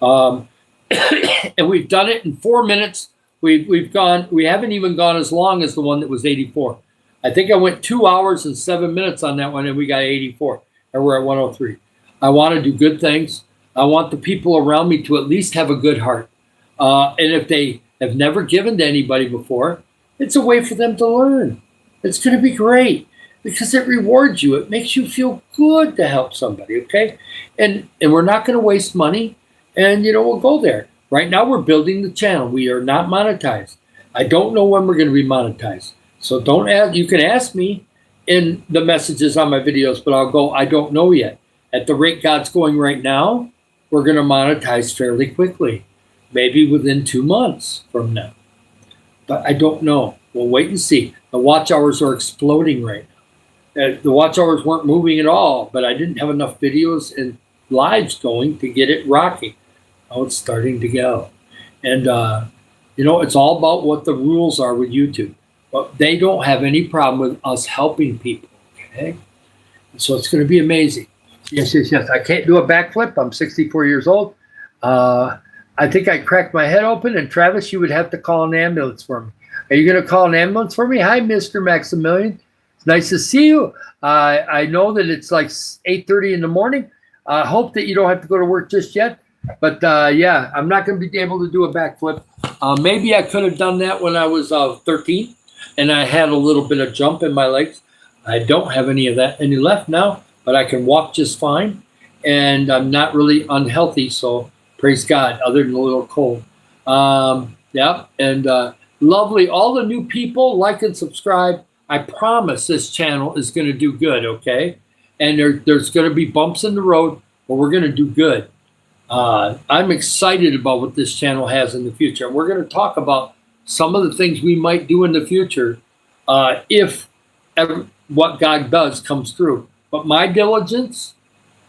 And we've done it in 4 minutes. We haven't even gone as long as the one that was 84. I think I went 2 hours and 7 minutes on that one, and we got 84, and we're at 103. I want to do good things. I want the people around me to at least have a good heart. And if they have never given to anybody before, it's a way for them to learn. It's going to be great because it rewards you. It makes you feel good to help somebody, okay? And we're not going to waste money, and, we'll go there. Right now, we're building the channel. We are not monetized. I don't know when we're going to be monetized. So don't ask. You can ask me in the messages on my videos, but I'll go, I don't know yet. At the rate God's going right now, we're going to monetize fairly quickly, maybe within 2 months from now. But I don't know. We'll wait and see. The watch hours are exploding right now. The watch hours weren't moving at all, but I didn't have enough videos and lives going to get it rocking. Now it's starting to go. And, it's all about what the rules are with YouTube. But they don't have any problem with us helping people, okay? So it's going to be amazing. Yes. I can't do a backflip. I'm 64 years old. I think I cracked my head open, and Travis, you would have to call an ambulance for me. Are you going to call an ambulance for me? Hi, Mr. Maximilian. It's nice to see you. I know that it's like 8:30 in the morning. I hope that you don't have to go to work just yet. But, yeah, I'm not going to be able to do a backflip. Maybe I could have done that when I was 13, and I had a little bit of jump in my legs. I don't have any left now, but I can walk just fine, and I'm not really unhealthy, so praise God, other than a little cold. Lovely. All the new people, like and subscribe. I promise this channel is going to do good, okay? And there's going to be bumps in the road, but we're going to do good. I'm excited about what this channel has in the future. And we're going to talk about some of the things we might do in the future if what God does comes through. But my diligence,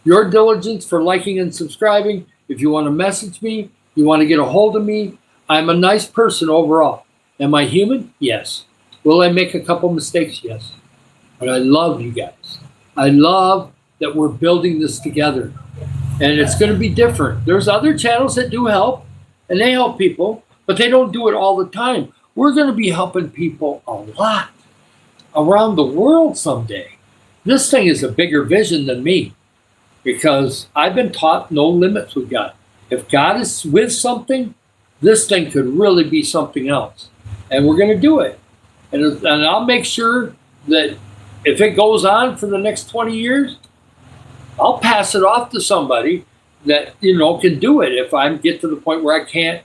your diligence for liking and subscribing, if you want to message me, you want to get a hold of me, I'm a nice person overall. Am I human? Yes. Will I make a couple mistakes? Yes. But I love you guys. I love that we're building this together. And it's going to be different. There's other channels that do help, and they help people, but they don't do it all the time. We're going to be helping people a lot around the world someday. This thing is a bigger vision than me because I've been taught no limits with God. If God is with something, this thing could really be something else. And we're going to do it. And I'll make sure that if it goes on for the next 20 years, I'll pass it off to somebody that, can do it. If I get to the point where I can't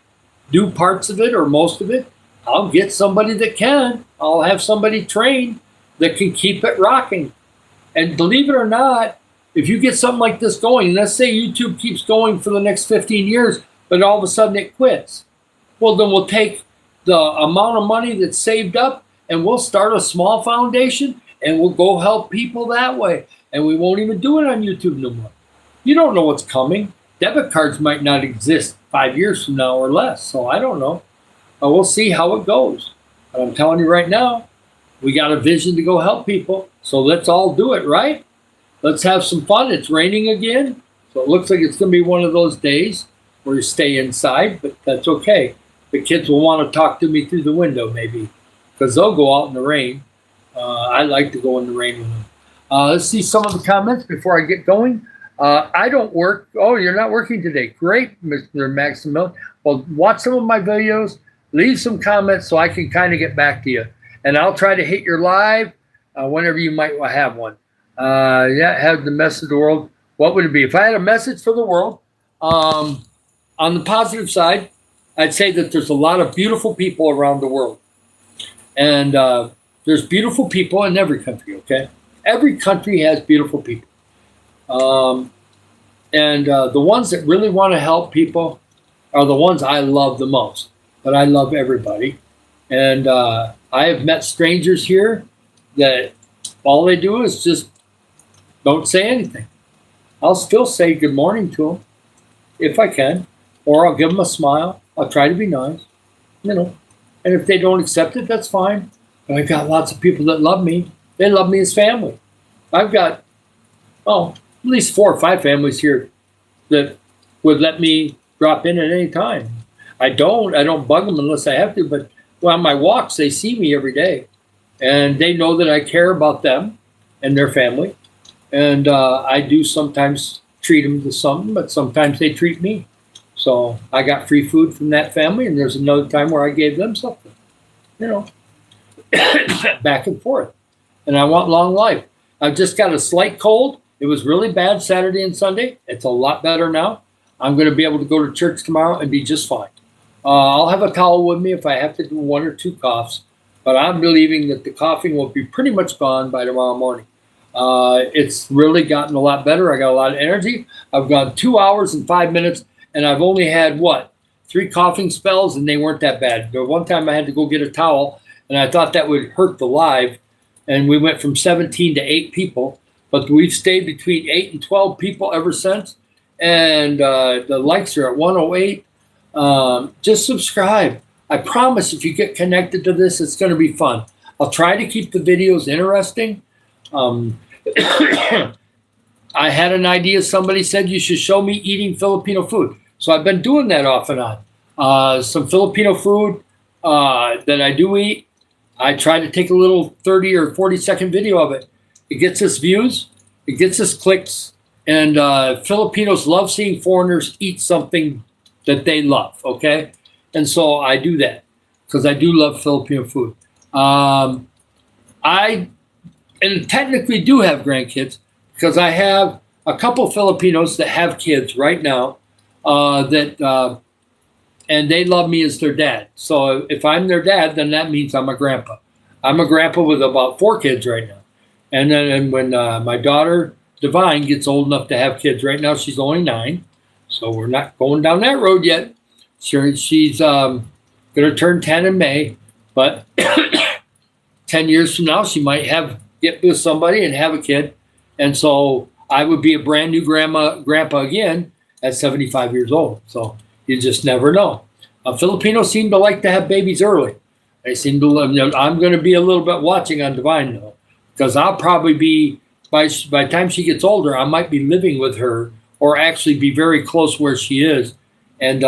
do parts of it or most of it, I'll get somebody that can. I'll have somebody trained that can keep it rocking. And believe it or not, if you get something like this going, let's say YouTube keeps going for the next 15 years, but all of a sudden it quits. Well, then we'll take the amount of money that's saved up and we'll start a small foundation and we'll go help people that way. And we won't even do it on YouTube no more. You don't know what's coming. Debit cards might not exist 5 years from now or less. So I don't know. But we'll see how it goes. But I'm telling you right now, we got a vision to go help people. So let's all do it, right? Let's have some fun. It's raining again. So it looks like it's going to be one of those days where you stay inside, but that's okay. The kids will want to talk to me through the window maybe because they'll go out in the rain. I like to go in the rain with them. Let's see some of the comments before I get going. I don't work. Oh, you're not working today. Great, Mr. Maximilian. Well, watch some of my videos. Leave some comments so I can kind of get back to you. And I'll try to hit your live whenever you might have one. Have the message of the world. What would it be? If I had a message for the world, on the positive side, I'd say that there's a lot of beautiful people around the world. And there's beautiful people in every country, okay? Every country has beautiful people. The ones that really want to help people are the ones I love the most. But I love everybody. And I have met strangers here that all they do is just don't say anything. I'll still say good morning to them if I can. Or I'll give them a smile. I'll try to be nice. And if they don't accept it, that's fine. But I've got lots of people that love me. They love me as family. I've got, at least 4 or 5 families here that would let me drop in at any time. I don't bug them unless I have to, but on my walks, they see me every day. And they know that I care about them and their family. And I do sometimes treat them to something, but sometimes they treat me. So I got free food from that family, and there's another time where I gave them something, back and forth. And I want long life. I've just got a slight cold. It was really bad Saturday and Sunday. It's a lot better now. I'm going to be able to go to church tomorrow and be just fine. I'll have a towel with me if I have to do 1 or 2 coughs, but I'm believing that the coughing will be pretty much gone by tomorrow morning. It's really gotten a lot better. I got a lot of energy. I've gone 2 hours and 5 minutes, and I've only had, 3 coughing spells, and they weren't that bad. The one time I had to go get a towel, and I thought that would hurt the live, and we went from 17 to 8 people, but we've stayed between 8 and 12 people ever since, and the likes are at 108. Just subscribe. I promise if you get connected to this, it's going to be fun. I'll try to keep the videos interesting. I had an idea. Somebody said you should show me eating Filipino food. So I've been doing that off and on. Some Filipino food that I do eat. I try to take a little 30 or 40-second video of it. It gets us views. It gets us clicks. And Filipinos love seeing foreigners eat something that they love, okay? And so I do that because I do love Filipino food. I technically do have grandkids because I have a couple Filipinos that have kids right now and they love me as their dad. So if I'm their dad, then that means I'm a grandpa. I'm a grandpa with about 4 kids right now. And then when my daughter, Divine, gets old enough to have kids, right now she's only 9. So we're not going down that road yet. She's going to turn 10 in May, but 10 years from now, she might get with somebody and have a kid. And so I would be a brand new grandpa again at 75 years old. So you just never know. Filipinos seem to like to have babies early. They seem to love, I'm going to be a little bit watching on Divine though, because I'll probably be, by the time she gets older, I might be living with her or actually be very close where she is and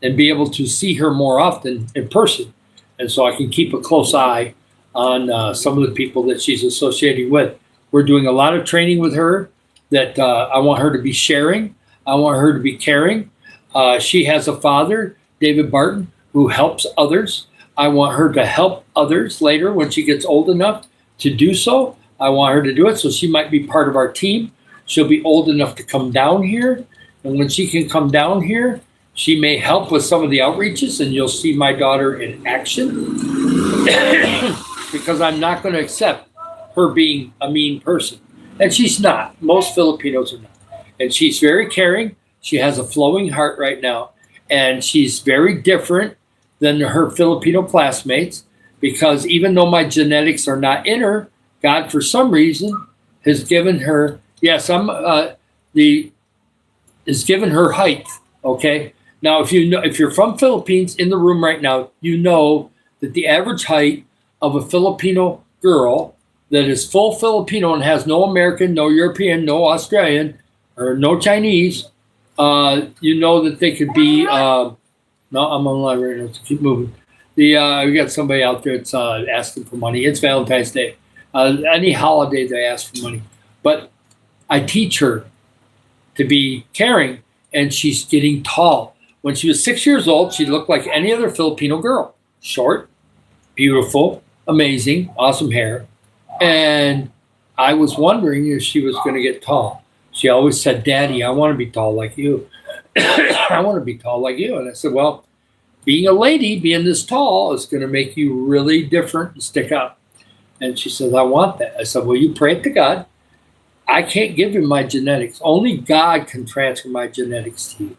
be able to see her more often in person. And so I can keep a close eye on some of the people that she's associating with. We're doing a lot of training with her that I want her to be sharing. I want her to be caring. She has a father, David Barton, who helps others. I want her to help others later when she gets old enough to do so. I want her to do it, so she might be part of our team. She'll be old enough to come down here. And when she can come down here, she may help with some of the outreaches, and you'll see my daughter in action. Because I'm not going to accept her being a mean person. And she's not. Most Filipinos are not. And she's very caring. She has a flowing heart right now. And she's very different than her Filipino classmates because even though my genetics are not in her, God, for some reason, has given her, has given her height, okay? Now, if you're from Philippines in the room right now, you know that the average height of a Filipino girl that is full Filipino and has no American, no European, no Australian, or no Chinese, you know that they could be, no, I'm online right now, so keep moving. We got somebody out there that's asking for money. It's Valentine's Day. Any holiday they ask for money. But I teach her to be caring, and she's getting tall. When she was 6 years old, she looked like any other Filipino girl. Short, beautiful, amazing, awesome hair. And I was wondering if she was going to get tall. She always said, Daddy, I want to be tall like you. I want to be tall like you. And I said, well, being a lady, being this tall is going to make you really different and stick out. And she says, I want that. I said, well, you pray it to God. I can't give you my genetics. Only God can transfer my genetics to you.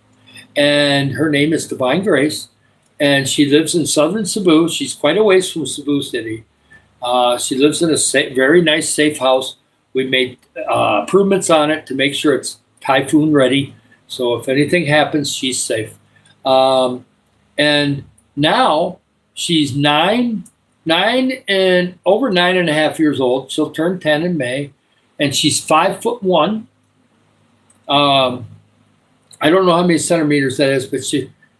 And her name is Divine Grace. And she lives in southern Cebu. She's quite a ways from Cebu City. She lives in a very nice, safe house. We made improvements on it to make sure it's typhoon ready. So if anything happens, she's safe. And now She's nine and over 9.5 years old. She'll turn 10 in May, and she's 5'1". I don't know how many centimeters that is, but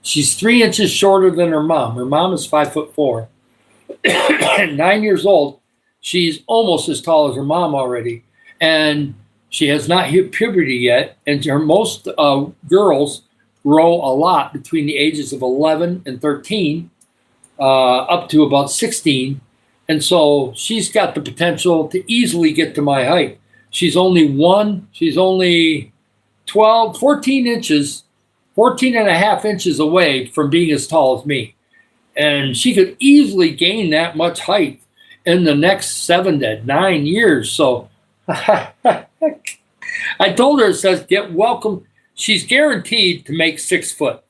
she's 3 inches shorter than her mom. Her mom is 5'4". 9 years old. She's almost as tall as her mom already, and she has not hit puberty yet. And most girls grow a lot between the ages of 11 and 13, up to about 16. And so she's got the potential to easily get to my height. She's only 14 inches, 14 and a half inches away from being as tall as me. And she could easily gain that much height in the next 7 to 9 years. So I told her, it says, get welcome. She's guaranteed to make 6 foot.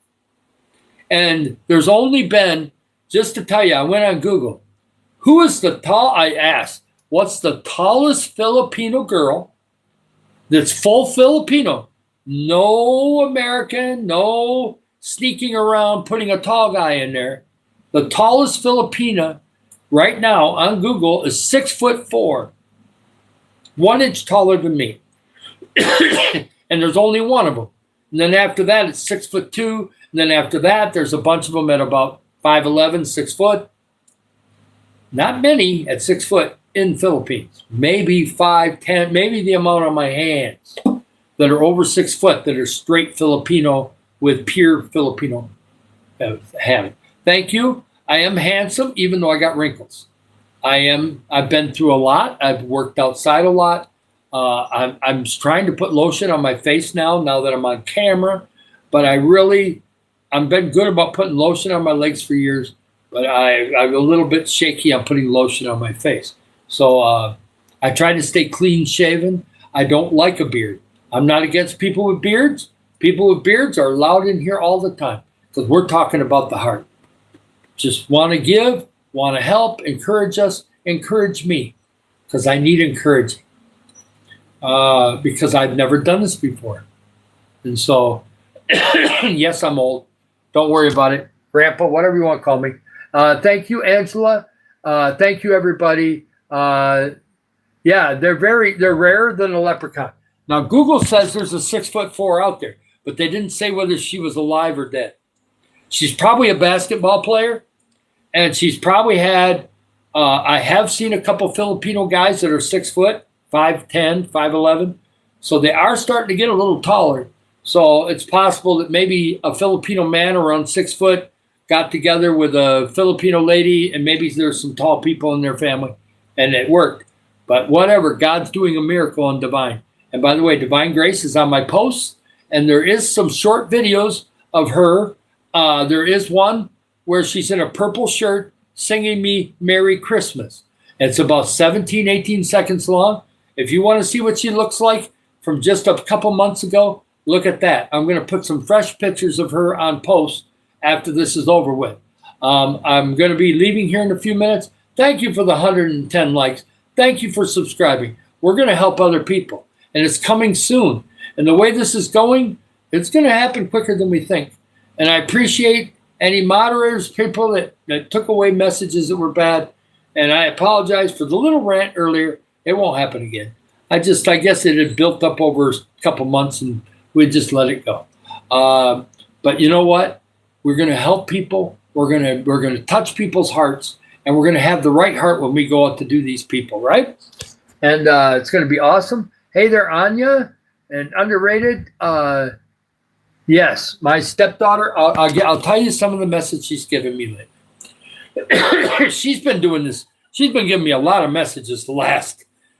And there's only been, just to tell you, I went on Google. Who is I asked, what's the tallest Filipino girl that's full Filipino? No American, no sneaking around putting a tall guy in there. The tallest Filipina right now on Google is 6'4", 1 inch taller than me. And there's only one of them. And then after that, it's 6'2". And then after that, there's a bunch of them at about 5'11", 6 foot. Not many at 6 foot in Philippines. Maybe 5'10", maybe the amount on my hands that are over 6 foot that are straight Filipino with pure Filipino habit. Thank you. I am handsome, even though I got wrinkles. I've been through a lot. I've worked outside a lot. I'm trying to put lotion on my face now that I'm on camera. But I've been good about putting lotion on my legs for years. But I'm a little bit shaky on putting lotion on my face. So I try to stay clean shaven. I don't like a beard. I'm not against people with beards. People with beards are allowed in here all the time because we're talking about the heart. Just want to give, want to help, encourage us, encourage me, because I need encouraging. Because I've never done this before. And so, yes, I'm old. Don't worry about it. Grandpa, whatever you want to call me. Thank you, Angela. Thank you, everybody. Yeah, they're rarer than a leprechaun. Now, Google says there's a 6'4" out there, but they didn't say whether she was alive or dead. She's probably a basketball player. And she's probably had, I have seen a couple Filipino guys that are 6 foot, 5'10", 5'11". So they are starting to get a little taller. So it's possible that maybe a Filipino man around 6 foot got together with a Filipino lady, and maybe there's some tall people in their family, and it worked. But whatever, God's doing a miracle on Divine. And by the way, Divine Grace is on my posts, and there is some short videos of her. There is one where she's in a purple shirt singing me Merry Christmas. It's about 17, 18 seconds long. If you want to see what she looks like from just a couple months ago, look at that. I'm going to put some fresh pictures of her on post after this is over with. I'm going to be leaving here in a few minutes. Thank you for the 110 likes. Thank you for subscribing. We're going to help other people, and it's coming soon. And the way this is going, it's going to happen quicker than we think. And I appreciate any moderators, people that took away messages that were bad. And I apologize for the little rant earlier. It won't happen again. I guess it had built up over a couple months and we just let it go. But you know what? We're going to help people. We're going to touch people's hearts, and we're going to have the right heart when we go out to do these people, right? And it's going to be awesome. Hey there, Anya, and underrated. Yes, my stepdaughter, I'll tell you some of the message she's given me lately. She's been doing this. She's been giving me a lot of messages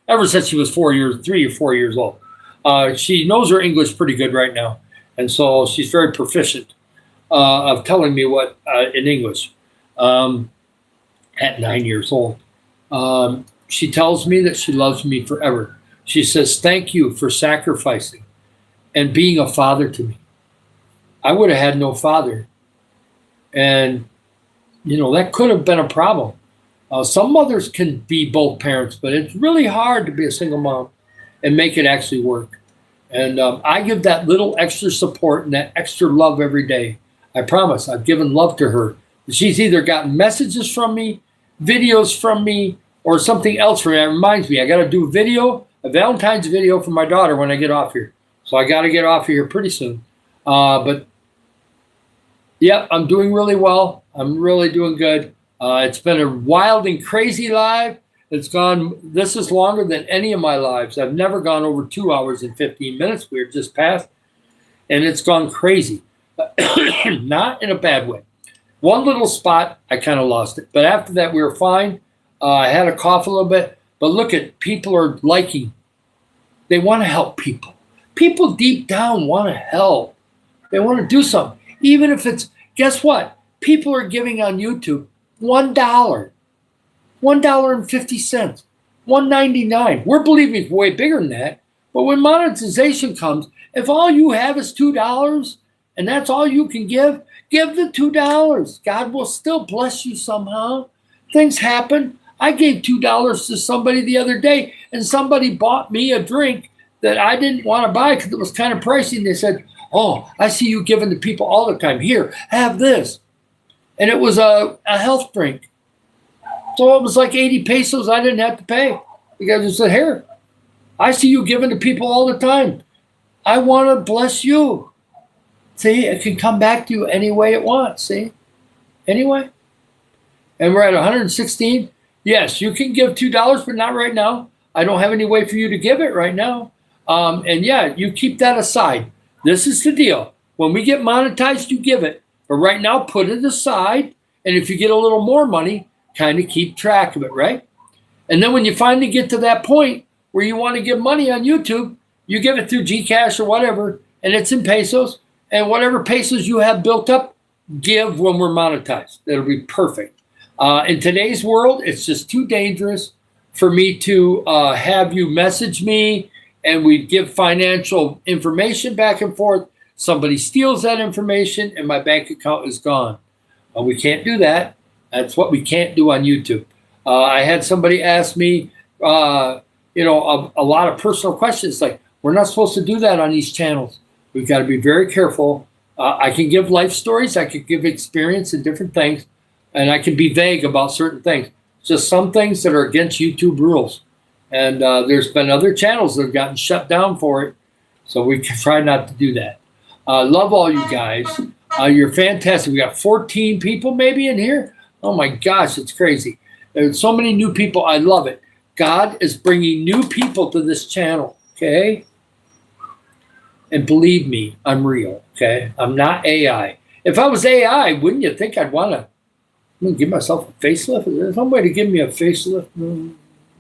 ever since she was 3 or 4 years old. She knows her English pretty good right now. And so she's very proficient of telling me what in English at 9 years old. She tells me that she loves me forever. She says, thank you for sacrificing and being a father to me. I would have had no father. And, that could have been a problem. Some mothers can be both parents, but it's really hard to be a single mom and make it actually work. And I give that little extra support and that extra love every day. I promise I've given love to her She's either gotten messages from me, videos from me, or something else from me. That reminds me, I got to do a Valentine's video for my daughter when I get off here. So I got to get off here pretty soon. But yeah, I'm doing really well. I'm really doing good. It's been a wild and crazy live. This is longer than any of my lives. I've never gone over 2 hours and 15 minutes. We're just past. And it's gone crazy. Not in a bad way. One little spot, I kind of lost it. But after that, we were fine. I had a cough a little bit. But look at, people are liking. They want to help people. People deep down want to help. They want to do something. Even if it's, guess what? People are giving on YouTube $1, $1.50, $1.99. We're believing way bigger than that. But when monetization comes, if all you have is $2 and that's all you can give the $2. God will still bless you somehow. Things happen. I gave $2 to somebody the other day, and somebody bought me a drink that I didn't want to buy because it was kind of pricey. And they said, "Oh, I see you giving to people all the time. Here, have this." And it was a health drink. So it was like 80 pesos I didn't have to pay. The guy just said, "Here, I see you giving to people all the time. I want to bless you." See, it can come back to you any way it wants. See? Anyway. And we're at 116. Yes, you can give $2, but not right now. I don't have any way for you to give it right now. And yeah, you keep that aside. This is the deal. When we get monetized, you give it. But right now, put it aside. And if you get a little more money, kind of keep track of it, right? And then when you finally get to that point where you want to give money on YouTube, you give it through Gcash or whatever, and it's in pesos. And whatever pesos you have built up, give when we're monetized. That'll be perfect. In today's world, it's just too dangerous for me to have you message me and we give financial information back and forth. Somebody steals that information and my bank account is gone. We can't do that. That's what we can't do on YouTube. I had somebody ask me, a lot of personal questions like, we're not supposed to do that on these channels. We've got to be very careful. I can give life stories. I can give experience and different things. And I can be vague about certain things. Just some things that are against YouTube rules. And there's been other channels that have gotten shut down for it. So we try not to do that. Love all you guys. You're fantastic. We got 14 people maybe in here. Oh my gosh, it's crazy. There's so many new people. I love it. God is bringing new people to this channel. Okay. And believe me, I'm real. Okay. I'm not AI. If I was AI, wouldn't you think I'd want to give myself a facelift? Is there some way to give me a facelift?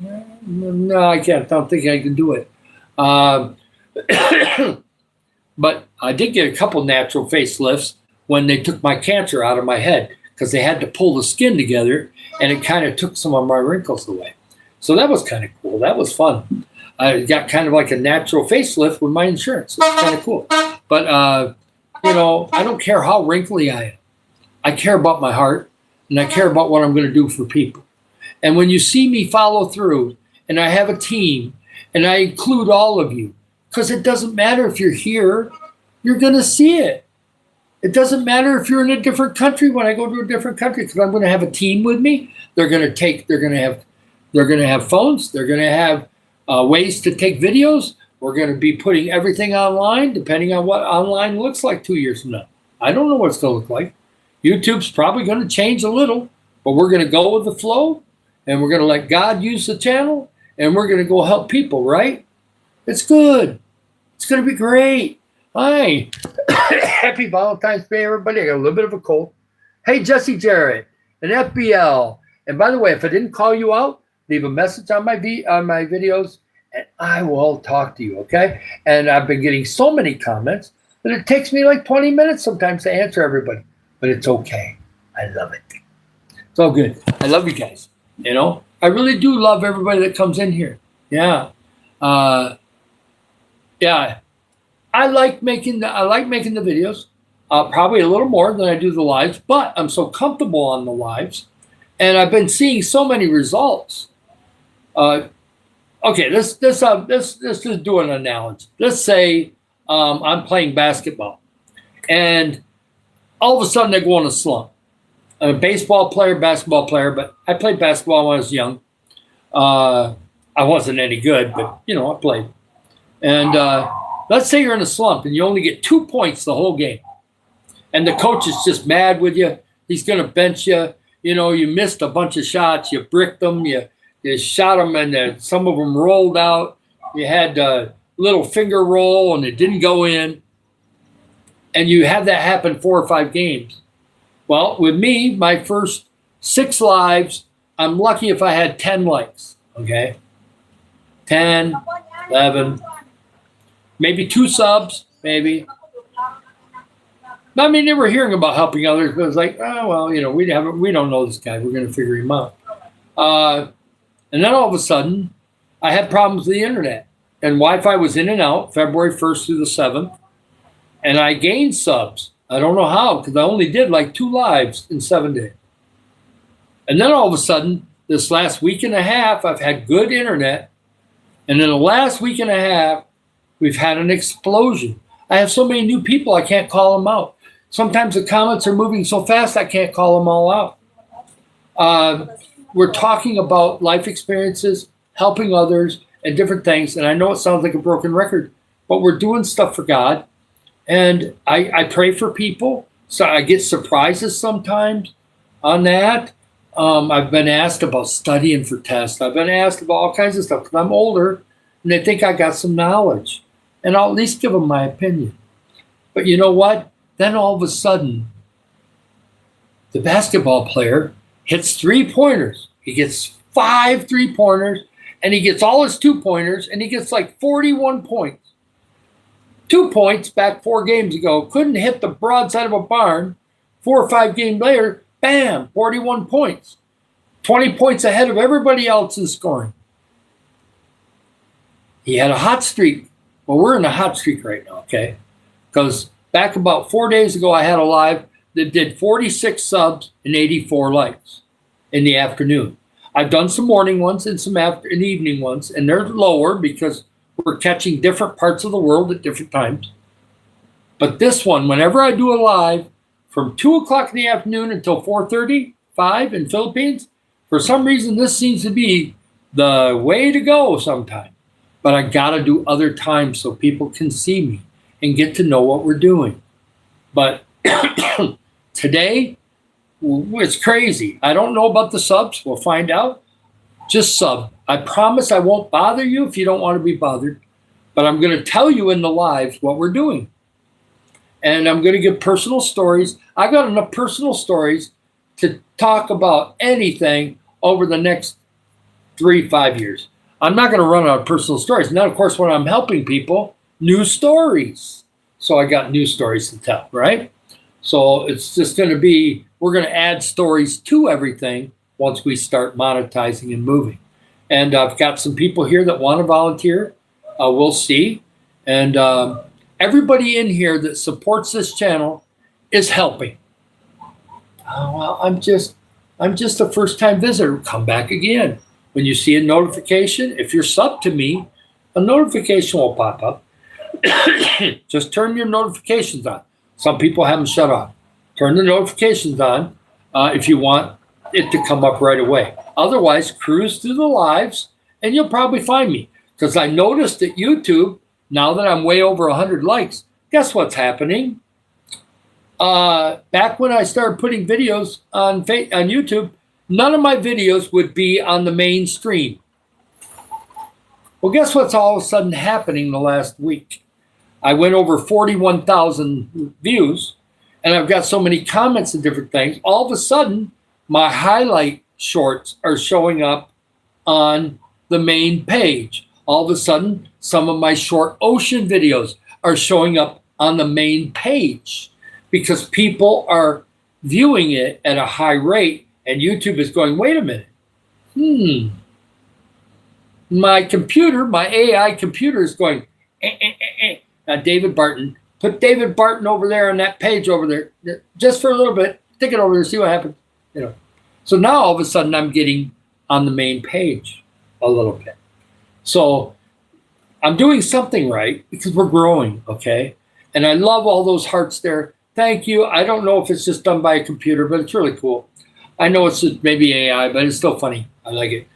No, I can't. I don't think I can do it. But I did get a couple natural facelifts when they took my cancer out of my head because they had to pull the skin together and it kind of took some of my wrinkles away. So that was kind of cool. That was fun. I got kind of like a natural facelift with my insurance. It's kind of cool. But, I don't care how wrinkly I am. I care about my heart. And I care about what I'm going to do for people. And when you see me follow through, and I have a team, and I include all of you, because it doesn't matter if you're here, you're going to see it. It doesn't matter if you're in a different country when I go to a different country, because I'm going to have a team with me. They're going to have phones. They're going to have ways to take videos. We're going to be putting everything online, depending on what online looks like 2 years from now. I don't know what it's going to look like. YouTube's probably going to change a little, but we're going to go with the flow, and we're going to let God use the channel, and we're going to go help people, right? It's good. It's going to be great. Hi. Happy Valentine's Day, everybody. I got a little bit of a cold. Hey, Jesse Jarrett and FBL. And by the way, if I didn't call you out, leave a message on my videos, and I will talk to you, okay? And I've been getting so many comments that it takes me like 20 minutes sometimes to answer everybody. But it's okay. I love it. It's all good. I love you guys. I really do love everybody that comes in here. Yeah. Yeah. I like making the videos. Probably a little more than I do the lives, but I'm so comfortable on the lives, and I've been seeing so many results. Okay, let's just do an analogy. Let's say I'm playing basketball, and all of a sudden I go on a slump. I'm a baseball player, basketball player, but I played basketball when I was young. I wasn't any good, but I played. And let's say you're in a slump and you only get 2 points the whole game, and the coach is just mad with you. He's going to bench you. You missed a bunch of shots. You bricked them. You shot them, and some of them rolled out. You had a little finger roll, and it didn't go in. And you have that happen 4 or 5 games. Well, with me, my first 6 lives, I'm lucky if I had 10 likes. Okay, 10, 11, maybe 2 subs, maybe. I mean, they were hearing about helping others, but it was like, oh, well, we don't know this guy. We're going to figure him out. And then all of a sudden, I had problems with the internet. And Wi-Fi was in and out February 1st through the 7th. And I gained subs. I don't know how, because I only did like 2 lives in 7 days. And then all of a sudden, this last week and a half, I've had good internet. And in the last week and a half, we've had an explosion. I have so many new people, I can't call them out. Sometimes the comments are moving so fast, I can't call them all out. We're talking about life experiences, helping others, and different things. And I know it sounds like a broken record, but we're doing stuff for God. And I pray for people. So I get surprises sometimes on that. I've been asked about studying for tests. I've been asked about all kinds of stuff because I'm older and they think I got some knowledge. And I'll at least give them my opinion. But you know what? Then all of a sudden, the basketball player hits 3-pointers. He gets 5 3-pointers, and he gets all his 2-pointers, and he gets like 41 points. 2 points back 4 games ago. Couldn't hit the broadside of a barn. 4 or 5 games later, bam, 41 points. 20 points ahead of everybody else in scoring. He had a hot streak. Well, we're in a hot streak right now, okay? Because back about 4 days ago, I had a live that did 46 subs and 84 likes in the afternoon. I've done some morning ones and some and evening ones, and they're lower because we're catching different parts of the world at different times. But this one, whenever I do a live from 2 o'clock in the afternoon until 4:30, 5 in Philippines, for some reason, this seems to be the way to go sometime. But I got to do other times so people can see me and get to know what we're doing. But today, it's crazy. I don't know about the subs. We'll find out. Just sub. I promise I won't bother you if you don't want to be bothered. But I'm going to tell you in the lives what we're doing. And I'm going to give personal stories. I've got enough personal stories to talk about anything over the next 3-5 years. I'm not going to run out of personal stories. Now, of course, when I'm helping people, new stories. So I got new stories to tell, right? So it's just going to be, we're going to add stories to everything once we start monetizing and moving. And I've got some people here that want to volunteer. We'll see. And everybody in here that supports this channel is helping. Oh, well, I'm just a first-time visitor. Come back again. When you see a notification, if you're subbed to me, a notification will pop up. Just turn your notifications on. Some people have them shut off. Turn the notifications on if you want it to come up right away. Otherwise, cruise through the lives, and you'll probably find me. Because I noticed at YouTube, now that I'm way over 100 likes, guess what's happening? Back when I started putting videos on YouTube, none of my videos would be on the main stream. Well, guess what's all of a sudden happening the last week? I went over 41,000 views, and I've got so many comments and different things. All of a sudden, my highlight shorts are showing up on the main page. All of a sudden, some of my short ocean videos are showing up on the main page because people are viewing it at a high rate, and YouTube is going, wait a minute. My computer, my AI computer is going, Now, David Barton, put David Barton over there on that page over there, just for a little bit, stick it over there, see what happens. So now all of a sudden I'm getting on the main page a little bit. So I'm doing something right because we're growing, okay? And I love all those hearts there. Thank you. I don't know if it's just done by a computer, but it's really cool. I know it's just maybe AI, but it's still funny. I like it.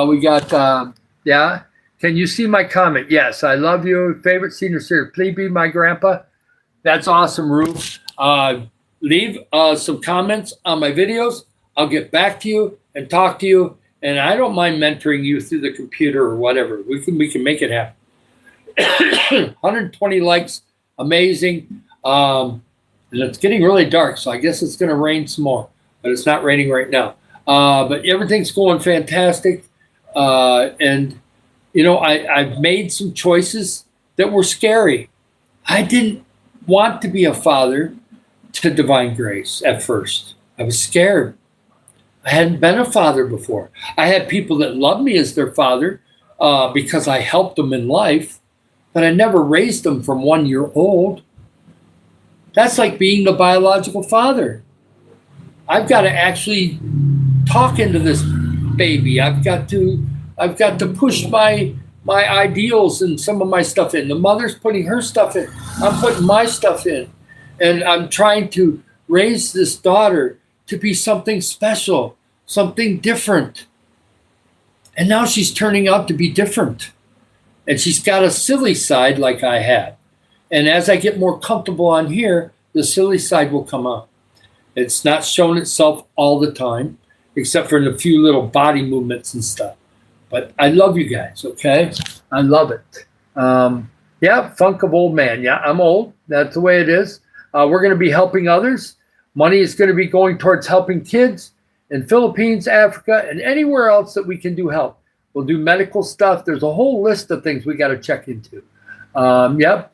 We got, yeah. Can you see my comment? Yes, I love you. Favorite senior series. Please be my grandpa. That's awesome, Ruth. Leave some comments on my videos. I'll get back to you and talk to you. And I don't mind mentoring you through the computer or whatever. We can make it happen. 120 likes, amazing. And it's getting really dark, so I guess it's going to rain some more. But it's not raining right now. But everything's going fantastic. And, you know, I've made some choices that were scary. I didn't want to be a father to Divine Grace at first. I was scared. I hadn't been a father before. I had people that loved me as their father because I helped them in life, but I never raised them from 1 year old. That's like being the biological father. I've got to actually talk into this baby. I've got to push my ideals and some of my stuff in. The mother's putting her stuff in. I'm putting my stuff in. And I'm trying to raise this daughter to be something special, something different. And now she's turning out to be different. And she's got a silly side like I had. And as I get more comfortable on here, the silly side will come out. It's not shown itself all the time, except for in a few little body movements and stuff. But I love you guys, okay? I love it. Yeah, funk of old man. Yeah, I'm old. That's the way it is. We're going to be helping others. Money is going to be going towards helping kids in Philippines, Africa, and anywhere else that we can do help. We'll do medical stuff. There's a whole list of things we got to check into. Yep,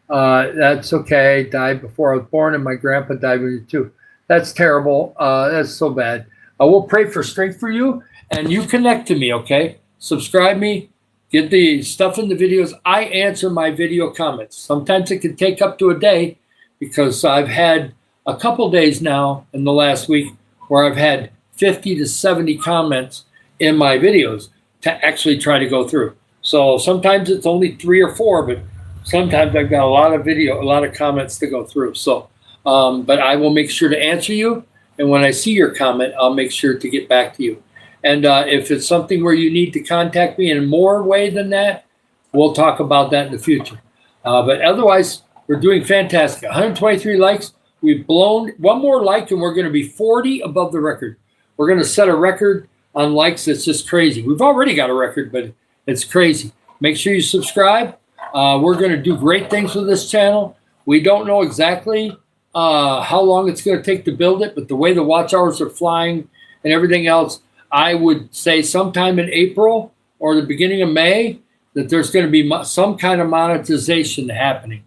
that's okay. Died before I was born, and my grandpa died when he was 2. That's terrible. That's so bad. We'll pray for strength for you, and you connect to me, okay? Subscribe me. Get the stuff in the videos. I answer my video comments. Sometimes it can take up to a day because I've had a couple days now in the last week where I've had 50 to 70 comments in my videos to actually try to go through. So sometimes it's only 3 or 4, but sometimes I've got a lot of comments to go through. So, but I will make sure to answer you. And when I see your comment, I'll make sure to get back to you. And if it's something where you need to contact me in more way than that, we'll talk about that in the future. But otherwise, we're doing fantastic. 123 likes. We've blown one more like, and we're going to be 40 above the record. We're going to set a record on likes that's just crazy. We've already got a record, but it's crazy. Make sure you subscribe. We're going to do great things with this channel. We don't know exactly how long it's going to take to build it, but the way the watch hours are flying and everything else, I would say sometime in April or the beginning of May that there's going to be some kind of monetization happening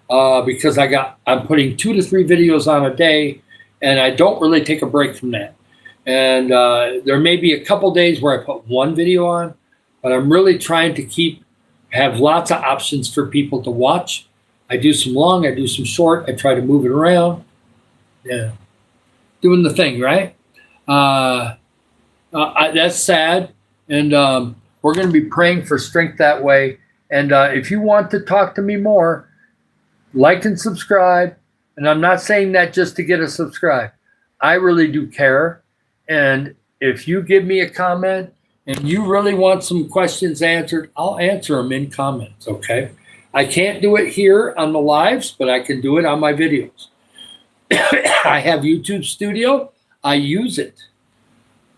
because I'm putting 2 to 3 videos on a day, and I don't really take a break from that. And there may be a couple days where I put 1 video on, but I'm really trying to have lots of options for people to watch. I do some long, I do some short, I try to move it around. Yeah, doing the thing, right? That's sad, and we're going to be praying for strength that way. And if you want to talk to me more, like and subscribe. And I'm not saying that just to get a subscribe. I really do care. And if you give me a comment and you really want some questions answered, I'll answer them in comments, okay? I can't do it here on the lives, but I can do it on my videos. I have YouTube Studio. I use it.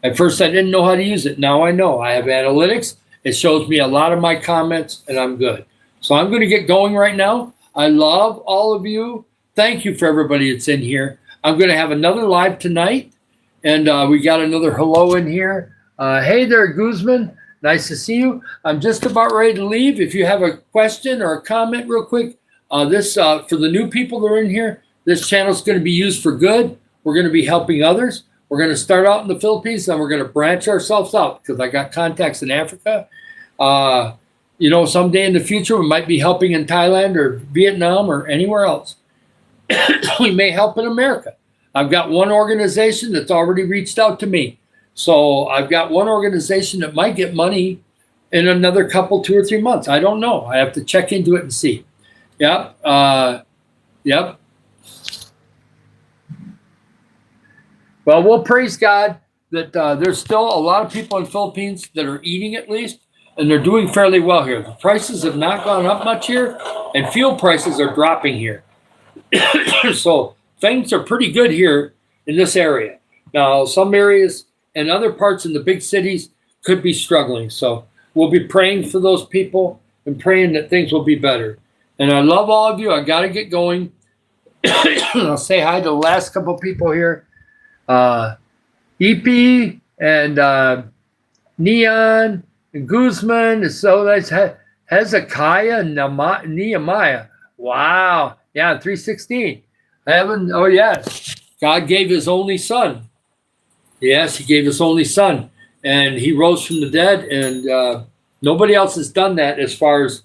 At first, I didn't know how to use it. Now I know. I have analytics. It shows me a lot of my comments, and I'm good. So I'm going to get going right now. I love all of you. Thank you for everybody that's in here. I'm going to have another live tonight, and we got another hello in here. Hey there, Guzman. Nice to see you. I'm just about ready to leave. If you have a question or a comment real quick, for the new people that are in here, this channel is going to be used for good. We're going to be helping others. We're going to start out in the Philippines, and we're going to branch ourselves out because I got contacts in Africa. Someday in the future, we might be helping in Thailand or Vietnam or anywhere else. We may help in America. I've got one organization that's already reached out to me. So I've got one organization that might get money in another 2 or 3 months. I don't know. I have to check into it and see. Yep. Yep. Well, we'll praise God that there's still a lot of people in the Philippines that are eating at least, and they're doing fairly well here. The prices have not gone up much here, and fuel prices are dropping here. So things are pretty good here in this area. Now, some areas and other parts in the big cities could be struggling. So we'll be praying for those people and praying that things will be better. And I love all of you. I got to get going. I'll say hi to the last couple people here. EP and Neon and Guzman. So that's Hezekiah and Nehemiah. Wow. Yeah, 3:16. Heaven. Oh, yes. God gave his only son. Yes, he gave his only son. And he rose from the dead. And nobody else has done that as far as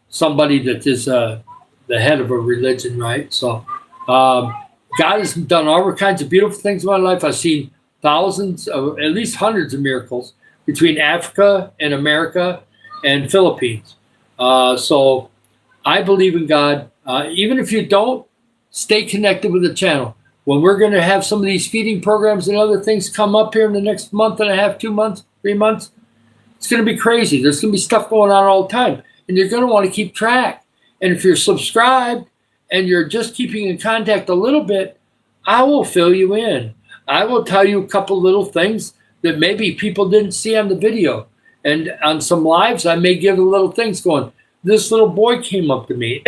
somebody that is the head of a religion, right? So God has done all kinds of beautiful things in my life. I've seen thousands, at least hundreds of miracles between Africa and America and Philippines. So I believe in God. Even if you don't, stay connected with the channel. When we're going to have some of these feeding programs and other things come up here in the next month and a half, 2 months, 3 months, it's going to be crazy. There's going to be stuff going on all the time, and you're going to want to keep track. And if you're subscribed and you're just keeping in contact a little bit, I will fill you in. I will tell you a couple little things that maybe people didn't see on the video. And on some lives, I may give a little things going, this little boy came up to me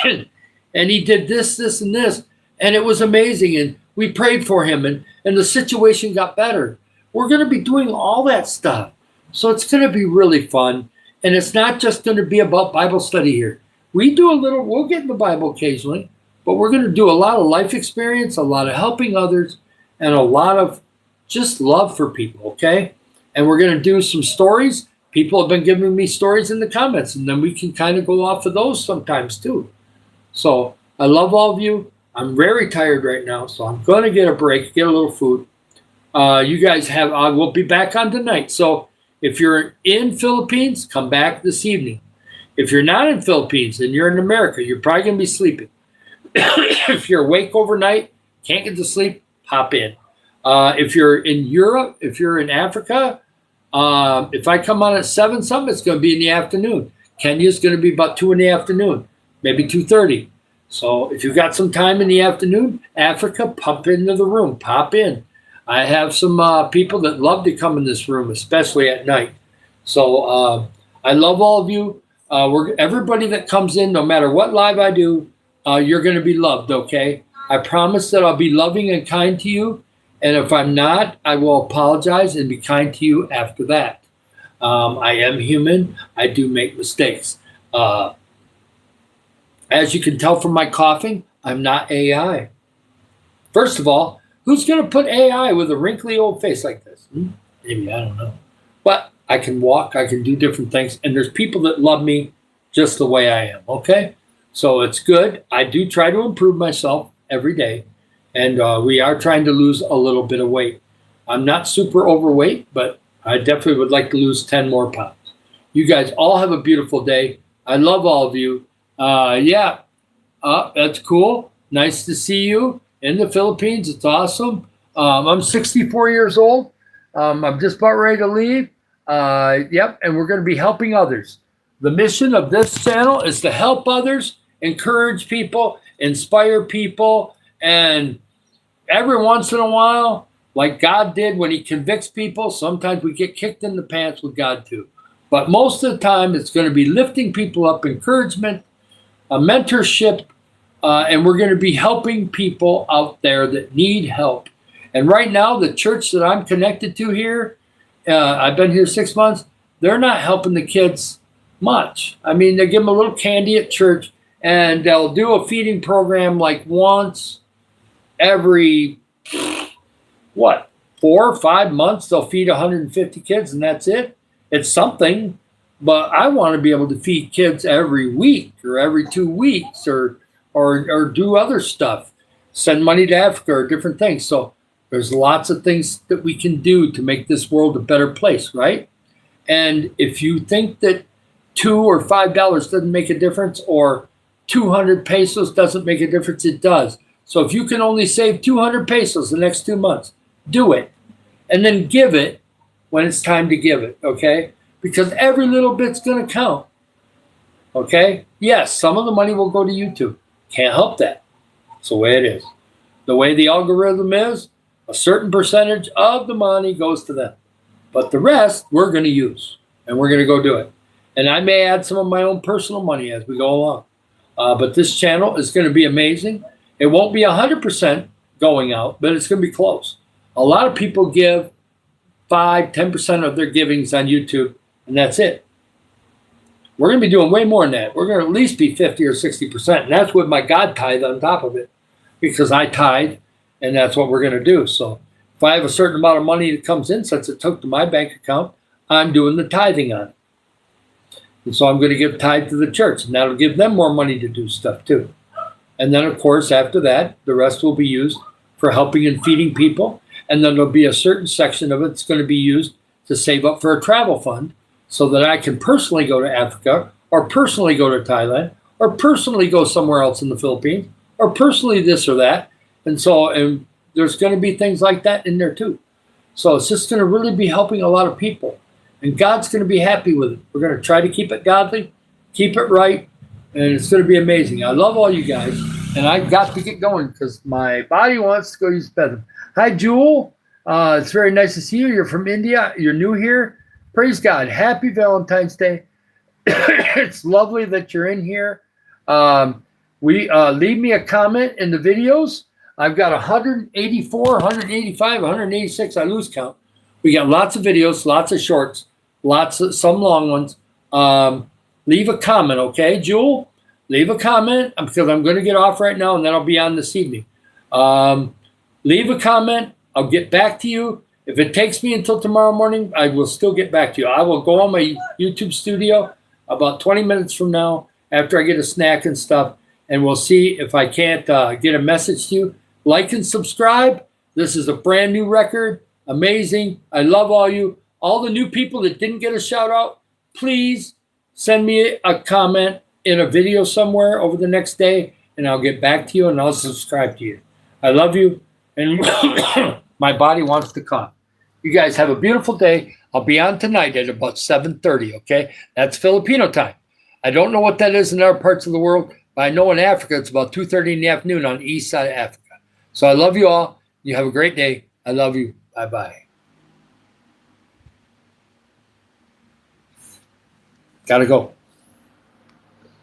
and he did this, this, and this. And it was amazing. And we prayed for him and the situation got better. We're going to be doing all that stuff. So it's going to be really fun. And it's not just going to be about Bible study here. We'll get in the Bible occasionally, but we're going to do a lot of life experience, a lot of helping others, and a lot of just love for people, okay? And we're going to do some stories. People have been giving me stories in the comments, and then we can kind of go off of those sometimes too. So I love all of you. I'm very tired right now, so I'm going to get a break, get a little food. You guys we'll be back on tonight. So if you're in Philippines, come back this evening. If you're not in Philippines and you're in America, you're probably going to be sleeping. If you're awake overnight, can't get to sleep, hop in. If you're in Europe, if you're in Africa, if I come on at 7 something, it's going to be in the afternoon. Kenya's going to be about 2 in the afternoon, maybe 2:30. So if you've got some time in the afternoon, Africa, pop into the room, pop in. I have some people that love to come in this room, especially at night. So I love all of you. Everybody that comes in, no matter what live I do, you're going to be loved, okay? I promise that I'll be loving and kind to you. And if I'm not, I will apologize and be kind to you after that. I am human. I do make mistakes. As you can tell from my coughing, I'm not AI. First of all, who's going to put AI with a wrinkly old face like this? Maybe, I don't know. But I can walk, I can do different things, and there's people that love me just the way I am, okay? So it's good. I do try to improve myself every day, and we are trying to lose a little bit of weight. I'm not super overweight, but I definitely would like to lose 10 more pounds. You guys all have a beautiful day. I love all of you. That's cool. Nice to see you in the Philippines. It's awesome. I'm 64 years old. I'm just about ready to leave. And we're going to be helping others. The mission of this channel is to help others, encourage people, inspire people, and every once in a while, like God did when he convicts people, sometimes we get kicked in the pants with God too. But most of the time, it's going to be lifting people up, encouragement, a mentorship, and we're going to be helping people out there that need help. And right now, the church that I'm connected to here, I've been here 6 months, they're not helping the kids much. I mean, they give them a little candy at church, and they'll do a feeding program like once every, 4 or 5 months. They'll feed 150 kids, and that's it. It's something, but I want to be able to feed kids every week or every 2 weeks or do other stuff, send money to Africa or different things. So there's lots of things that we can do to make this world a better place, right? And if you think that $2 or $5 doesn't make a difference, or 200 pesos doesn't make a difference, it does. So if you can only save 200 pesos the next 2 months, do it. And then give it when it's time to give it, okay? Because every little bit's going to count, okay? Yes, some of the money will go to YouTube. Can't help that. It's the way it is. The way the algorithm is, a certain percentage of the money goes to them. But the rest, we're going to use, and we're going to go do it. And I may add some of my own personal money as we go along. But this channel is going to be amazing. It won't be 100% going out, but it's going to be close. A lot of people give 5-10% of their givings on YouTube, and that's it. We're going to be doing way more than that. We're going to at least be 50 or 60%, and that's with my God tithe on top of it, because I tithe, and that's what we're going to do. So if I have a certain amount of money that comes in, since it took to my bank account, I'm doing the tithing on it. And so I'm going to give tithe to the church, and that'll give them more money to do stuff too. And then, of course, after that, the rest will be used for helping and feeding people. And then there'll be a certain section of it that's going to be used to save up for a travel fund so that I can personally go to Africa, or personally go to Thailand, or personally go somewhere else in the Philippines, or personally this or that. And so and there's going to be things like that in there too. So it's just going to really be helping a lot of people. And God's going to be happy with it. We're going to try to keep it godly, keep it right, and it's going to be amazing. I love all you guys, and I've got to get going because my body wants to go use the bathroom. Hi, Jewel. It's very nice to see you. You're from India. You're new here. Praise God. Happy Valentine's Day. It's lovely that you're in here. Leave me a comment in the videos. I've got 184, 185, 186. I lose count. We got lots of videos, lots of shorts, some long ones. Leave a comment, okay, Jewel? Leave a comment because I'm going to get off right now, and then I'll be on this evening. Leave a comment. I'll get back to you. If it takes me until tomorrow morning, I will still get back to you. I will go on my YouTube studio about 20 minutes from now after I get a snack and stuff, and we'll see if I can't get a message to you. Like and subscribe. This is a brand new record. Amazing. I love all you. All the new people that didn't get a shout out, please send me a comment in a video somewhere over the next day, and I'll get back to you and I'll subscribe to you. I love you, and my body wants to cough. You guys have a beautiful day. I'll be on tonight at about 7:30, okay? That's Filipino time. I don't know what that is in other parts of the world, but I know in Africa it's about 2:30 in the afternoon on the east side of Africa. So I love you all. You have a great day. I love you. Bye-bye. Gotta go.